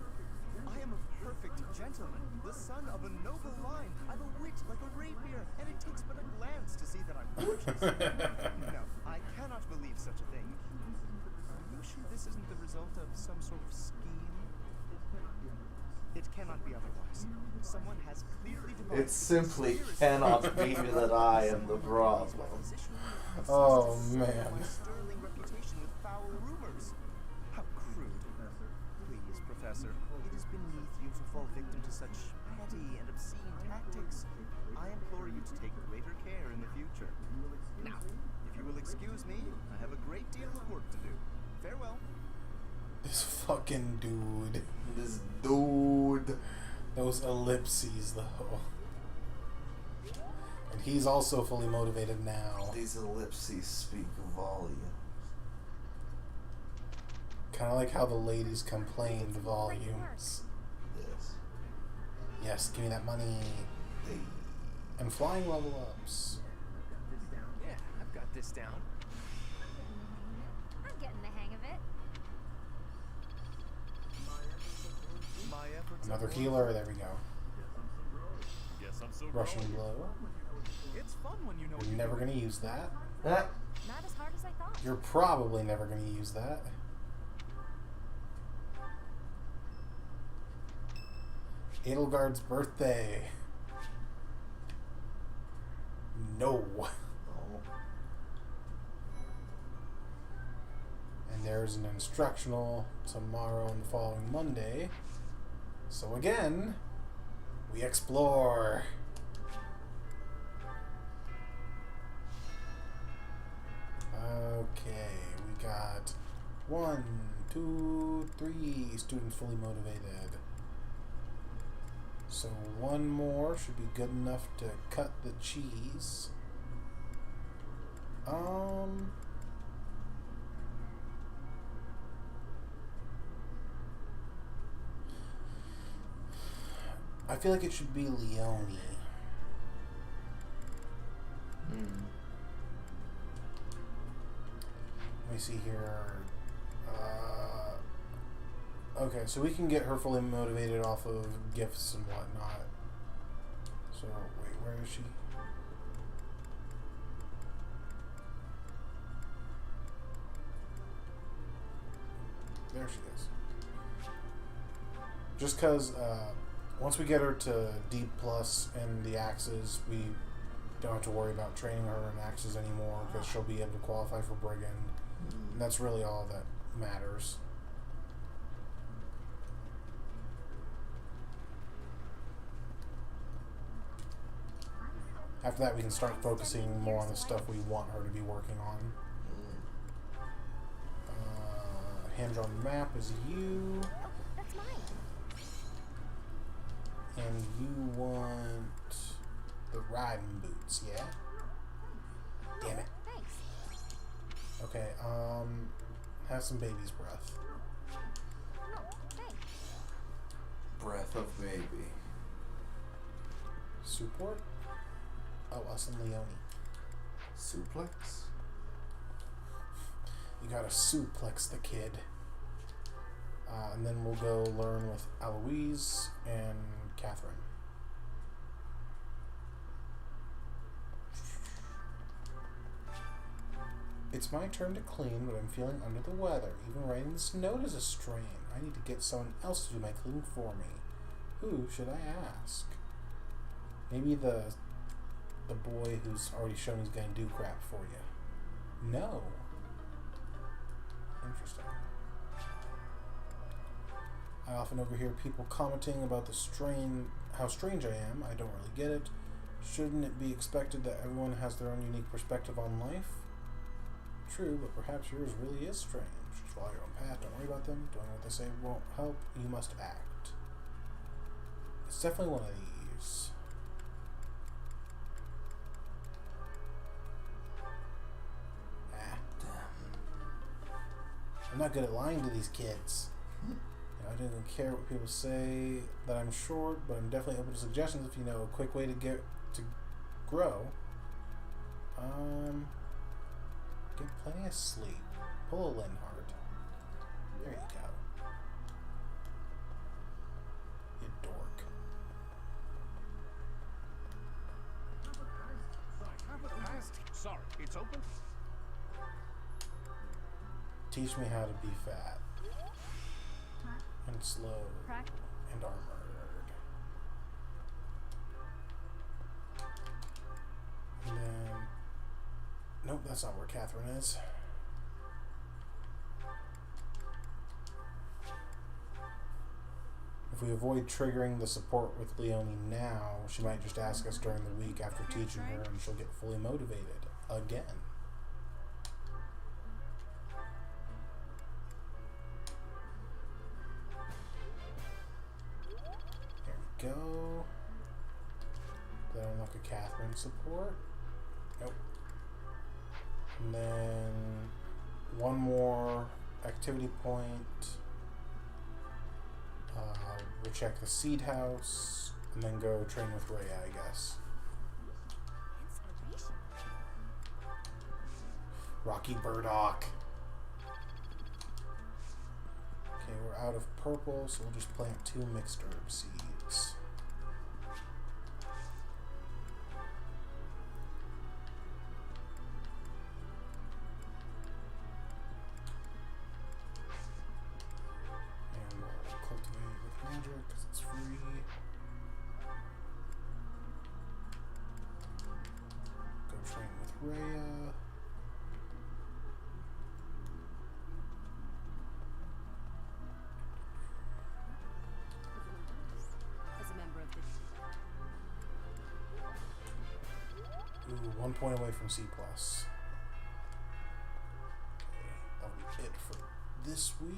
I am a perfect gentleman, the son of a noble line. I've a wit like a rapier, and it takes but a glance to see that I'm gorgeous. No, I cannot believe such a thing. Are you sure this isn't the result of some sort of scheme? It cannot be otherwise. Someone has clearly devised... It simply cannot be that I am the problem. Oh, man. Sterling reputation with foul rumors. How crude. Please, Professor, it is beneath you to fall victim to such petty and obscene tactics. I implore you to take greater care in the future. Now, if you will excuse me, I have a great deal of work to do. Farewell. This fucking dude. This dude. Those ellipses, though. And he's also fully motivated now. These ellipses speak volumes. Kind of like how the ladies complained volumes. Yes. Yes, give me that money. Hey. And flying level ups. Yeah, I've got this down. I'm getting the hang of it. Another healer, there we go. Guess I'm so Rushing blow. It's fun when you know You're never going to use that. Not as hard as I thought. You're probably never going to use that. Edelgard's birthday. No. And there's an instructional tomorrow and the following Monday. So again, we explore. Okay, we got 1, 2, 3 students fully motivated. So one more should be good enough to cut the cheese. I feel like it should be Leone. Let me see here. Okay, so we can get her fully motivated off of gifts and whatnot. So, wait, where is she? There she is. Just because once we get her to D plus in the axes, we don't have to worry about training her in axes anymore because she'll be able to qualify for brigand. And that's really all that matters. After that, we can start focusing more on the stuff we want her to be working on. Hand-drawn map is you. Oh, that's mine. And you want the riding boots, yeah? Damn it. Thanks. Okay, have some baby's breath. Oh, thanks. Breath of baby. Support? Oh, us and Leone. Suplex? You gotta suplex the kid. And then we'll go learn with Eloise and Catherine. It's my turn to clean, but I'm feeling under the weather. Even writing this note is a strain. I need to get someone else to do my cleaning for me. Who should I ask? Maybe the boy who's already shown he's gonna do crap for you. No. Interesting. I often overhear people commenting about how strange I am. I don't really get it. Shouldn't it be expected that everyone has their own unique perspective on life? True, but perhaps yours really is strange. Just follow your own path. Don't worry about them. Doing what they say won't help. You must act. It's definitely one of these. I'm not good at lying to these kids. I don't even care what people say that I'm short, but I'm definitely open to suggestions if you know a quick way to get to grow. Get plenty of sleep. Pull a Linhart. There you go. You dork. Sorry, it's open. Teach me how to be fat. And slow. And armored. And then... Nope, that's not where Catherine is. If we avoid triggering the support with Leone now, she might just ask us during the week after teaching her and she'll get fully motivated. Again. There we go. Did I unlock a Catherine support? Nope. And then one more activity point. We'll check the seed house and then go train with Rhea, I guess. Inspiration. Rocky Burdock. Okay, we're out of purple, so we'll just plant 2 mixed herb seeds. And we'll cultivate with magic because it's free. Go train with Rhea. Ooh, 1 point away from C+. Okay, that'll be it for this week.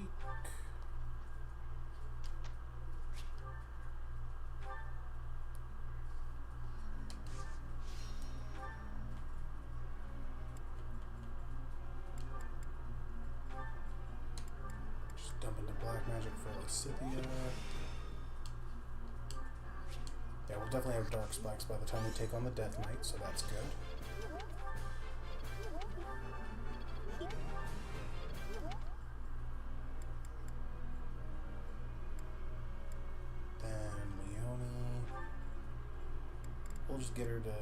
Just dump into black magic for Lysithia. Yeah, we'll definitely have dark spikes by the time we take on the Death Knight, so that's good. Then Leone. We'll just get her to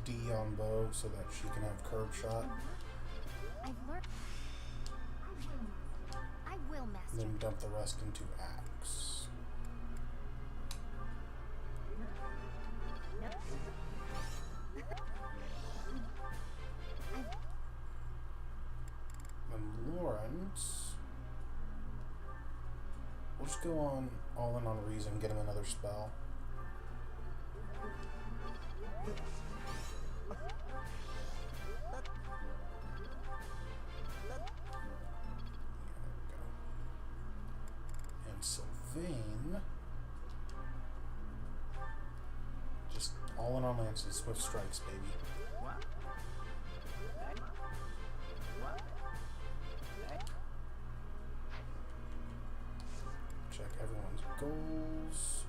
D on bow so that she can have curb shot. I've learned. I will master. And then dump the rest into axe. And Lawrence, we'll just go on all in on reason, get him another spell. And Sylvain. Just all in on lances, swift strikes, baby. Check everyone's goals.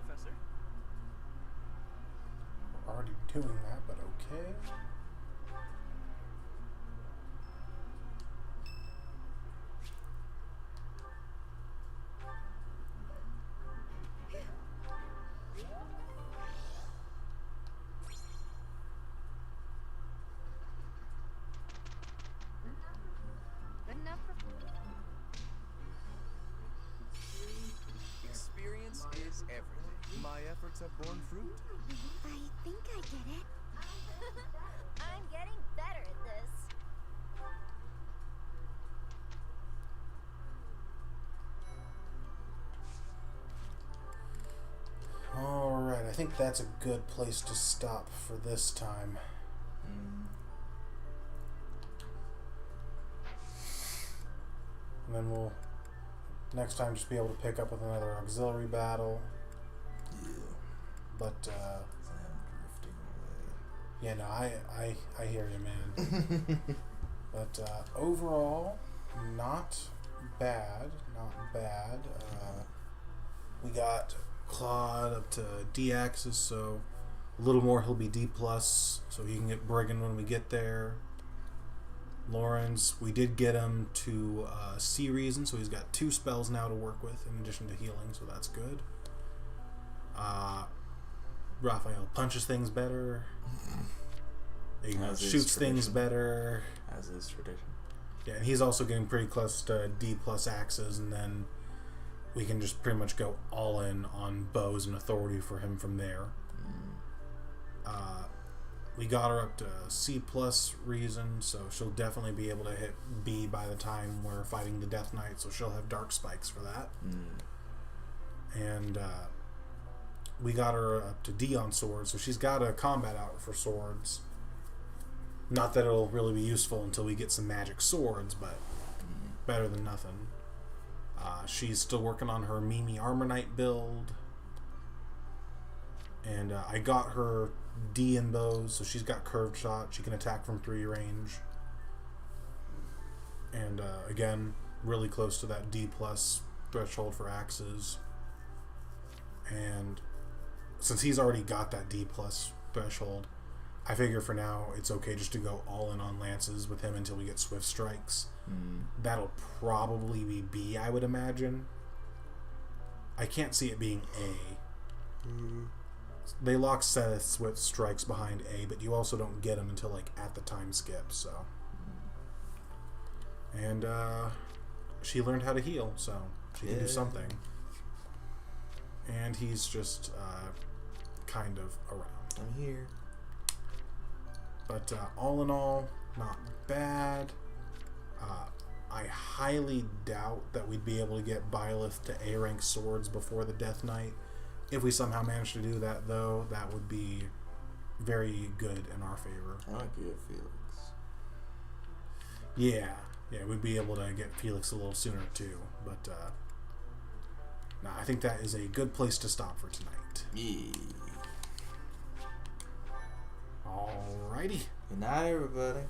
Professor? We're already doing that, but okay. Good enough for... Experience is everything. My efforts have borne fruit. I think I get it. I'm getting better at this. Alright, I think that's a good place to stop for this time. And then we'll next time just be able to pick up with another auxiliary battle. Yeah. But I'm drifting away. yeah, no, I hear you, man. But overall, not bad. Not bad. We got Claude up to D axis, so a little more he'll be D plus, so he can get Brigand when we get there. Lawrence, we did get him to C reason, so he's got 2 spells now to work with in addition to healing, so that's good. Raphael punches things better. Shoots things better. As is tradition. Yeah, and he's also getting pretty close to D plus axes, and then we can just pretty much go all in on bows and authority for him from there. We got her up to C plus reason, so she'll definitely be able to hit B by the time we're fighting the Death Knight, so she'll have dark spikes for that. And we got her up to D on swords, so she's got a combat out for swords. Not that it'll really be useful until we get some magic swords, but better than nothing. She's still working on her Mimi Armor Knight build. And I got her D in bows, so she's got curved shot. She can attack from 3 range. And again, really close to that D plus threshold for axes. And since he's already got that D plus threshold, I figure for now it's okay just to go all in on lances with him until we get swift strikes. That'll probably be B, I would imagine. I can't see it being A. They lock Seth's swift strikes behind A, but you also don't get them until like at the time skip. So, and she learned how to heal, so she can do something. And he's just kind of around. I'm here. But all in all, not bad. I highly doubt that we'd be able to get Byleth to A rank swords before the Death Knight. If we somehow manage to do that, though, that would be very good in our favor. I like you, Felix. Yeah, we'd be able to get Felix a little sooner too. But I think that is a good place to stop for tonight. Yeah. Alrighty. Good night, everybody.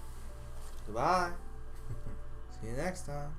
Goodbye. See you next time.